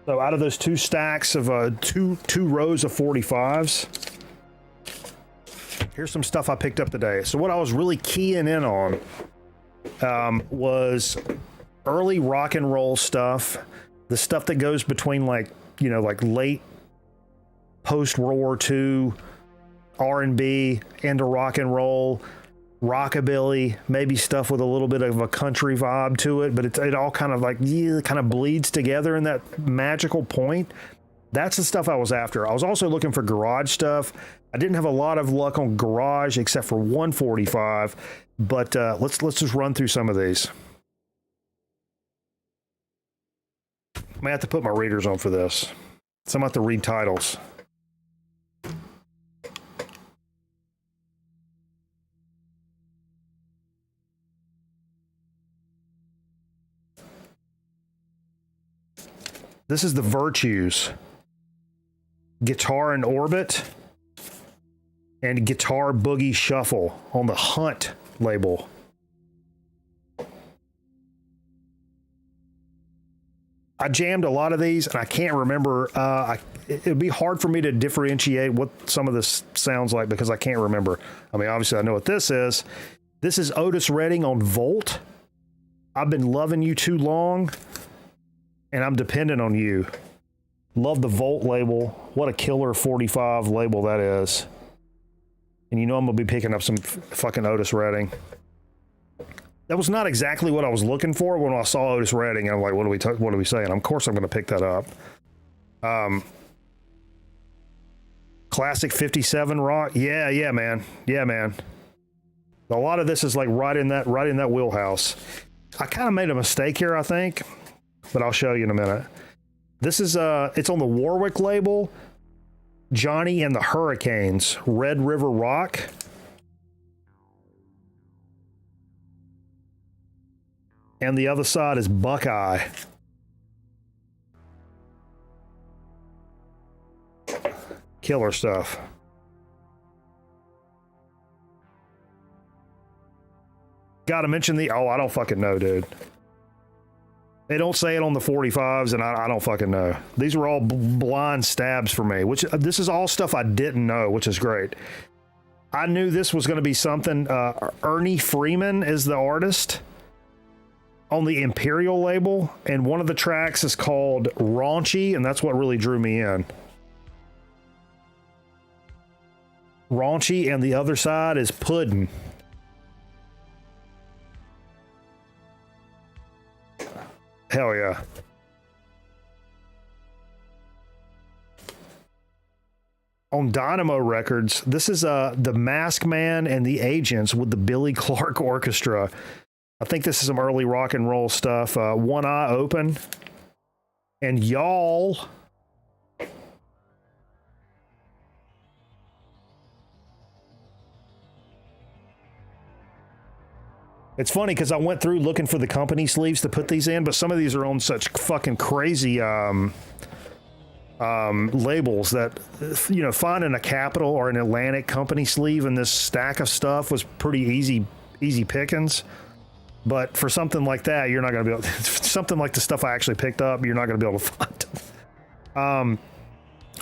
So out of those two stacks of two rows of 45s, here's some stuff I picked up today. So what I was really keying in on was early rock and roll stuff, the stuff that goes between like late post World War II R&B into rock and roll, rockabilly, maybe stuff with a little bit of a country vibe to it, but it all kind of bleeds together in that magical point. That's the stuff I was after. I was also looking for garage stuff. I didn't have a lot of luck on garage except for 145, but let's just run through some of these. I may have to put my readers on for this. So I'm going to have to read titles. This is the Virtues. Guitar in Orbit and Guitar Boogie Shuffle on the Hunt label. I jammed a lot of these and I can't remember. It'd be hard for me to differentiate what some of this sounds like because I can't remember. I mean, obviously I know what this is. This is Otis Redding on Volt. I've been loving you too long and I'm dependent on you. Love the Volt label. What a killer 45 label that is. And you know I'm going to be picking up some fucking Otis Redding. That was not exactly what I was looking for when I saw Otis Redding. I'm like, what are we saying? Of course I'm going to pick that up. Classic 57 rock. Yeah, man. Yeah, man. A lot of this is like right in that wheelhouse. I kind of made a mistake here, I think, but I'll show you in a minute. This is it's on the Warwick label. Johnny and the Hurricanes, Red River Rock. And the other side is Buckeye. Killer stuff. Gotta mention I don't fucking know, dude. They don't say it on the 45s, and I don't fucking know. These were all blind stabs for me, which this is all stuff I didn't know, which is great. I knew this was going to be something. Ernie Freeman is the artist on the Imperial label, and one of the tracks is called Raunchy, and that's what really drew me in. Raunchy, and the other side is Puddin'. Hell yeah. On Dynamo Records, this is The Mask Man and the Agents with the Billy Clark Orchestra. I think this is some early rock and roll stuff. One Eye Open. And Y'all. It's funny because I went through looking for the company sleeves to put these in, but some of these are on such fucking crazy labels that, finding a Capital or an Atlantic company sleeve in this stack of stuff was pretty easy pickings. But for something like that, you're not going to be able to, something like the stuff I actually picked up, you're not going to be able to find.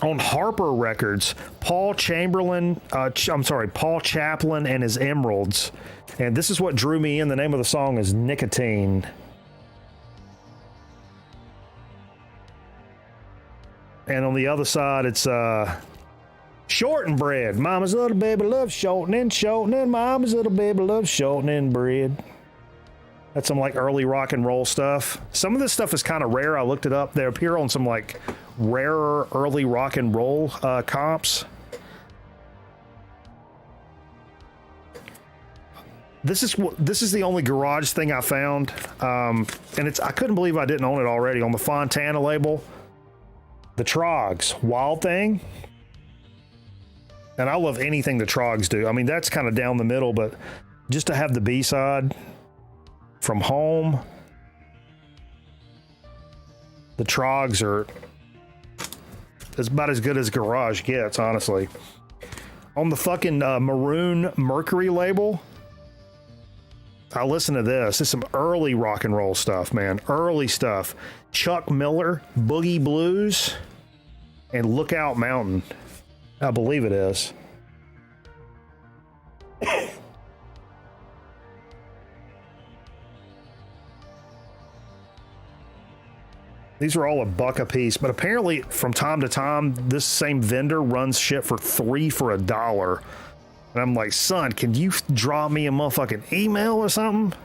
On Harper Records, Paul Chaplin and his Emeralds. And this is what drew me in. The name of the song is Nicotine. And on the other side, it's shortened Mama's little baby loves shortening. Mama's little baby loves shortening bread. That's some like early rock and roll stuff. Some of this stuff is kind of rare. I looked it up. They appear on some like rarer early rock and roll comps. This is the only garage thing I found, and I couldn't believe I didn't own it already. On the Fontana label, the Trogs Wild Thing, and I love anything the Trogs do. I mean, that's kind of down the middle, but just to have the B-side from Home, the Trogs are about as good as garage gets, honestly. On the fucking Maroon Mercury label, I listen to this. This is some early rock and roll stuff, man. Early stuff. Chuck Miller, Boogie Blues, and Lookout Mountain. I believe it is. These are all $1 a piece, but apparently from time to time, this same vendor runs shit for $3 for $1. And I'm like, son, can you drop me a motherfucking email or something?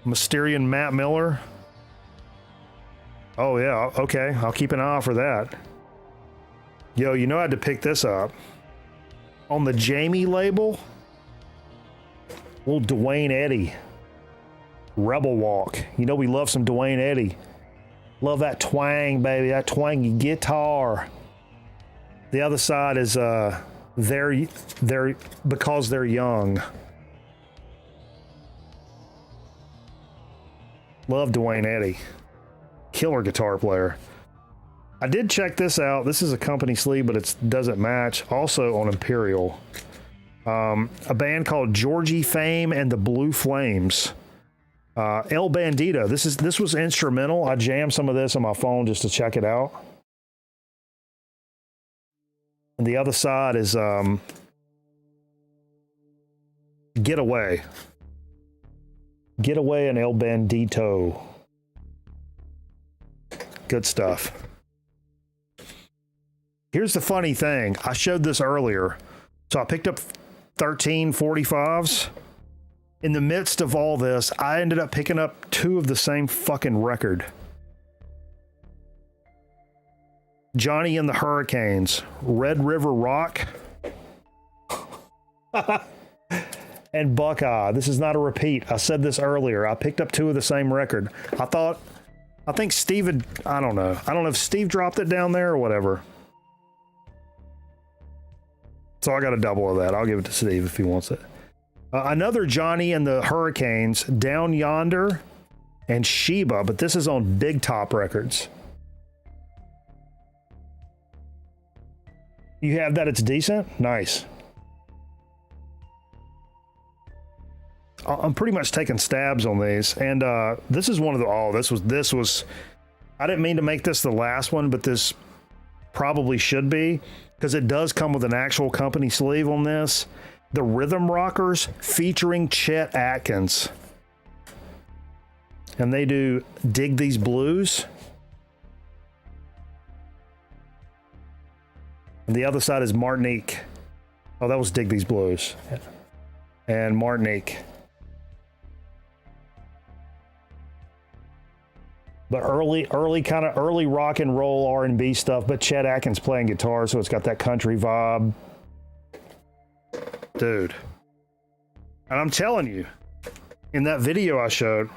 Mysterian Matt Miller. Oh, yeah. Okay. I'll keep an eye out for that. Yo, you know I had to pick this up. On the Jamie label, little Dwayne Eddy. Rebel Walk. You know we love some Dwayne Eddy. Love that twang, baby. That twangy guitar. The other side is they're because they're young. Love Dwayne Eddy. Killer guitar player. I did check this out. This is a company sleeve, but it doesn't match. Also on Imperial. A band called Georgie Fame and the Blue Flames. El Bandito. This was instrumental. I jammed some of this on my phone just to check it out. And the other side is Getaway. Getaway and El Bandito. Good stuff. Here's the funny thing. I showed this earlier. So I picked up 13 45s. In the midst of all this, I ended up picking up 2 of the same fucking record. Johnny and the Hurricanes, Red River Rock, and Buckeye. This is not a repeat. I said this earlier. I picked up 2 of the same record. I think Steve had, I don't know. I don't know if Steve dropped it down there or whatever. So I got a double of that. I'll give it to Steve if he wants it. Another Johnny and the Hurricanes, Down Yonder, and Sheba, but this is on Big Top Records. You have that? It's decent? Nice. I'm pretty much taking stabs on these, and this is one of the. This was. I didn't mean to make this the last one, but this probably should be because it does come with an actual company sleeve on this. The Rhythm Rockers featuring Chet Atkins. And they do Dig These Blues. And the other side is Martinique. Oh, that was Dig These Blues. And Martinique. But early rock and roll R&B stuff, but Chet Atkins playing guitar, so it's got that country vibe. Dude. And I'm telling you, in that video I showed,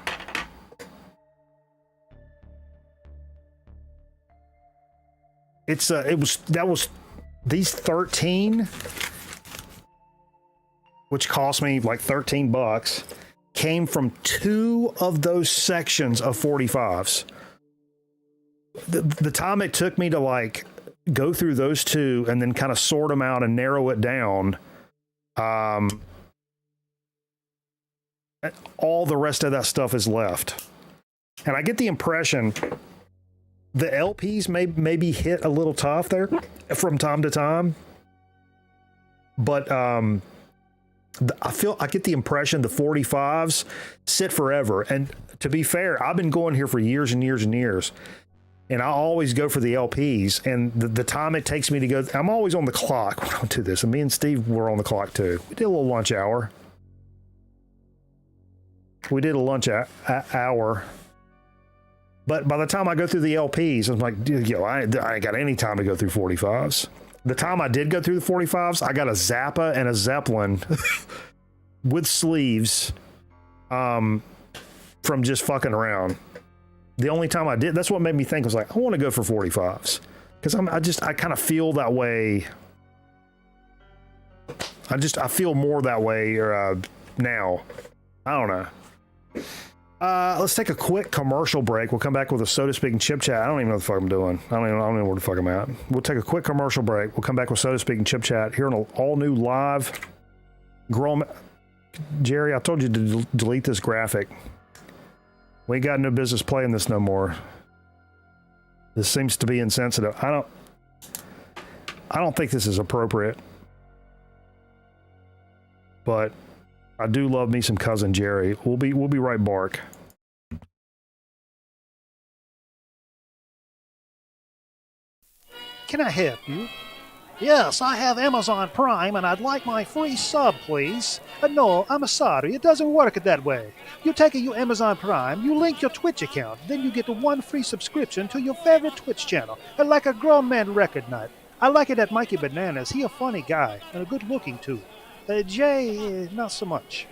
these 13, which cost me like $13, came from 2 of those sections of 45s. The time it took me to like go through those 2 and then kind of sort them out and narrow it down. All the rest of that stuff is left. And I get the impression the LPs may be hit a little tough there from time to time. But I get the impression the 45s sit forever. And to be fair, I've been going here for years and years and years. And I always go for the LPs, and the time it takes me to go, I'm always on the clock when I do this. And me and Steve were on the clock too. We did a little lunch hour. Hour. But by the time I go through the LPs, I'm like, dude, I ain't got any time to go through 45s. The time I did go through the 45s, I got a Zappa and a Zeppelin with sleeves from just fucking around. The only time I did, that's what made me think, was like, I want to go for 45s. Because I kind of feel that way. I feel more that way now. I don't know. Let's take a quick commercial break. We'll come back with a Soda Speak and Chip Chat. I don't even know what the fuck I'm doing. I don't even know where the fuck I'm at. We'll take a quick commercial break. We'll come back with Soda Speak and Chip Chat here on an all-new live Jerry, I told you to delete this graphic. We ain't got no business playing this no more. This seems to be insensitive. I don't think this is appropriate. But I do love me some Cousin Jerry. We'll be right back. Can I help you? Yes, I have Amazon Prime and I'd like my free sub, please. No, I'm sorry, it doesn't work that way. You take your Amazon Prime, you link your Twitch account, then you get one free subscription to your favorite Twitch channel, like a grown man record night. I like it at Mikey Bananas. He a funny guy and a good looking too. Jay, not so much.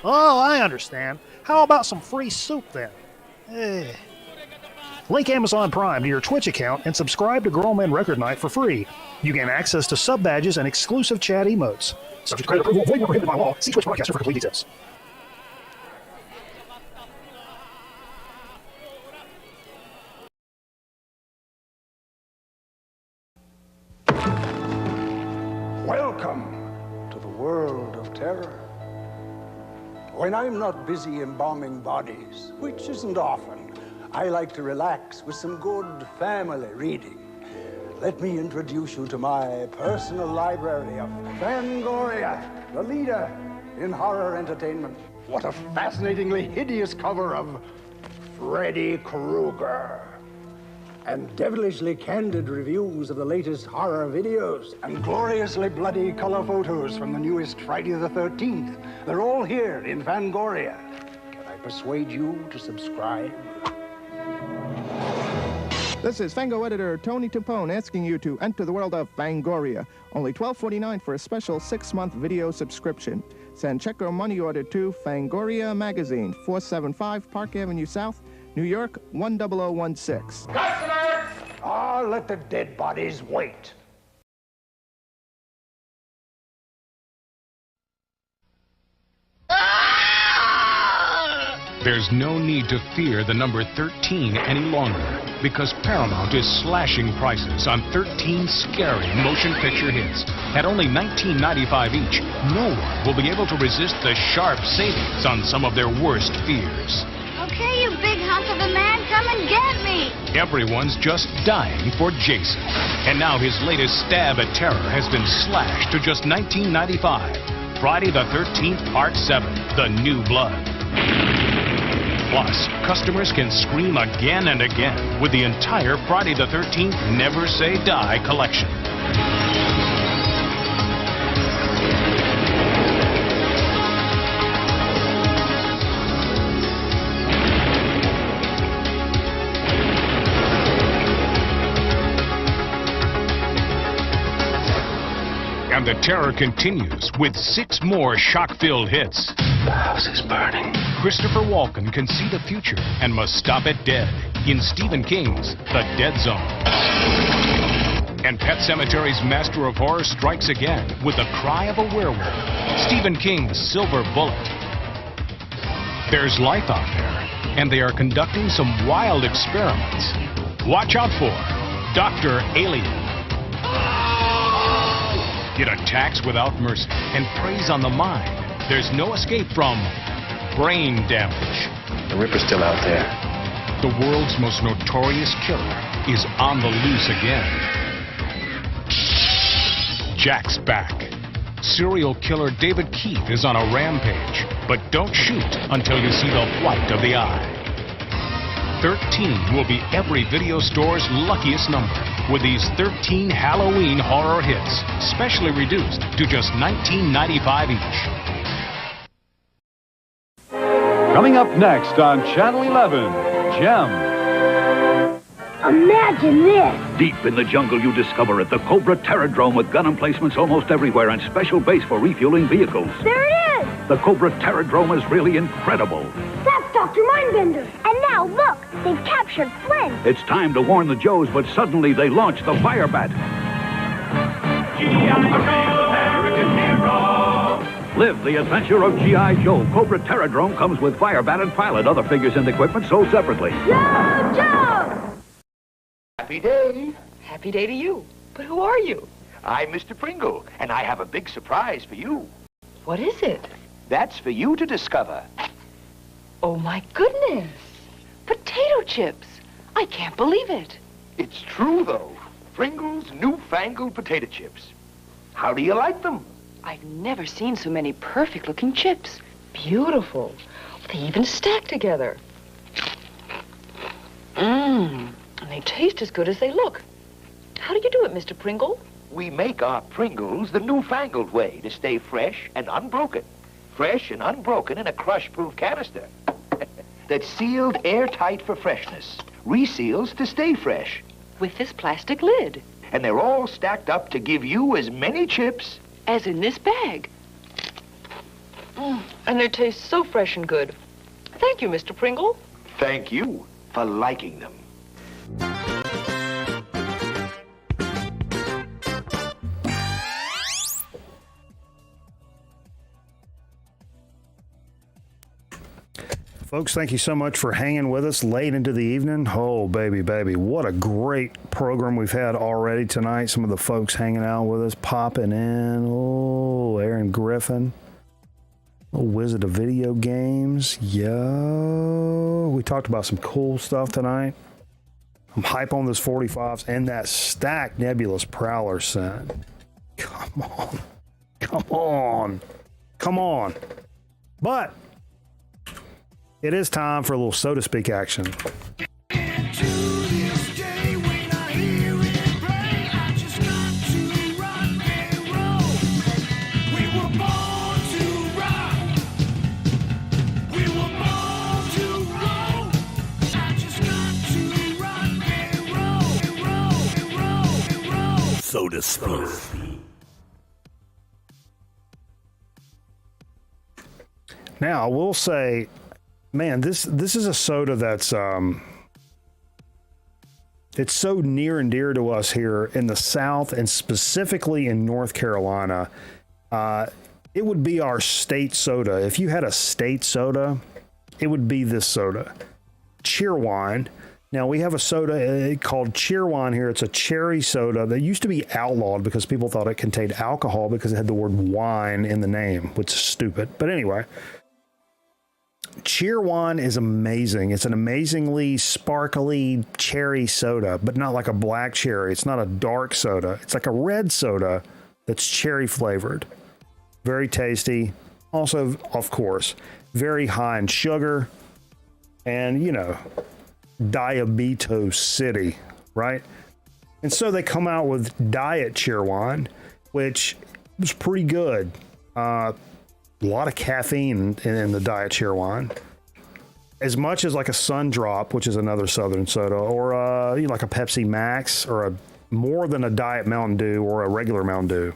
Oh, I understand. How about some free soup then? Link Amazon Prime to your Twitch account and subscribe to Grown Men Record Night for free. You gain access to sub badges and exclusive chat emotes. Subject to credit approval, avoid prohibited by law. See Twitch Broadcaster for complete details. Welcome to the world of terror. When I'm not busy embalming bodies, which isn't often, I like to relax with some good family reading. Let me introduce you to my personal library of Fangoria, the leader in horror entertainment. What a fascinatingly hideous cover of Freddy Krueger. And devilishly candid reviews of the latest horror videos, and gloriously bloody color photos from the newest Friday the 13th. They're all here in Fangoria. Can I persuade you to subscribe? This is Fango editor Tony Tampone asking you to enter the world of Fangoria. Only $12.49 for a special 6-month video subscription. Send check or money order to Fangoria Magazine, 475 Park Avenue South, New York, 10016. Customer! Ah, let the dead bodies wait. There's no need to fear the number 13 any longer, because Paramount is slashing prices on 13 scary motion picture hits. At only $19.95 each, no one will be able to resist the sharp savings on some of their worst fears. Okay, you big hunk of a man, come and get me! Everyone's just dying for Jason. And now his latest stab at terror has been slashed to just $19.95. Friday the 13th, Part 7, The New Blood. Plus, customers can scream again and again with the entire Friday the 13th Never Say Die collection. And the terror continues with 6 more shock-filled hits. The house is burning. Christopher Walken can see the future and must stop it dead in Stephen King's The Dead Zone. And Pet Sematari's master of horror strikes again with The Cry of a Werewolf, Stephen King's Silver Bullet. There's life out there, and they are conducting some wild experiments. Watch out for Dr. Alien. It attacks without mercy and preys on the mind. There's no escape from brain damage. The Ripper's still out there. The world's most notorious killer is on the loose again. Jack's back. serial killer David Keith is on a rampage. But don't shoot until you see the white of the eye. 13 will be every video store's luckiest number, with these 13 Halloween horror hits, specially reduced to just $19.95 each. Coming up next on Channel 11, Gem. Imagine this. Deep in the jungle, you discover it, the Cobra Terradrome with gun emplacements almost everywhere and special base for refueling vehicles. There it is. The Cobra Terradrome is really incredible. That's Dr. Mindbender. And now, look, they've captured Flynn. It's time to warn the Joes, but suddenly they launch the Firebat. American hero. Live the adventure of G.I. Joe. Cobra Terradrome comes with Firebat and pilot. Other figures and equipment sold separately. Joe, Joe! Happy day. Happy day to you. But who are you? I'm Mr. Pringle, and I have a big surprise for you. What is it? That's for you to discover. Oh, my goodness. Potato chips. I can't believe it. It's true, though. Pringle's newfangled potato chips. How do you like them? I've never seen so many perfect-looking chips. Beautiful. They even stack together. Mmm. And they taste as good as they look. How do you do it, Mr. Pringle? We make our Pringles the newfangled way to stay fresh and unbroken. Fresh and unbroken in a crush-proof canister. That's sealed airtight for freshness. Reseals to stay fresh. With this plastic lid. And they're all stacked up to give you as many chips as in this bag. And they taste so fresh and good. Thank you, Mr. Pringle. Thank you for liking them. Folks, thank you so much for hanging with us late into the evening. Oh, baby, baby. What a great program we've had already tonight. Some of the folks hanging out with us, popping in. Oh, Aaron Griffin. Oh, Wizard of Video Games. Yo. We talked about some cool stuff tonight. I'm hype on those 45s and that stacked Nebulous Prowler set. Come on. Come on. Come on. But it is time for a little so to speak action. So to speak. Now, I will say, man, this is a soda that's it's so near and dear to us here in the South and specifically in North Carolina. It would be our state soda. If you had a state soda, it would be this soda, Cheerwine. Now, we have a soda called Cheerwine here. It's a cherry soda that used to be outlawed because people thought it contained alcohol because it had the word wine in the name, which is stupid. But anyway, Cheerwine is amazing. It's an amazingly sparkly cherry soda, but not like a black cherry. It's not a dark soda. It's like a red soda that's cherry flavored. Very tasty. Also, of course, very high in sugar. And, you know, Diabetes City, right? And so they come out with Diet Cheerwine, which was pretty good. A lot of caffeine in the Diet Cheerwine. As much as like a Sun Drop, which is another Southern soda, or like a Pepsi Max, or more than a Diet Mountain Dew or a regular Mountain Dew.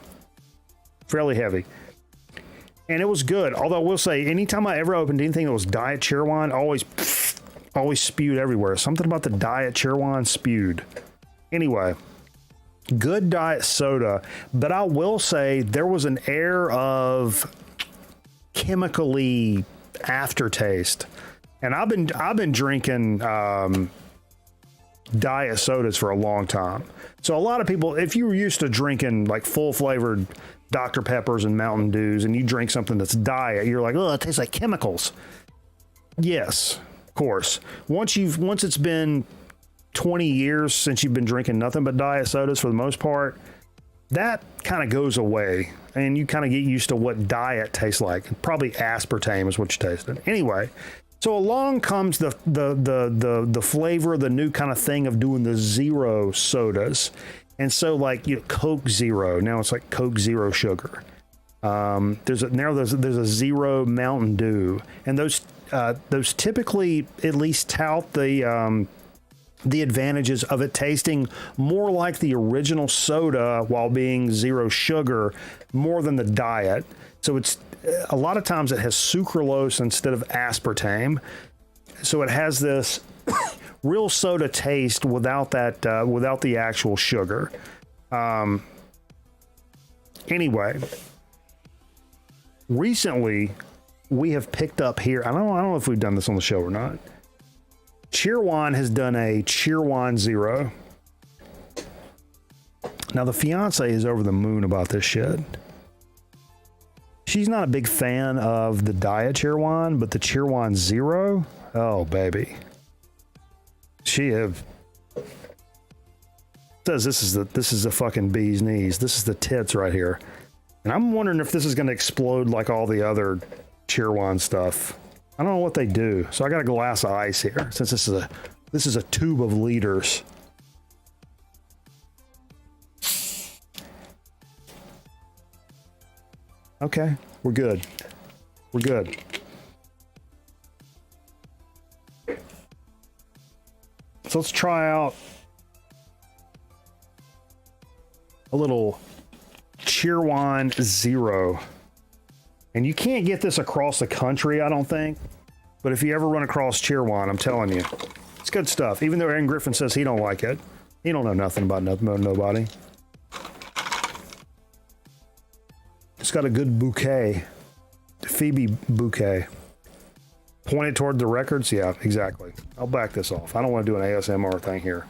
Fairly heavy. And it was good. Although I will say, anytime I ever opened anything that was Diet Cheerwine, always spewed everywhere. Something about the Diet Cheerwine spewed. Anyway, good diet soda, but I will say there was an air of chemically aftertaste. And I've been drinking diet sodas for a long time. So a lot of people, if you were used to drinking like full flavored Dr. Peppers and Mountain Dews and you drink something that's diet, you're like, oh, it tastes like chemicals. Yes, of course. Once it's been 20 years since you've been drinking nothing but diet sodas for the most part, that kind of goes away, and you kind of get used to what diet tastes like. Probably aspartame is what you tasted. Anyway, so along comes the flavor, the new kind of thing of doing the zero sodas. And so like, you know, Coke Zero, now it's like Coke Zero Sugar. There's a Zero Mountain Dew, and those typically at least tout the advantages of it tasting more like the original soda while being zero sugar, more than the diet. So it's a lot of times it has sucralose instead of aspartame. So it has this real soda taste without that, without the actual sugar. Anyway, recently we have picked up here. I don't know if we've done this on the show or not. Cheerwine has done a Cheerwine Zero. Now the fiance is over the moon about this shit. She's not a big fan of the diet Cheerwine, but the Cheerwine Zero, oh baby. She says this is the fucking bee's knees. This is the tits right here. And I'm wondering if this is going to explode like all the other Cheerwine stuff. I don't know what they do. So I got a glass of ice here, since this is a tube of liters. Okay, we're good. We're good. So let's try out a little Cheerwine Zero. And you can't get this across the country, I don't think. But if you ever run across Cheerwine, I'm telling you, it's good stuff. Even though Aaron Griffin says he don't like it. He don't know nothing about nobody. It's got a good bouquet. Phoebe bouquet. Pointed toward the records? Yeah, exactly. I'll back this off. I don't want to do an ASMR thing here.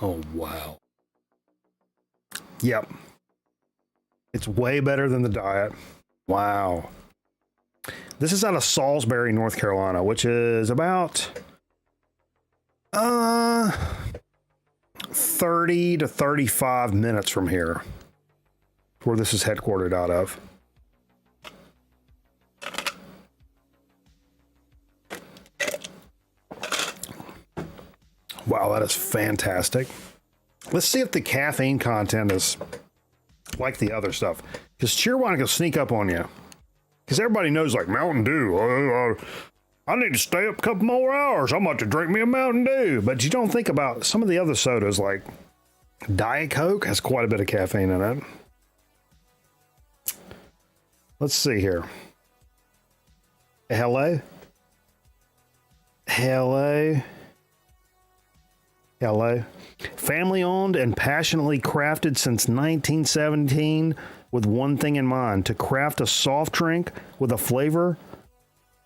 Oh, wow. Yep. It's way better than the diet. Wow. This is out of Salisbury, North Carolina, which is about 30 to 35 minutes from here, where this is headquartered out of. Wow, that is fantastic. Let's see if the caffeine content is like the other stuff. Because Cheerwine can sneak up on you. Because everybody knows, like, Mountain Dew. I need to stay up a couple more hours. I'm about to drink me a Mountain Dew. But you don't think about some of the other sodas, like Diet Coke has quite a bit of caffeine in it. Let's see here. Hello? Hello? Hello. Family owned and passionately crafted since 1917 with one thing in mind: to craft a soft drink with a flavor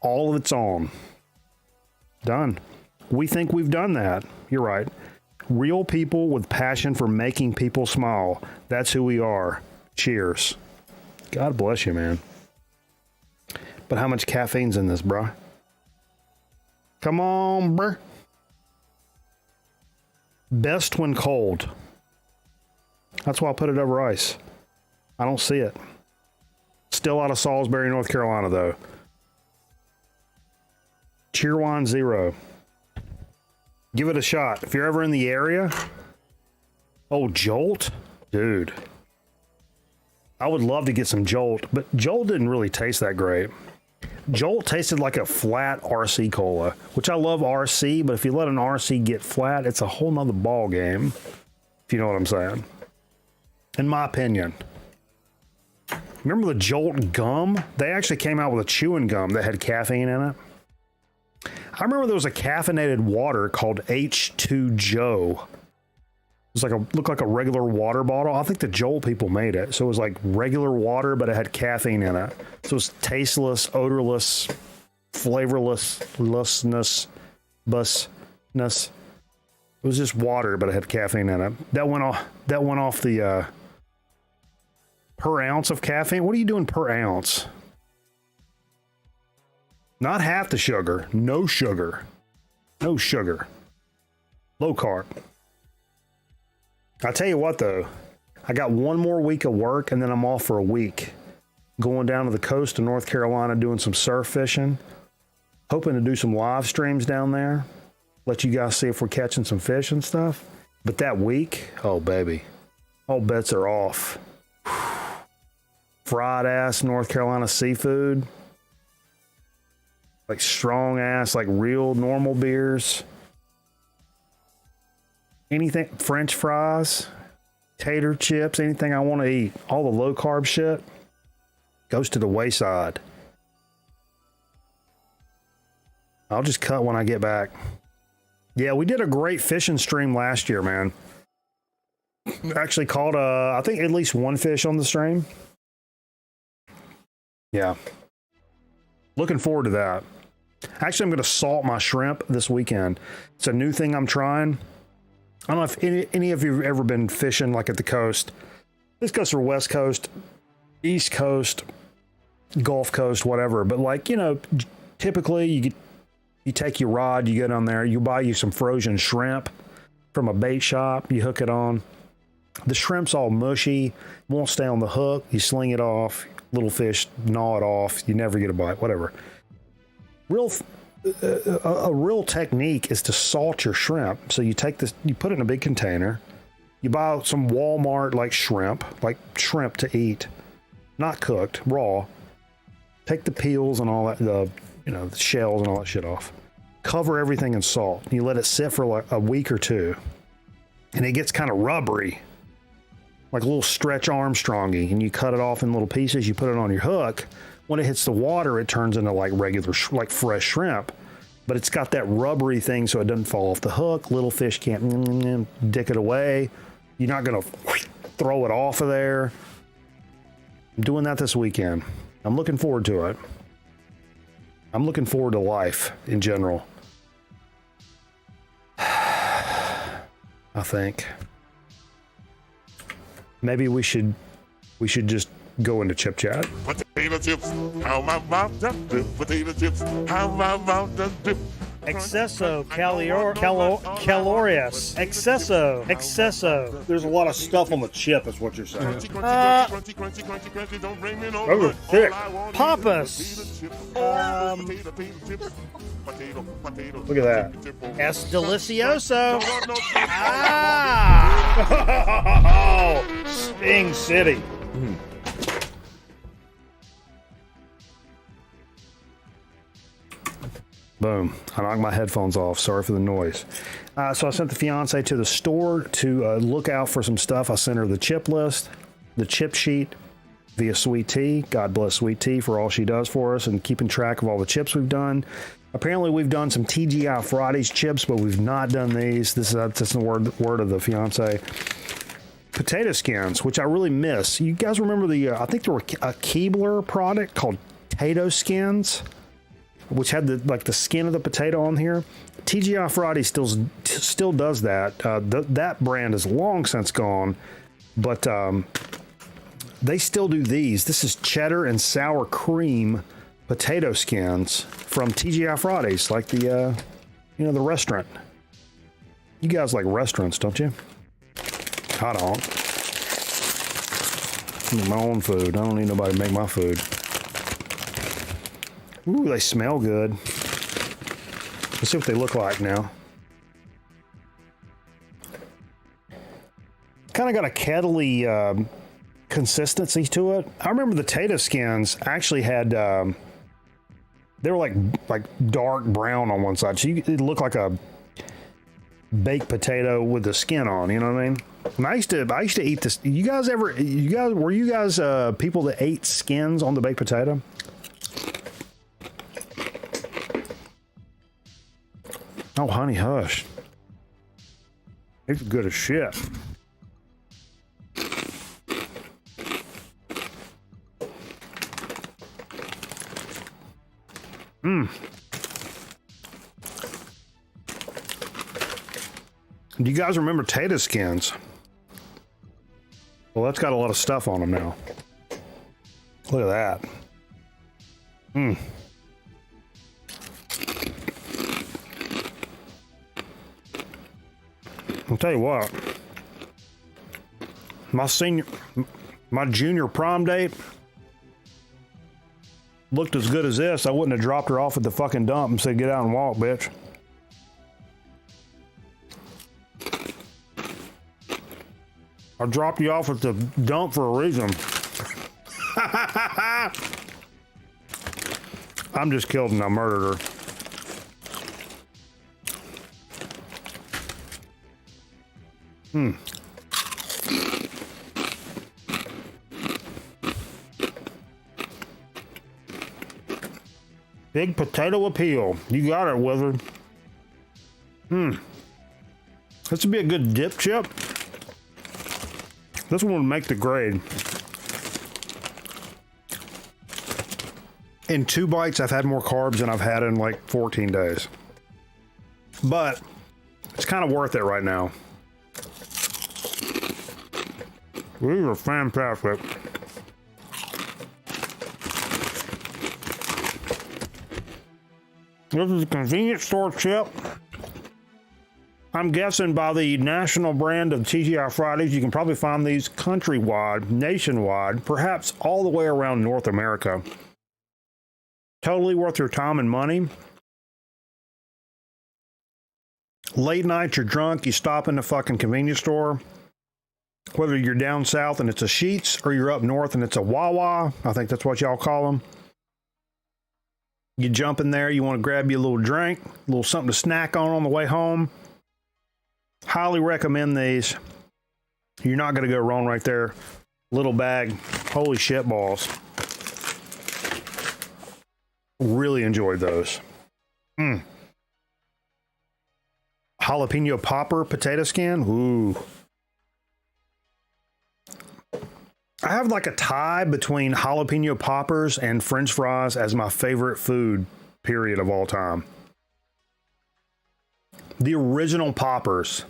all of its own. Done. We think we've done that. You're right. Real people with passion for making people smile. That's who we are. Cheers. God bless you, man. But how much caffeine's in this, bruh? Come on, bruh. Best when cold. That's why I put it over ice. I don't see it. Still out of Salisbury, North Carolina, though. Cheerwine Zero. Give it a shot. If you're ever in the area. Oh, Jolt? Dude. I would love to get some Jolt, but Jolt didn't really taste that great. Jolt tasted like a flat RC cola, which I love RC, but if you let an RC get flat, it's a whole nother ball game, if you know what I'm saying. In my opinion. Remember the Jolt gum? They actually came out with a chewing gum that had caffeine in it. I remember there was a caffeinated water called H2 Joe. It was looked like a regular water bottle. I think the Joel people made it. So it was like regular water, but it had caffeine in it. So it was tasteless, odorless, flavorlessness, busness. It was just water, but it had caffeine in it. That went off the per ounce of caffeine. What are you doing per ounce? Not half the sugar. No sugar. No sugar. Low carb. I tell you what, though. I got one more week of work, and then I'm off for a week. Going down to the coast of North Carolina, doing some surf fishing. Hoping to do some live streams down there. Let you guys see if we're catching some fish and stuff. But that week, oh, baby. All bets are off. Fried ass North Carolina seafood. Like strong ass, like real normal beers. Anything, French fries, tater chips, anything I want to eat. All the low carb shit goes to the wayside. I'll just cut when I get back. Yeah, we did a great fishing stream last year, man. Actually caught, I think at least one fish on the stream. Yeah. Looking forward to that. Actually, I'm going to salt my shrimp this weekend. It's a new thing I'm trying. I don't know if any of you have ever been fishing like at the coast. This goes for West Coast, East Coast, Gulf Coast, whatever. But like, you know, typically you take your rod, you get on there, you buy you some frozen shrimp from a bait shop, you hook it on. The shrimp's all mushy, won't stay on the hook. You sling it off, little fish gnaw it off. You never get a bite, whatever. A real technique is to salt your shrimp. So you take this, you put it in a big container. You buy some Walmart like shrimp to eat, not cooked, raw. Take the peels and all that, the shells and all that shit off. Cover everything in salt. You let it sit for like a week or two, and it gets kind of rubbery, like a little Stretch Armstrongy. And you cut it off in little pieces. You put it on your hook. When it hits the water, it turns into like regular, like fresh shrimp. But it's got that rubbery thing so it doesn't fall off the hook. Little fish can't dick it away. You're not going to throw it off of there. I'm doing that this weekend. I'm looking forward to it. I'm looking forward to life in general. I think. Maybe we should just go into chip chat. Potato chips, how my mom does do. Potato chips, how my mom does do. Excesso calorious. Excesso. There's a lot of stuff on the chip, is what you're saying. Those are thick. Papas. Look at that. Es delicioso. Sting City. Boom. I knocked my headphones off. Sorry for the noise. So I sent the fiance to the store to look out for some stuff. I sent her the chip list, the chip sheet via Sweet Tea. God bless Sweet Tea for all she does for us and keeping track of all the chips we've done. Apparently we've done some TGI Fridays chips, but we've not done these. That's the word of the fiance. Potato skins, which I really miss. You guys remember I think there were a Keebler product called Tato Skins, which had the skin of the potato on here. TGI Friday still does that. That brand is long since gone, but they still do these. This is cheddar and sour cream potato skins from TGI Fridays, like the restaurant. You guys like restaurants, don't you? I don't. I make my own food. I don't need nobody to make my food. Ooh, they smell good. Let's see what they look like now. Kind of got a kettly consistency to it. I remember the Tato skins actually had, they were like dark brown on one side. So it looked like a baked potato with the skin on, you know what I mean? And I used to eat this. Were you guys people that ate skins on the baked potato? Oh, honey, hush. It's good as shit. Do you guys remember Tato skins? Well, that's got a lot of stuff on them now. Look at that. I'll tell you what. My junior prom date looked as good as this. I wouldn't have dropped her off at the fucking dump and said, get out and walk, bitch. I dropped you off at the dump for a reason. I'm just killed and I murdered her. Big potato appeal. You got it, Wizard. This would be a good dip chip. This one would make the grade. In 2 bites, I've had more carbs than I've had in like 14 days. But it's kind of worth it right now. These are fantastic. This is a convenience store chip. I'm guessing by the national brand of TGI Fridays, you can probably find these countrywide, nationwide, perhaps all the way around North America. Totally worth your time and money. Late night, you're drunk, you stop in the fucking convenience store. Whether you're down south and it's a Sheetz or you're up north and it's a Wawa, I think that's what y'all call them. You jump in there, you want to grab you a little drink, a little something to snack on the way home. Highly recommend these. You're not going to go wrong right there. Little bag. Holy shit balls. Really enjoyed those. Jalapeno popper potato skin. Ooh. I have like a tie between jalapeno poppers and French fries as my favorite food, period, of all time. The original poppers,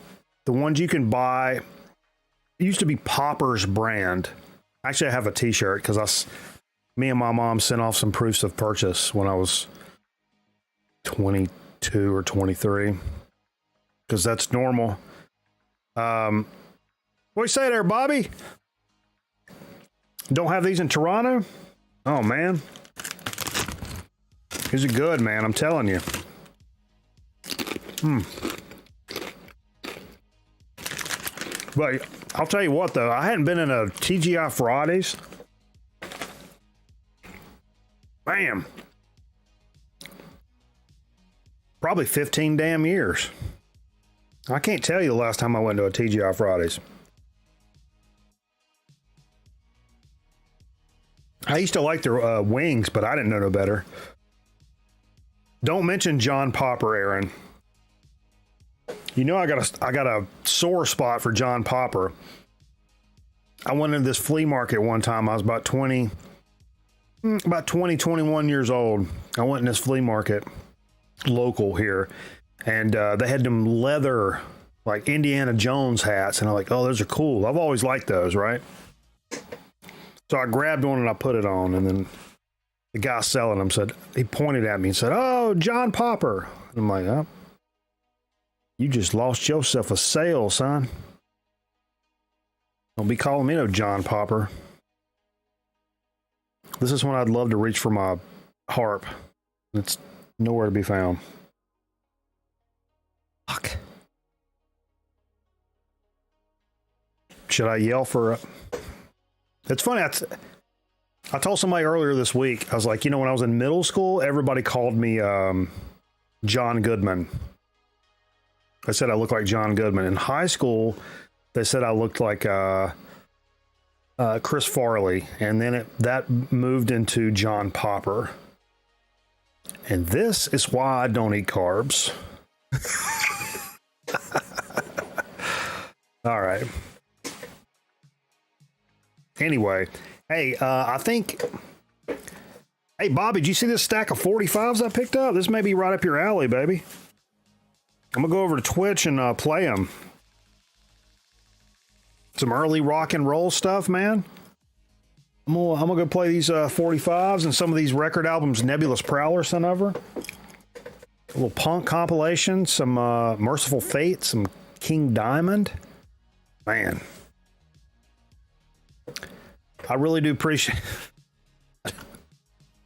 the ones you can buy, it used to be Poppers brand. Actually, I have a t-shirt because me and my mom sent off some proofs of purchase when I was 22 or 23, because that's normal. What do you say there, Bobby? Don't have these in Toronto? Oh, man. These are good, man. I'm telling you. But I'll tell you what, though. I hadn't been in a TGI Fridays. Bam. Probably 15 damn years. I can't tell you the last time I went to a TGI Fridays. I used to like their wings, but I didn't know no better. Don't mention John Popper, Aaron. You know I got a sore spot for John Popper. I went into this flea market one time. I was about 21 years old. I went in this flea market, local here, and they had them leather, like Indiana Jones hats, and I'm like, oh, those are cool. I've always liked those, right? So I grabbed one and I put it on, and then the guy selling them he pointed at me and said, oh, John Popper. And I'm like, oh, you just lost yourself a sale, son. Don't be calling me no John Popper. This is when I'd love to reach for my harp. It's nowhere to be found. Fuck. Should I yell for a... It's funny. I told somebody earlier this week, I was like, when I was in middle school, everybody called me John Goodman. They said I looked like John Goodman. In high school, they said I looked like Chris Farley. And then that moved into John Popper. And this is why I don't eat carbs. All right. Anyway, hey, I think... Hey, Bobby, did you see this stack of 45s I picked up? This may be right up your alley, baby. I'm going to go over to Twitch and play them. Some early rock and roll stuff, man. I'm going to go play these 45s and some of these record albums Nebulous Prowler sent over. A little punk compilation, some Merciful Fate, some King Diamond. Man. I really do appreciate.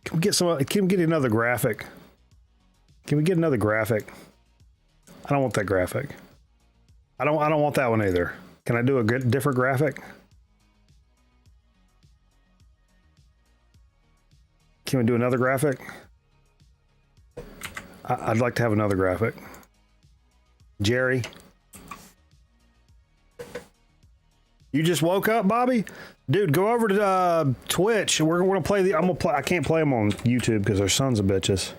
Can we get another graphic? Can we get another graphic? I don't want that graphic. I don't want that one either. Can I do a different graphic? Can we do another graphic? I'd like to have another graphic. Jerry. You just woke up, Bobby? Dude, go over to Twitch. We're gonna play I can't play them on YouTube because they're sons of bitches.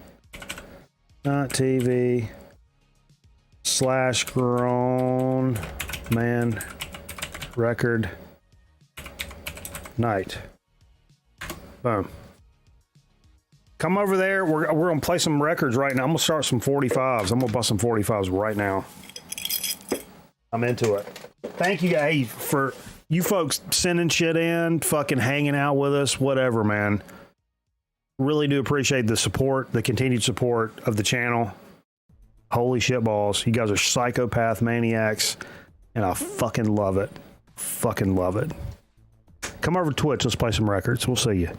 Not TV / grown man record night. Boom. Come over there. We're gonna play some records right now. I'm gonna start some 45s. I'm gonna bust some 45s right now. I'm into it. Thank you guys for you folks sending shit in, fucking hanging out with us, whatever, man. Really do appreciate the support, the continued support of the channel. Holy shit balls. You guys are psychopath maniacs, and I fucking love it. Fucking love it. Come over to Twitch. Let's play some records. We'll see you.